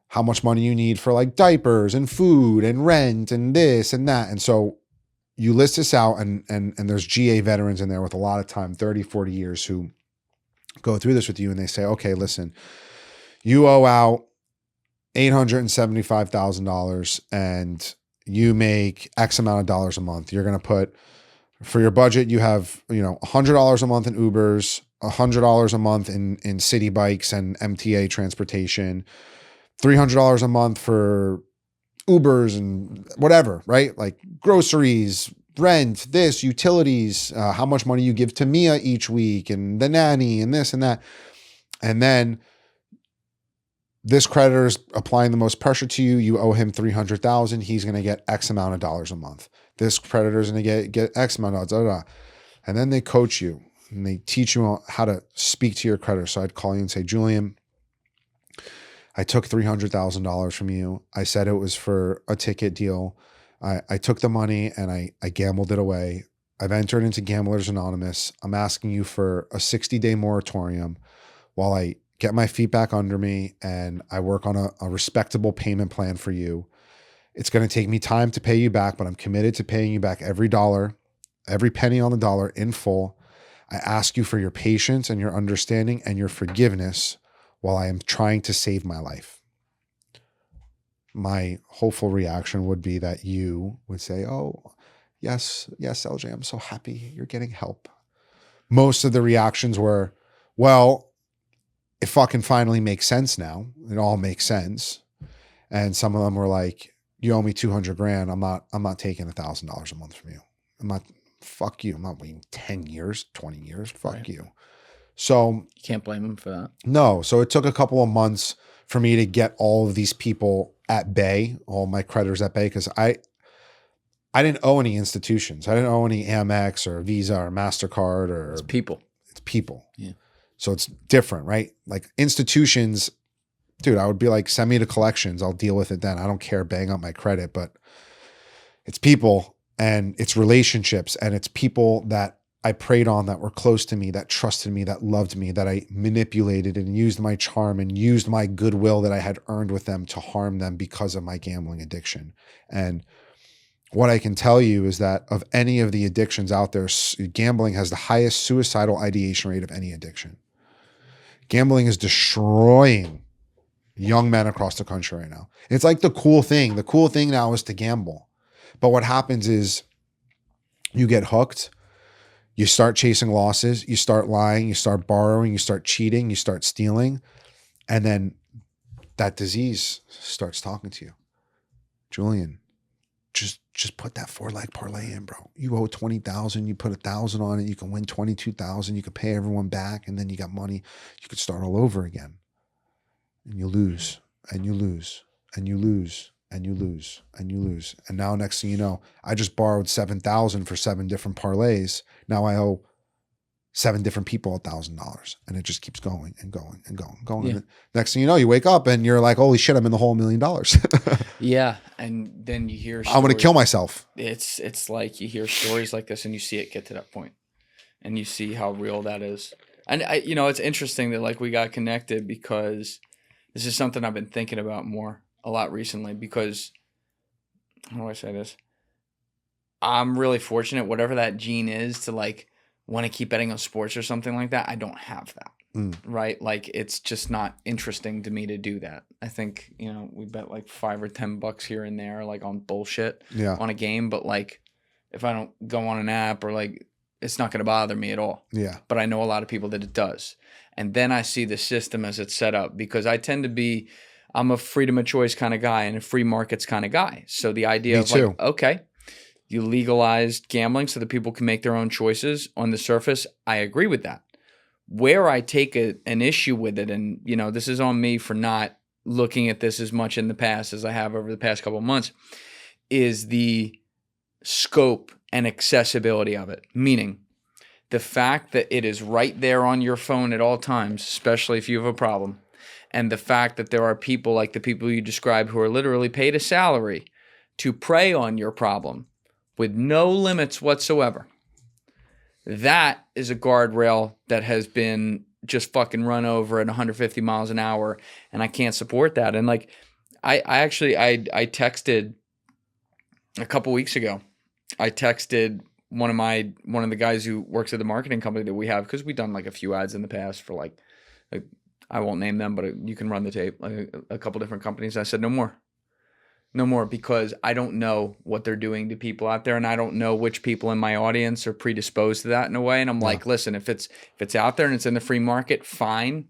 how much money you need for like diapers and food and rent and this and that. And so you list this out and there's GA veterans in there with a lot of time, 30, 40 years, who go through this with you and they say, okay, listen, you owe out $875,000 and you make X amount of dollars a month. You're going to put, for your budget, you have, $100 a month in Ubers, $100 a month in city bikes and MTA transportation, $300 a month for Ubers and whatever, right? Like groceries, rent, this, utilities, how much money you give to Mia each week and the nanny and this and that. And then this creditor is applying the most pressure to you. You owe him $300,000. He's going to get X amount of dollars a month. This creditor is going to get X amount of dollars. And then they coach you and they teach you how to speak to your creditor. So I'd call you and say, Julian, I took $300,000 from you. I said it was for a ticket deal. I took the money and I gambled it away. I've entered into Gamblers Anonymous. I'm asking you for a 60-day moratorium while I get my feet back under me and I work on a respectable payment plan for you. It's going to take me time to pay you back, but I'm committed to paying you back every dollar, every penny on the dollar in full. I ask you for your patience and your understanding and your forgiveness while I am trying to save my life. My hopeful reaction would be that you would say, oh, yes, LJ, I'm so happy you're getting help. Most of the reactions were, well, it fucking finally makes sense now. It all makes sense. And some of them were like, you owe me $200,000. I'm not taking $1,000 a month from you. Fuck you. I'm not waiting 10 years, 20 years. Fuck right. You. So you can't blame them for that. No. So it took a couple of months for me to get all of these people at bay, all my creditors at bay, because I didn't owe any institutions. I didn't owe any Amex or Visa or MasterCard or it's people. It's people. Yeah. So it's different, right? Like institutions, dude, I would be like, send me to collections. I'll deal with it then. I don't care, bang up my credit, but it's people and it's relationships and it's people that I preyed on that were close to me, that trusted me, that loved me, that I manipulated and used my charm and used my goodwill that I had earned with them to harm them because of my gambling addiction. And what I can tell you is that of any of the addictions out there, gambling has the highest suicidal ideation rate of any addiction. Gambling is destroying young men across the country right now. It's like the cool thing. The cool thing now is to gamble. But what happens is you get hooked. You start chasing losses, you start lying, you start borrowing, you start cheating, you start stealing, and then that disease starts talking to you. Julian, just put that 4-leg parlay in, bro. You owe 20,000, you put 1,000 on it, you can win 22,000, you can pay everyone back, and then you got money. You could start all over again. And you lose, and you lose, and you lose, and you lose, and you lose. And now next thing you know, I just borrowed 7,000 for 7 different parlays. Now I owe 7 different people $1,000, and it just keeps going and going and going and going. Yeah. And next thing you know, you wake up and you're like, holy shit, I'm in the hole $1 million. Yeah. And then you hear stories, I'm going to kill myself. It's like you hear stories like this and you see it get to that point and you see how real that is. And it's interesting that like we got connected because this is something I've been thinking about a lot recently because, how do I say this? I'm really fortunate, whatever that gene is to like want to keep betting on sports or something like that. I don't have that, right? Like it's just not interesting to me to do that. I think, we bet like $5 or $10 here and there, like on bullshit on a game. But like, if I don't go on an app or like, it's not going to bother me at all. Yeah. But I know a lot of people that it does. And then I see the system as it's set up because I tend to be, I'm a freedom of choice kind of guy and a free markets kind of guy. So the idea of like, okay, you legalized gambling so that people can make their own choices on the surface. I agree with that. Where I take an issue with it, and this is on me for not looking at this as much in the past as I have over the past couple of months, is the scope and accessibility of it. Meaning the fact that it is right there on your phone at all times, especially if you have a problem. And the fact that there are people like the people you describe who are literally paid a salary to prey on your problem with no limits whatsoever. That is a guardrail that has been just fucking run over at 150 miles an hour, and I can't support that. And like, I texted a couple weeks ago. I texted one of the guys who works at the marketing company that we have because we've done like a few ads in the past for like I won't name them, but you can run the tape. Like a couple different companies. I said, no more. No more, because I don't know what they're doing to people out there, and I don't know which people in my audience are predisposed to that in a way. And I'm like, listen, if it's out there and it's in the free market, fine.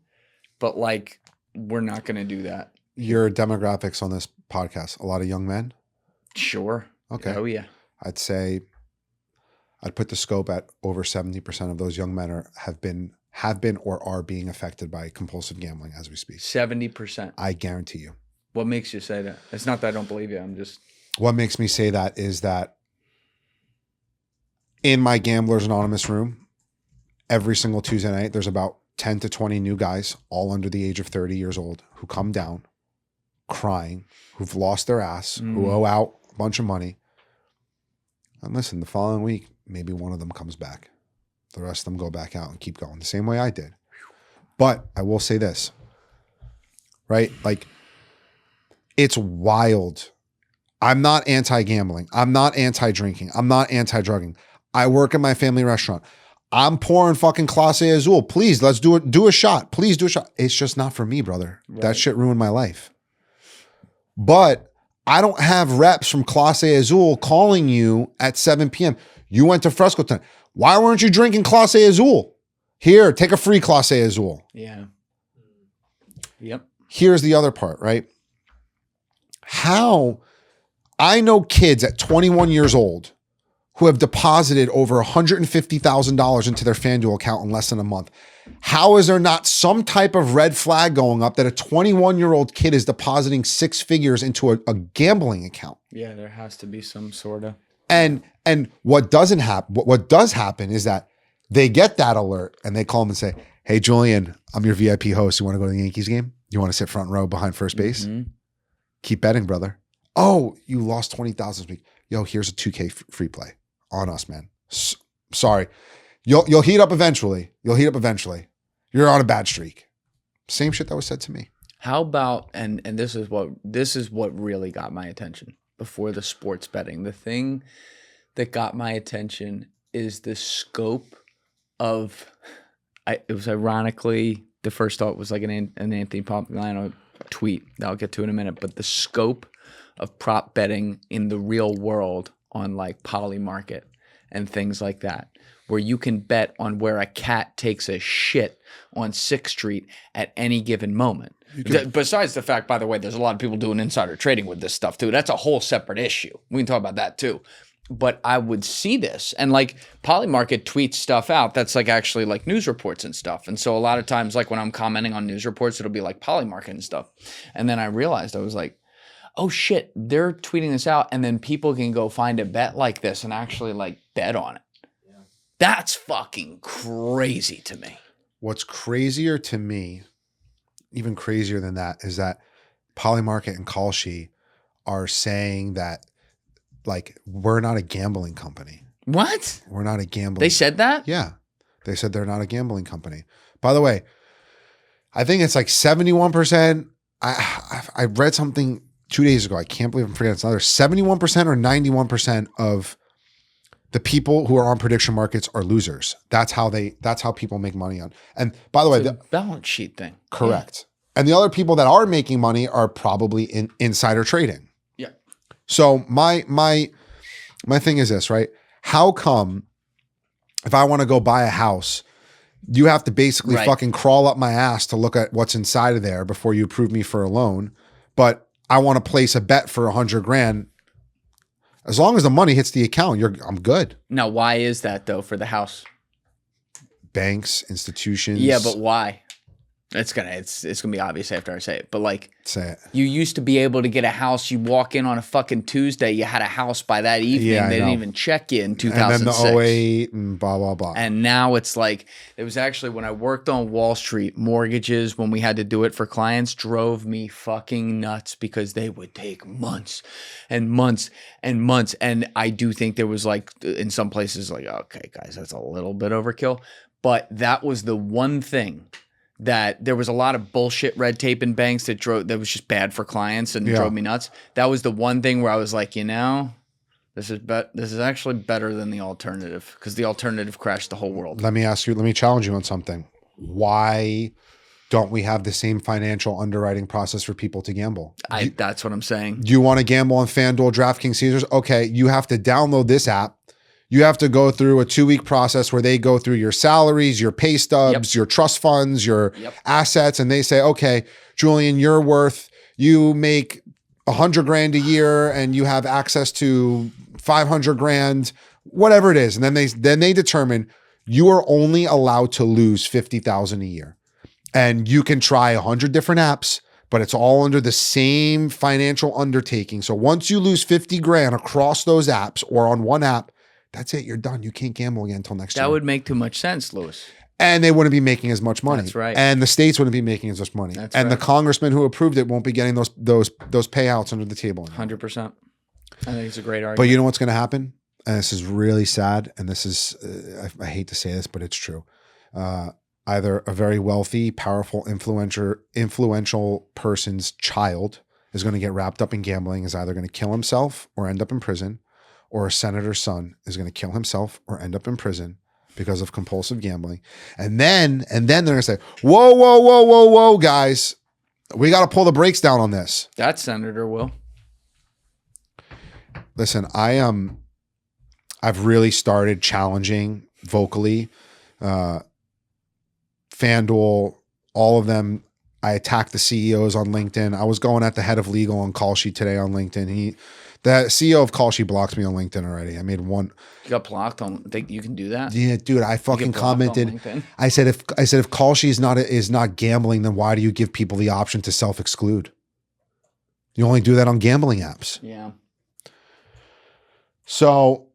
But like, we're not going to do that. Your demographics on this podcast, a lot of young men? Sure. Okay. Oh yeah. I'd say I'd put the scope at over 70% of those young men have been or are being affected by compulsive gambling as we speak. 70%. I guarantee you. What makes you say that? It's not that I don't believe you. I'm just. What makes me say that is that in my Gamblers Anonymous room, every single Tuesday night, there's about 10 to 20 new guys, all under the age of 30 years old, who come down crying, who've lost their ass, who owe out a bunch of money. And listen, the following week, maybe one of them comes back. The rest of them go back out and keep going the same way I did. But I will say this, right? Like, it's wild. I'm not anti-gambling. I'm not anti-drinking. I'm not anti-drugging. I work in my family restaurant. I'm pouring fucking Clase Azul. Please, let's do it. Do a shot. Please do a shot. It's just not for me, brother. Right. That shit ruined my life. But I don't have reps from Clase Azul calling you at 7 p.m. You went to Fresco tonight. Why weren't you drinking Clase Azul? Here, take a free Clase Azul. Yeah. Yep. Here's the other part, right? How I know kids at 21 years old who have deposited over $150,000 into their FanDuel account in less than a month. How is there not some type of red flag going up that a 21-year-old kid is depositing six figures into a gambling account? Yeah, there has to be some sort of. And what doesn't happen, what does happen is that they get that alert and they call them and say, hey, Julian, I'm your VIP host. You want to go to the Yankees game? You want to sit front row behind first base? Mm-hmm. Keep betting, brother. Oh, you lost 20,000 this week. Yo, here's a 2K free play on us, man. Sorry. You'll heat up eventually. You're on a bad streak. Same shit that was said to me. How about, and this is what really got my attention before the sports betting. The thing that got my attention is the scope of, it was ironically, the first thought was like an Anthony Pompliano tweet that I'll get to in a minute, but the scope of prop betting in the real world on like Polymarket and things like that, where you can bet on where a cat takes a shit on 6th Street at any given moment. Besides the fact, by the way, there's a lot of people doing insider trading with this stuff too. That's a whole separate issue. We can talk about that too. But I would see this, and like Polymarket tweets stuff out that's like actually like news reports and stuff. And so a lot of times, like when I'm commenting on news reports, it'll be like Polymarket and stuff. And then I realized, I was like, oh shit, they're tweeting this out, and then people can go find a bet like this and actually like bet on it. Yeah. That's fucking crazy to me. What's crazier to me, even crazier than that, is that Polymarket and Kalshi are saying that like, we're not a gambling company. What? We're not a gambling. They said that? Yeah. They said they're not a gambling company. By the way, I think it's like 71%. I read something 2 days ago. I can't believe I'm forgetting. It's another 71% or 91% of the people who are on prediction markets are losers. That's how people make money on. And by the way, the balance sheet thing. Correct. Yeah. And the other people that are making money are probably in insider trading. So my thing is this, right? How come if I want to go buy a house, you have to basically fucking crawl up my ass to look at what's inside of there before you approve me for a loan? But I want to place a bet for $100,000. As long as the money hits the account, I'm good. Now, why is that though for the house? Banks, institutions. Yeah, but why? It's gonna be obvious after I say it, but like, say it. You used to be able to get a house. You walk in on a fucking Tuesday, you had a house by that evening. Yeah, they didn't even check you in 2006. And then the 08 and blah blah blah. And now it's like, it was actually when I worked on Wall Street, mortgages, when we had to do it for clients, drove me fucking nuts because they would take months and months and months. And I do think there was like in some places like, okay, guys, that's a little bit overkill, but that was the one thing. That there was a lot of bullshit red tape in banks that was just bad for clients and drove me nuts. That was the one thing where I was like, this is actually better than the alternative, because the alternative crashed the whole world. Let me challenge you on something. Why don't we have the same financial underwriting process for people to gamble? That's what I'm saying. You want to gamble on FanDuel, DraftKings, Caesars? Okay, you have to download this app. You have to go through a 2-week process where they go through your salaries, your pay stubs, your trust funds, your assets, and they say, okay, Julian, you make $100,000 a year and you have access to $500,000, whatever it is. And then they determine you are only allowed to lose $50,000 a year. And you can try 100 different apps, but it's all under the same financial undertaking. So once you lose 50 grand across those apps or on one app, that's it. You're done. You can't gamble again until next year. That would make too much sense, Louis. And they wouldn't be making as much money. That's right. And the states wouldn't be making as much money. That's and right. the congressman who approved it won't be getting those payouts under the table anymore. 100%. I think it's a great argument. But you know what's going to happen? And this is really sad. And this is, I hate to say this, but it's true. Either a very wealthy, powerful, influential person's child is going to get wrapped up in gambling, is either going to kill himself or end up in prison, or a senator's son is going to kill himself or end up in prison because of compulsive gambling. And then they're going to say, whoa, guys, we got to pull the brakes down on this. That senator will. Listen, I've really started challenging vocally, FanDuel, all of them. I attacked the CEOs on LinkedIn. I was going at the head of legal on Call Sheet today on LinkedIn. The CEO of Call Sheet blocked me on LinkedIn already. I made one. You got blocked on. Think you can do that? Yeah, dude. I fucking commented. I said if Call Sheet is not gambling, then why do you give people the option to self-exclude? You only do that on gambling apps. Yeah. So,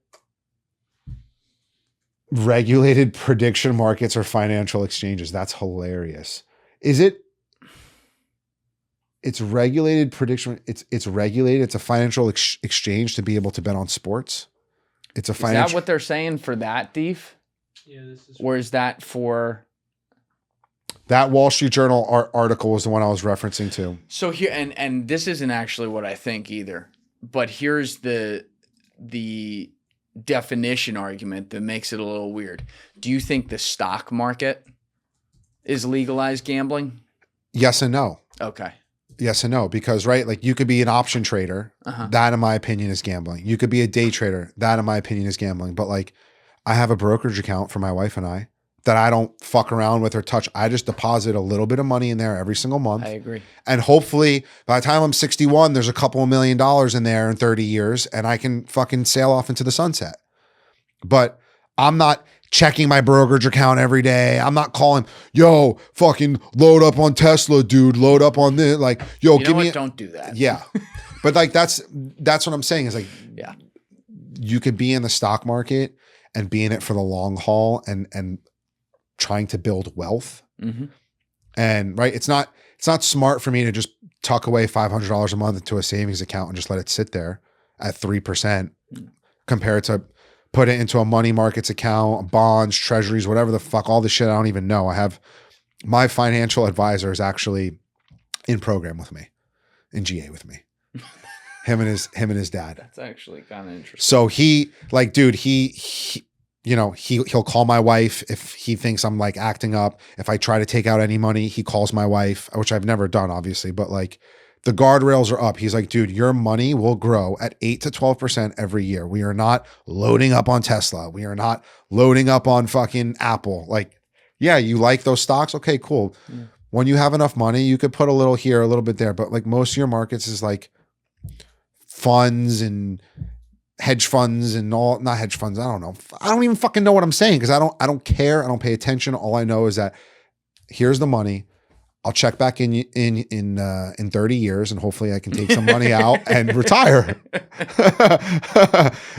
regulated prediction markets or financial exchanges. That's hilarious. Is it? It's regulated prediction. It's regulated. It's a financial exchange to be able to bet on sports. It's a financial. Is that what they're saying for that, Deef? Yeah, this is. Or is that for? That Wall Street Journal article was the one I was referencing to. So here, and this isn't actually what I think either, but here's the definition argument that makes it a little weird. Do you think the stock market is legalized gambling? Yes and no. Okay. Yes and no, because right, like you could be an option trader. That, in my opinion, is gambling. You could be a day trader. That, in my opinion, is gambling. But like, I have a brokerage account for my wife and I that I don't fuck around with or touch. I just deposit a little bit of money in there every single month. I agree. And hopefully, by the time I'm 61, there's a couple of $1 million in there in 30 years, and I can fucking sail off into the sunset. But I'm not checking my brokerage account every day. I'm not calling, yo, fucking load up on Tesla, dude. Load up on this. Like, yo, give me. Don't do that. Yeah, but like that's what I'm saying is like, yeah, you could be in the stock market and be in it for the long haul and trying to build wealth. Mm-hmm. And right, it's not smart for me to just tuck away $500 a month into a savings account and just let it sit there at 3% compared to put it into a money markets account, bonds, treasuries, whatever the fuck, all the shit I don't even know. I have my financial advisor is actually in program with me, in GA with me. him and his dad. That's actually kind of interesting. So he like, dude, he you know, he'll call my wife if he thinks I'm like acting up. If I try to take out any money, he calls my wife, which I've never done, obviously, but like the guardrails are up. He's like, dude, your money will grow at 8 to 12% every year. We are not loading up on Tesla. We are not loading up on fucking Apple. Like, yeah, you like those stocks? Okay, cool. Yeah. When you have enough money, you could put a little here, a little bit there. But like most of your markets is like funds and hedge funds and all, not hedge funds. I don't know. I don't even fucking know what I'm saying because I don't care. I don't pay attention. All I know is that here's the money. I'll check back in 30 years and hopefully I can take some money out and retire.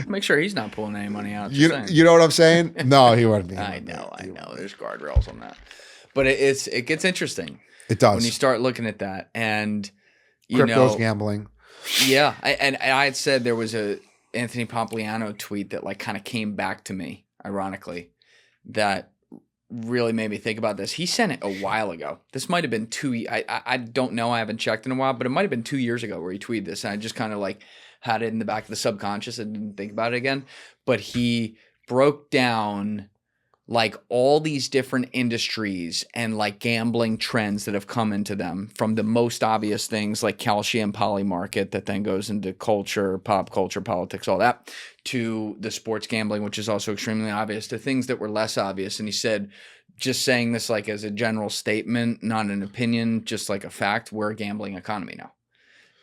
Make sure he's not pulling any money out. You know what I'm saying? No, he wouldn't be. I know. There's guardrails on that. But it gets interesting. It does. When you start looking at that and crypto's gambling. Yeah. And I had said there was a Anthony Pompliano tweet that like kind of came back to me, ironically, that really made me think about this. He sent it a while ago. This might have been I don't know. I haven't checked in a while, but it might have been 2 years ago where he tweeted this. And I just kind of like had it in the back of the subconscious and didn't think about it again. But he broke down like all these different industries and like gambling trends that have come into them, from the most obvious things like calcium Polymarket that then goes into culture, pop culture, politics, all that, to the sports gambling, which is also extremely obvious, to things that were less obvious. And he said, just saying this like as a general statement, not an opinion, just like a fact, we're a gambling economy now.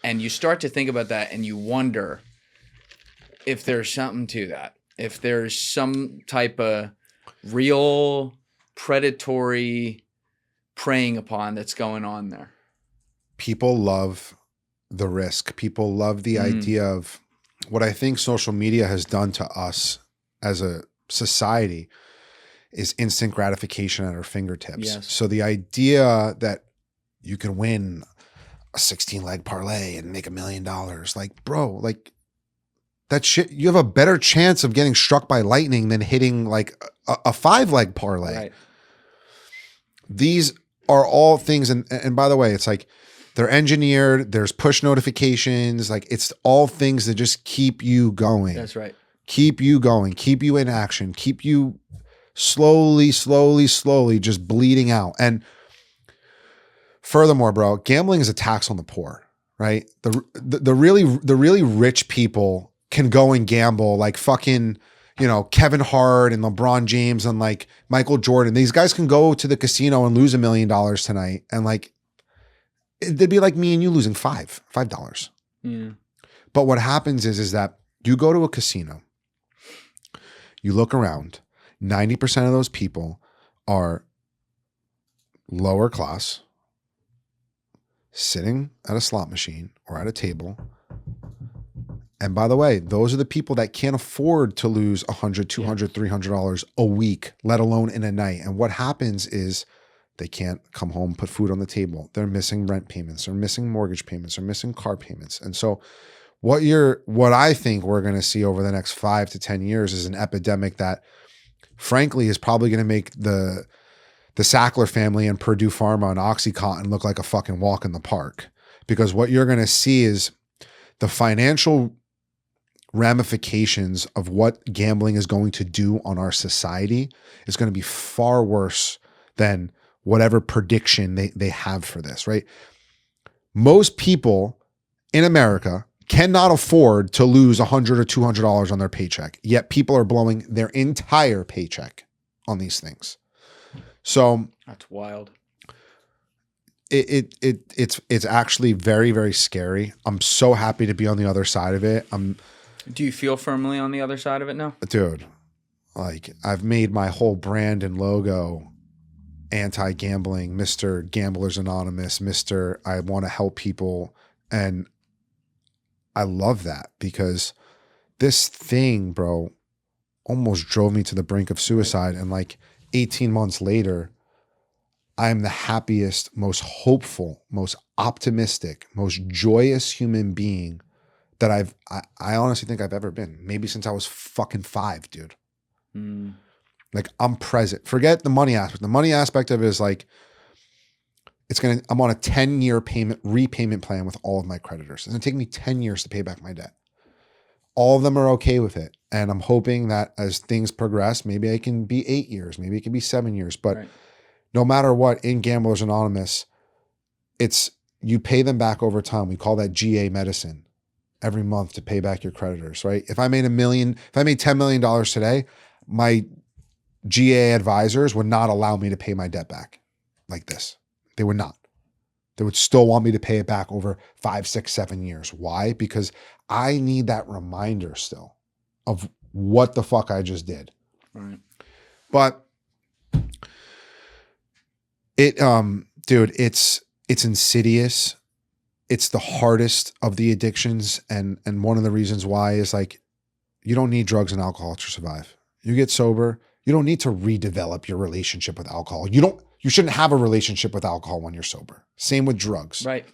And you start to think about that and you wonder if there's something to that, if there's some type of real predatory preying upon that's going on there. People love the risk. People love the idea of what I think social media has done to us as a society is instant gratification at our fingertips. Yes. So the idea that you can win a 16-leg parlay and make $1 million, like, bro, like, that shit, you have a better chance of getting struck by lightning than hitting like a 5-leg parlay. Right. These are all things. And by the way, it's like they're engineered, there's push notifications. Like it's all things that just keep you going. That's right. Keep you going, keep you in action, keep you slowly just bleeding out. And furthermore, bro, gambling is a tax on the poor, right? The really rich people can go and gamble like fucking, you know, Kevin Hart and LeBron James and like Michael Jordan. These guys can go to the casino and lose $1 million tonight. And like, it'd be like me and you losing $5. Yeah. But what happens is that you go to a casino, you look around, 90% of those people are lower class, sitting at a slot machine or at a table. And by the way, those are the people that can't afford to lose $100, $200, $300 a week, let alone in a night. And what happens is they can't come home, put food on the table. They're missing rent payments. They're missing mortgage payments. They're missing car payments. And so what I think we're going to see over the next 5 to 10 years is an epidemic that frankly is probably going to make the Sackler family and Purdue Pharma and OxyContin look like a fucking walk in the park. Because what you're going to see is the financial ramifications of what gambling is going to do on our society is going to be far worse than whatever prediction they have for this, right? Most people in America cannot afford to lose $100 or $200 on their paycheck, yet people are blowing their entire paycheck on these things. So that's wild. It's actually very, very scary. I'm so happy to be on the other side of it. Do you feel firmly on the other side of it now? Dude, like I've made my whole brand and logo anti-gambling, Mr. Gamblers Anonymous, Mr. I want to help people. And I love that because this thing, bro, almost drove me to the brink of suicide. And like 18 months later, I am the happiest, most hopeful, most optimistic, most joyous human being that I honestly think I've ever been. Maybe since I was fucking 5, dude. Like I'm present. Forget the money aspect. The money aspect of it is like, I'm on a 10-year repayment plan with all of my creditors. It's gonna take me 10 years to pay back my debt. All of them are okay with it. And I'm hoping that as things progress, maybe I can be 8 years, maybe it can be 7 years. But no matter what, in Gamblers Anonymous, you pay them back over time. We call that GA medicine every month to pay back your creditors, right? If I made $10 million today, my GA advisors would not allow me to pay my debt back like this. They would not. They would still want me to pay it back over 5, 6, 7 years. Why? Because I need that reminder still of what the fuck I just did. Right. But dude, it's insidious. It's the hardest of the addictions. And one of the reasons why is like, you don't need drugs and alcohol to survive. You get sober. You don't need to redevelop your relationship with alcohol. You shouldn't have a relationship with alcohol when you're sober. Same with drugs. Right.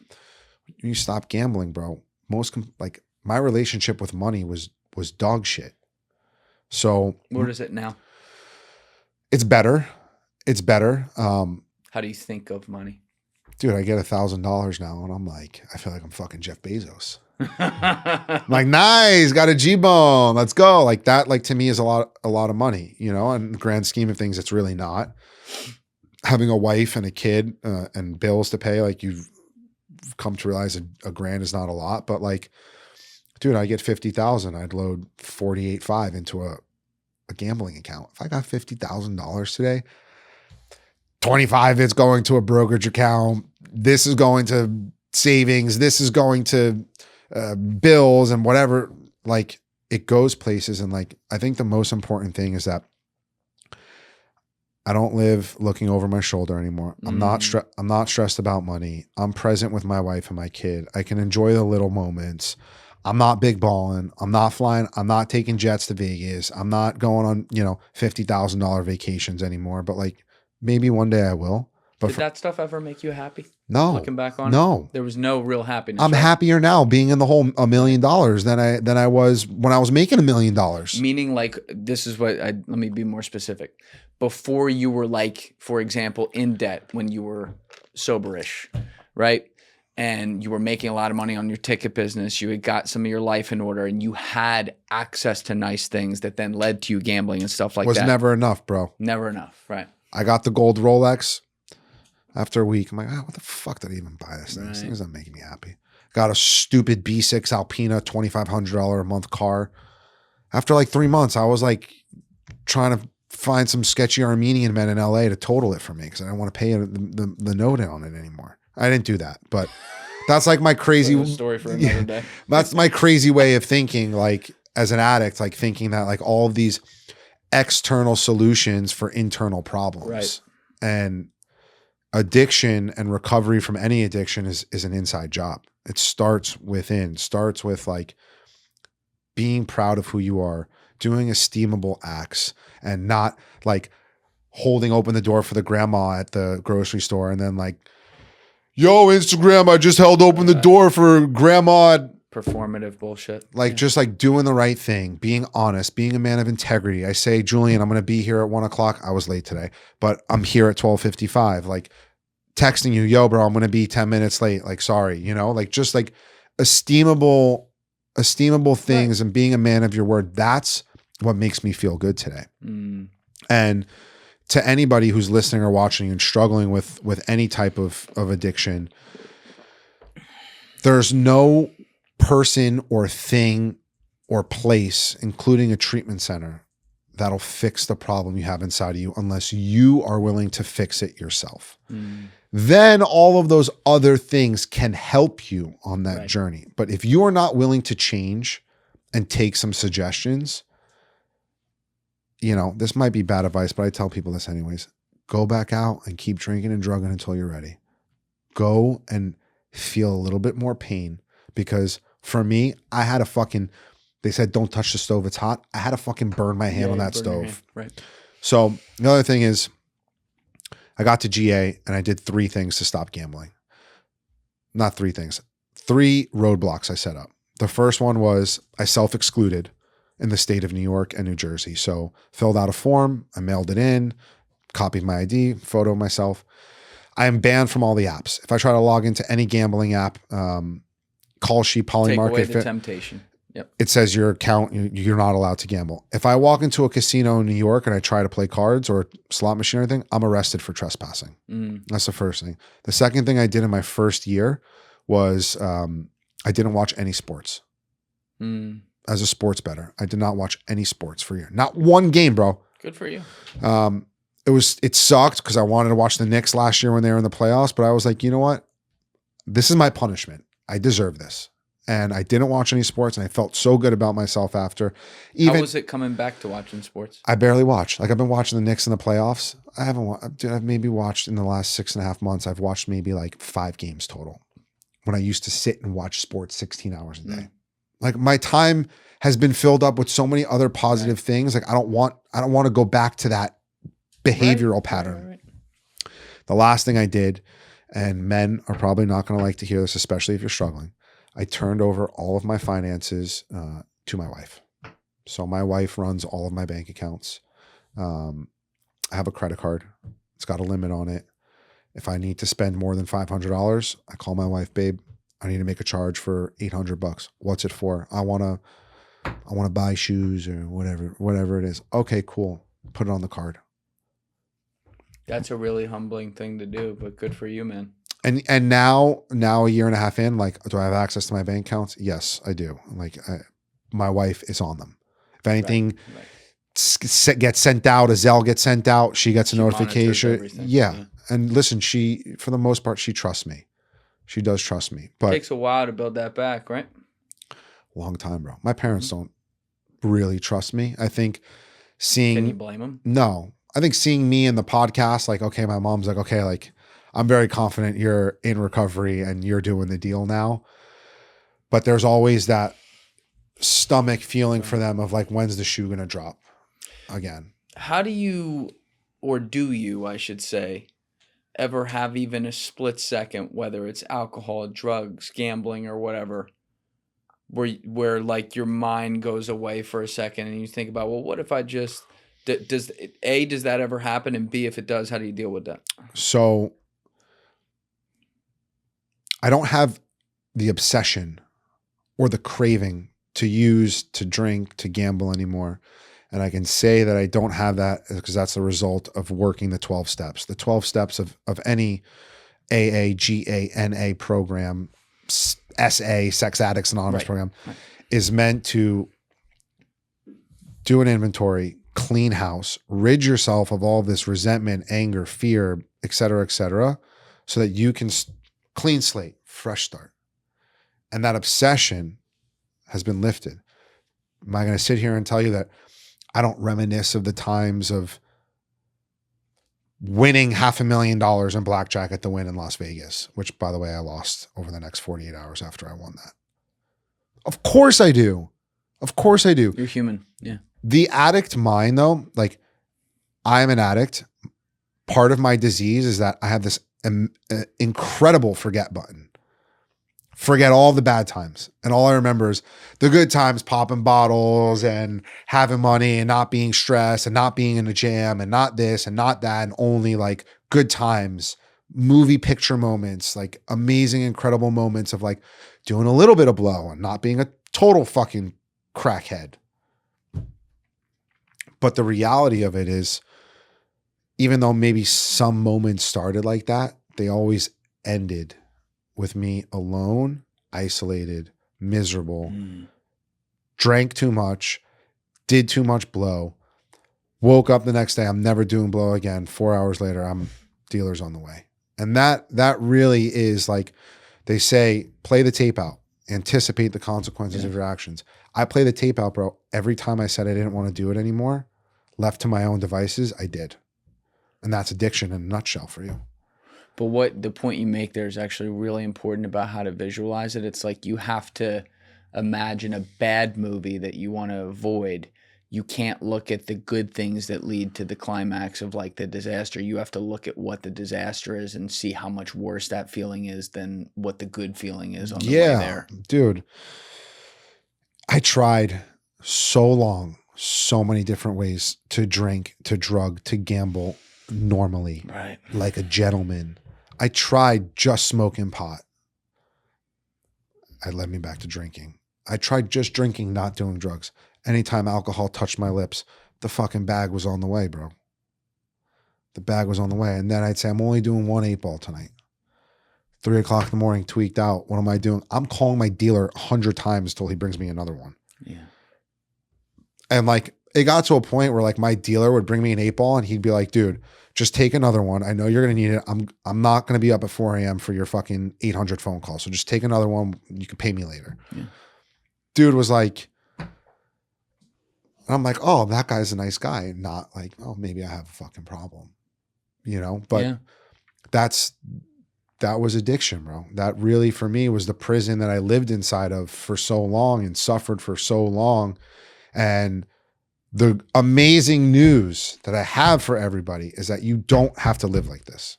You stop gambling, bro. My relationship with money was dog shit. So where is it now? It's better. It's better. How do you think of money? dude, I get $1,000 now, and I'm like, I feel like I'm fucking Jeff Bezos. I'm like, nice, got a G-bone, let's go. Like that, like to me is a lot of money, you know, and in the grand scheme of things, it's really not. Having a wife and a kid and bills to pay, like you've come to realize a grand is not a lot, but like, dude, I get 50,000, I'd load 48.5 into a gambling account. If I got $50,000 today, 25 it's going to a brokerage account. This is going to savings. This is going to bills and whatever. Like it goes places. And like, I think the most important thing is that I don't live looking over my shoulder anymore. I'm not stressed about money. I'm present with my wife and my kid. I can enjoy the little moments. I'm not big balling. I'm not flying. I'm not taking jets to Vegas. I'm not going on, you know, $50,000 vacations anymore, but like maybe one day I will. But did that stuff ever make you happy? No. Looking back on it? There was no real happiness. I'm happier now being in the whole $1 million than I was when I was making $1 million. Meaning like, this is what let me be more specific. Before you were like, for example, in debt when you were soberish, right? And you were making a lot of money on your ticket business. You had got some of your life in order and you had access to nice things that then led to you gambling and stuff like that. Was never enough, bro. Never enough, right? I got the gold Rolex. After a week, I'm like, what the fuck did I even buy this thing? Right. This thing's not making me happy. Got a stupid B6 Alpina, $2,500 a month car. After like 3 months, I was like trying to find some sketchy Armenian men in LA to total it for me because I didn't want to pay the note on it anymore. I didn't do that, but that's like my crazy story for another day. That's my crazy way of thinking, like as an addict, like thinking that like all of these external solutions for internal problems. Right. And addiction and recovery from any addiction is an inside job. It starts within, starts with like being proud of who you are, doing esteemable acts, and not like holding open the door for the grandma at the grocery store and then like, yo, Instagram, I just held open the door for grandma. Performative bullshit. Like just like doing the right thing, being honest, being a man of integrity. I say, Julian, I'm going to be here at 1:00. I was late today, but I'm here at 12:55. Like texting you, yo, bro, I'm going to be 10 minutes late. Like, sorry, you know, like just like esteemable things, right. And being a man of your word. That's what makes me feel good today. And to anybody who's listening or watching and struggling with any type of addiction, there's no person or thing or place, including a treatment center, that'll fix the problem you have inside of you unless you are willing to fix it yourself. Then all of those other things can help you on that journey. But if you are not willing to change and take some suggestions, you know, this might be bad advice, but I tell people this anyways. Go back out and keep drinking and drugging until you're ready. Go and feel a little bit more pain, because for me, I had a fucking, they said, don't touch the stove, it's hot. I had to fucking burn my hand on that stove. Right. So the other thing is, I got to GA and I did 3 things to stop gambling. Not 3 things, 3 roadblocks I set up. The first one was I self-excluded in the state of New York and New Jersey. So filled out a form, I mailed it in, copied my ID, photo of myself. I am banned from all the apps. If I try to log into any gambling app, Call Sheet, Polymarket, take away the temptation. Yep. It says your account, you're not allowed to gamble. If I walk into a casino in New York and I try to play cards or slot machine or anything, I'm arrested for trespassing. That's the first thing. The second thing I did in my first year was I didn't watch any sports. As a sports bettor, I did not watch any sports for a year. Not one game, bro. Good for you. It sucked because I wanted to watch the Knicks last year when they were in the playoffs, but I was like, you know what? This is my punishment. I deserve this. And I didn't watch any sports, and I felt so good about myself after. How was it coming back to watching sports? I barely watch. Like I've been watching the Knicks in the playoffs. I haven't watched, I've maybe watched in the last 6.5 months. I've watched maybe like 5 games total when I used to sit and watch sports 16 hours a day. Like my time has been filled up with so many other positive things. Like I don't want to go back to that behavioral pattern. The last thing I did, and men are probably not going to like to hear this, especially if you're struggling, I turned over all of my finances to my wife. So my wife runs all of my bank accounts. I have a credit card. It's got a limit on it. If I need to spend more than $500, I call my wife, babe, I need to make a charge for $800. What's it for? I want to buy shoes or whatever it is. Okay, cool. Put it on the card. That's a really humbling thing to do, but good for you, man. And now a year and a half in, like, do I have access to my bank accounts? Yes, I do. Like, my wife is on them. If anything gets sent out, a Zelle gets sent out, she gets a notification. Yeah. And listen, she, for the most part, she trusts me. She does trust me. But it takes a while to build that back, right? Long time, bro. My parents don't really trust me. I think seeing... Can you blame them? No. I think seeing me in the podcast, like, okay, my mom's like, okay, like, I'm very confident you're in recovery and you're doing the deal now. But there's always that stomach feeling for them of like, when's the shoe going to drop again? How do you, or do you, I should say, ever have even a split second, whether it's alcohol, drugs, gambling, or whatever, where like your mind goes away for a second and you think about, well, what if I just, does that ever happen? And B, if it does, how do you deal with that? So I don't have the obsession or the craving to use, to drink, to gamble anymore. And I can say that I don't have that because that's the result of working the 12 steps. The 12 steps of any AA, GA, NA program, SA, Sex Addicts Anonymous program, is meant to do an inventory, clean house, rid yourself of all this resentment, anger, fear, et cetera, so that you can clean slate, fresh start. And that obsession has been lifted. Am I going to sit here and tell you that I don't reminisce of the times of winning $500,000 in blackjack at the Wynn in Las Vegas, which, by the way, I lost over the next 48 hours after I won that? Of course I do. Of course I do. You're human. Yeah. The addict mind, though, like, I'm an addict. Part of my disease is that I have this incredible forget button. Forget all the bad times. And all I remember is the good times, popping bottles and having money and not being stressed and not being in a jam and not this and not that, and only like good times, movie picture moments, like amazing, incredible moments of like doing a little bit of blow and not being a total fucking crackhead. But the reality of it is, even though maybe some moments started like that, they always ended with me alone, isolated, miserable, drank too much, did too much blow, woke up the next day, I'm never doing blow again. 4 hours later, I'm dealers on the way. And that really is like, they say, play the tape out, anticipate the consequences of your actions. I play the tape out, bro. Every time I said I didn't want to do it anymore, left to my own devices, I did. And that's addiction in a nutshell for you. But what the point you make there is actually really important about how to visualize it. It's like you have to imagine a bad movie that you want to avoid. You can't look at the good things that lead to the climax of like the disaster. You have to look at what the disaster is and see how much worse that feeling is than what the good feeling is on the way there. Dude, I tried so long, so many different ways to drink, to drug, to gamble normally, right? Like a gentleman. I tried just smoking pot. It led me back to drinking. I tried just drinking, not doing drugs. Anytime alcohol touched my lips, the fucking bag was on the way, bro. The bag was on the way. And then I'd say, I'm only doing 1 8-ball tonight. 3 o'clock in the morning, tweaked out. What am I doing? I'm calling my dealer 100 times till he brings me another one. Yeah. And like, it got to a point where like my dealer would bring me an 8-ball and he'd be like, dude, just take another one. I know you're going to need it. I'm not going to be up at 4 a.m. for your fucking 800 phone calls. So just take another one. You can pay me later. Yeah. Dude was like, and I'm like, oh, that guy's a nice guy. Not like, oh, maybe I have a fucking problem, you know? But that was addiction, bro. That really, for me, was the prison that I lived inside of for so long and suffered for so long. And the amazing news that I have for everybody is that you don't have to live like this.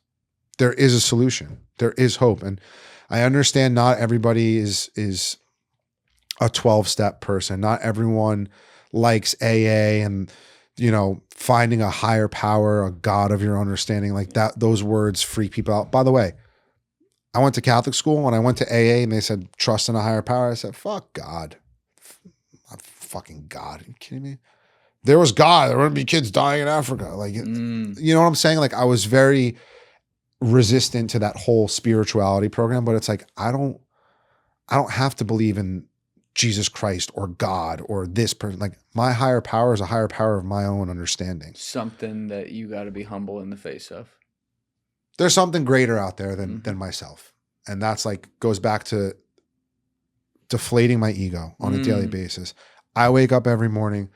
There is a solution. There is hope. And I understand not everybody is a 12-step person. Not everyone likes AA and finding a higher power, a God of your understanding, like that, those words freak people out. By the way, I went to Catholic school. When I went to AA and they said, trust in a higher power, I said, fuck God. Fucking God. Are you kidding me? There was God. There wouldn't be kids dying in Africa. Like, you know what I'm saying? Like, I was very resistant to that whole spirituality program, but it's like, I don't have to believe in Jesus Christ or God or this person. Like, my higher power is a higher power of my own understanding. Something that you got to be humble in the face of. There's something greater out there than myself. And that's like, goes back to deflating my ego on a daily basis. I wake up every morning,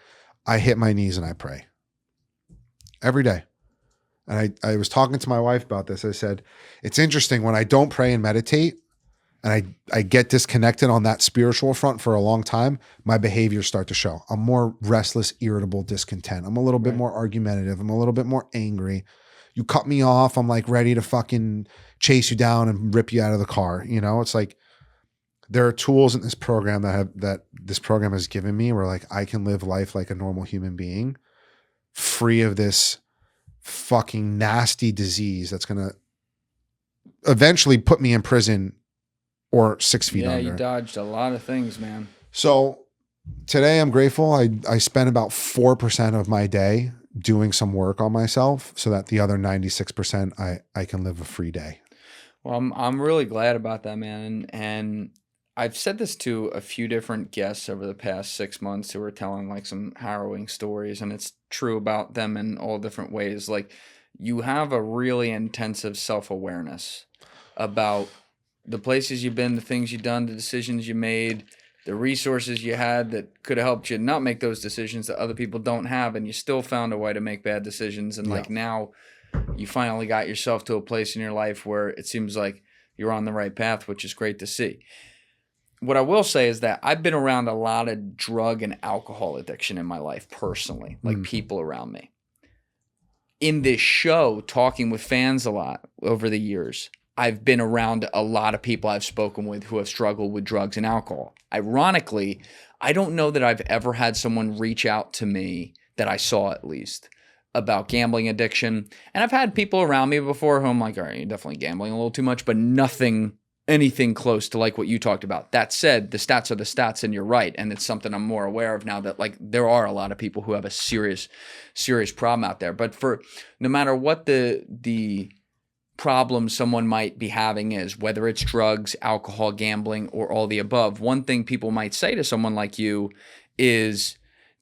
I hit my knees and I pray every day. And I was talking to my wife about this. I said, it's interesting when I don't pray and meditate and I get disconnected on that spiritual front for a long time, my behaviors start to show. I'm more restless, irritable, discontent. I'm a little bit more argumentative. I'm a little bit more angry. You cut me off, I'm like ready to fucking chase you down and rip you out of the car. It's like, there are tools in this program that this program has given me where like I can live life like a normal human being, free of this fucking nasty disease that's going to eventually put me in prison or 6 feet under. Yeah, you dodged a lot of things, man. So today I'm grateful. I spent about 4% of my day doing some work on myself so that the other 96% I can live a free day. Well, I'm really glad about that, man. And I've said this to a few different guests over the past 6 months who are telling like some harrowing stories, and it's true about them in all different ways. Like, you have a really intensive self-awareness about the places you've been, the things you've done, the decisions you made, the resources you had that could have helped you not make those decisions that other people don't have, and you still found a way to make bad decisions. And like now you finally got yourself to a place in your life where it seems like you're on the right path, which is great to see. What I will say is that I've been around a lot of drug and alcohol addiction in my life personally, like people around me. In this show, talking with fans a lot over the years, I've been around a lot of people I've spoken with who have struggled with drugs and alcohol. Ironically, I don't know that I've ever had someone reach out to me, that I saw at least, about gambling addiction. And I've had people around me before who I'm like, all right, you're definitely gambling a little too much, but anything close to like what you talked about. That said, the stats are the stats, and you're right. And it's something I'm more aware of now, that like there are a lot of people who have a serious problem out there. But for no matter what the problem someone might be having is, whether it's drugs, alcohol, gambling, or all the above, one thing people might say to someone like you is,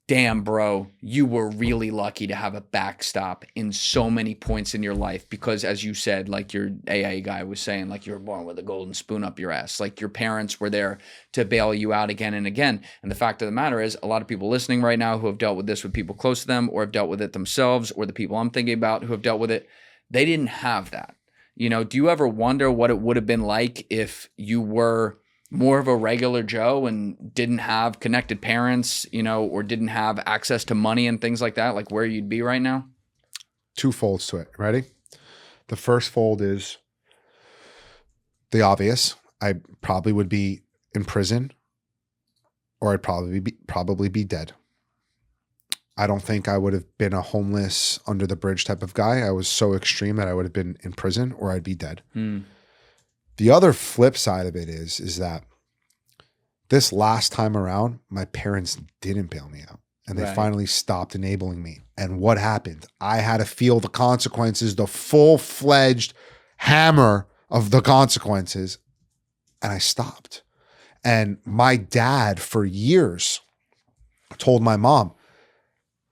damn, bro, you were really lucky to have a backstop in so many points in your life, because as you said, like your AA guy was saying, like you were born with a golden spoon up your ass. Like your parents were there to bail you out again and again. And the fact of the matter is, a lot of people listening right now who have dealt with this with people close to them, or have dealt with it themselves, or the people I'm thinking about who have dealt with it, they didn't have that. Do you ever wonder what it would have been like if you were more of a regular Joe and didn't have connected parents, or didn't have access to money and things like that, like where you'd be right now? Two folds to it. Ready? The first fold is the obvious. I probably would be in prison, or I'd probably be dead. I don't think I would have been a homeless under the bridge type of guy. I was so extreme that I would have been in prison, or I'd be dead. The other flip side of it is that this last time around, my parents didn't bail me out, and they finally stopped enabling me. And what happened? I had to feel the consequences, the full-fledged hammer of the consequences, and I stopped. And my dad, for years, told my mom,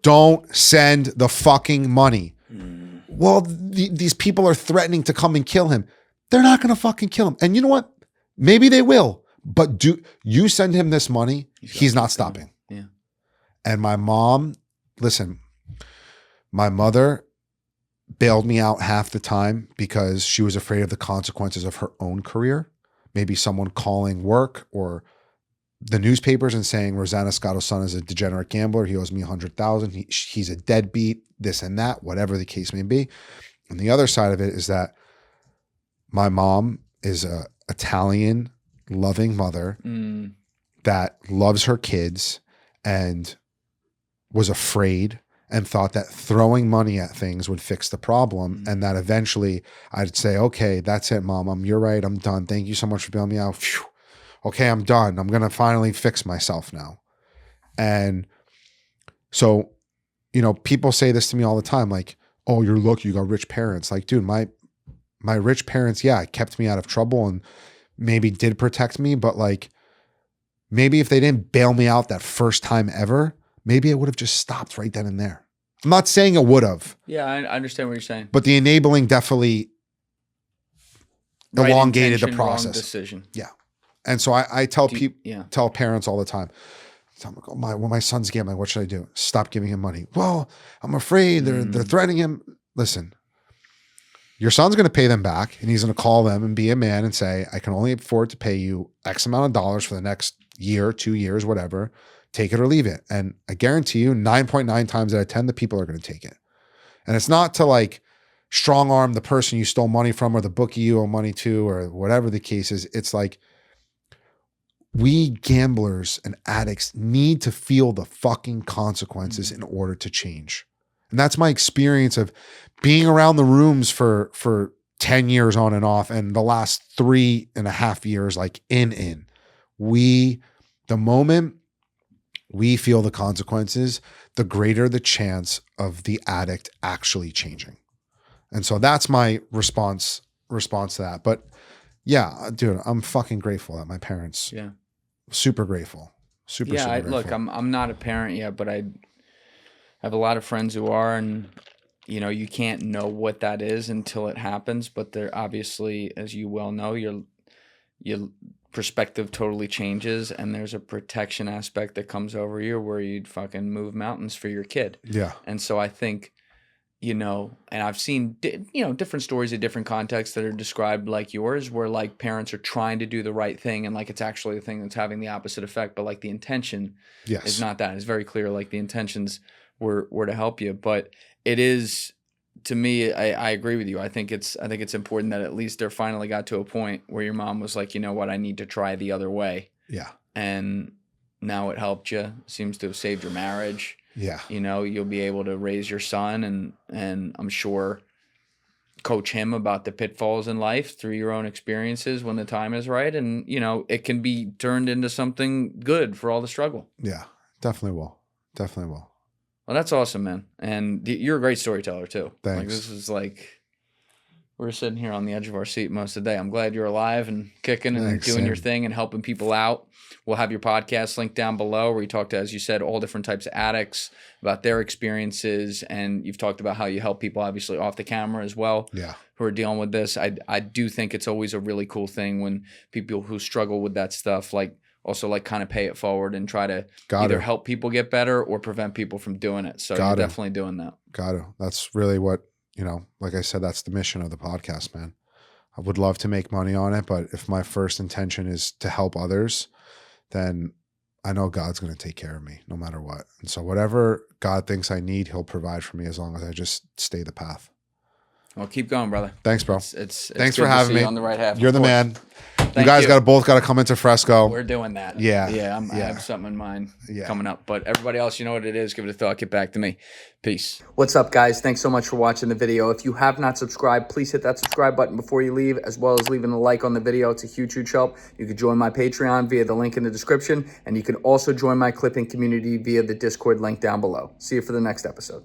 don't send the fucking money. Well, these people are threatening to come and kill him. They're not going to fucking kill him. And you know what? Maybe they will. But do you send him this money, he's not stopping. Yeah. And my mom, listen, my mother bailed me out half the time because she was afraid of the consequences of her own career. Maybe someone calling work or the newspapers and saying Rosanna Scotto's son is a degenerate gambler. He owes me $100,000. He's a deadbeat, this and that, whatever the case may be. And the other side of it is that my mom is a Italian loving mother that loves her kids and was afraid and thought that throwing money at things would fix the problem. And that eventually I'd say, okay, that's it, Mom. You're right. I'm done. Thank you so much for bailing me out. Phew. Okay, I'm done. I'm going to finally fix myself now. And so, you know, people say this to me all the time, like, oh, you're lucky you got rich parents. Like, dude, my rich parents, yeah, kept me out of trouble and maybe did protect me, but like, maybe if they didn't bail me out that first time ever, maybe it would have just stopped right then and there. I'm not saying it would have. Yeah, I understand what you're saying. But the enabling definitely elongated the process. Wrong decision. Yeah. And so I tell people, tell parents all the time, oh, my son's gambling, what should I do? Stop giving him money. Well, I'm afraid they're threatening him. Listen, your son's going to pay them back, and he's going to call them and be a man and say, I can only afford to pay you X amount of dollars for the next year, 2 years, whatever. Take it or leave it. And I guarantee you 9.9 times out of 10, the people are going to take it. And it's not to like strong arm the person you stole money from or the bookie you owe money to or whatever the case is. It's like, we gamblers and addicts need to feel the fucking consequences in order to change. And that's my experience of being around the rooms for 10 years on and off, and the last 3.5 years, like in. The moment we feel the consequences, the greater the chance of the addict actually changing. And so that's my response to that. But yeah, dude, I'm fucking grateful that my parents, super grateful. Super grateful. Look, I'm not a parent yet, but I have a lot of friends who are, and you know, you can't know what that is until it happens, but they're obviously, as you well know, your perspective totally changes, and there's a protection aspect that comes over you where you'd fucking move mountains for your kid. Yeah. And so I think, you know, and I've seen, you know, different stories in different contexts that are described like yours, where like parents are trying to do the right thing and like it's actually the thing that's having the opposite effect, but like the intention is not that. It's very clear, like the intentions were to help you, but it is, to me, I agree with you. I think it's important that at least there finally got to a point where your mom was like, you know what, I need to try the other way. Yeah. And now it helped you. Seems to have saved your marriage. Yeah. You know, you'll be able to raise your son and I'm sure coach him about the pitfalls in life through your own experiences when the time is right. And, you know, it can be turned into something good for all the struggle. Yeah, definitely will. Definitely will. Well, that's awesome, man. And you're a great storyteller too. Thanks. Like, this is like, we're sitting here on the edge of our seat most of the day. I'm glad you're alive and kicking and doing your thing and helping people out. We'll have your podcast linked down below where you talk to, as you said, all different types of addicts about their experiences. And you've talked about how you help people, obviously, off the camera as well, who are dealing with this. I do think it's always a really cool thing when people who struggle with that stuff, like, also like kind of pay it forward and try to either help people get better or prevent people from doing it. So you're definitely doing that. Got to. That's really what, you know, like I said, that's the mission of the podcast, man. I would love to make money on it, but if my first intention is to help others, then I know God's going to take care of me no matter what. And so whatever God thinks I need, he'll provide for me as long as I just stay the path. Well, keep going, brother. Thanks, bro. It's Thanks for having me. On the right half. You're the man. You guys both got to come into Fresco. We're doing that. Yeah. I have something in mind coming up. But everybody else, you know what it is. Give it a thought. Get back to me. Peace. What's up, guys? Thanks so much for watching the video. If you have not subscribed, please hit that subscribe button before you leave, as well as leaving a like on the video. It's a huge, huge help. You can join my Patreon via the link in the description, and you can also join my clipping community via the Discord link down below. See you for the next episode.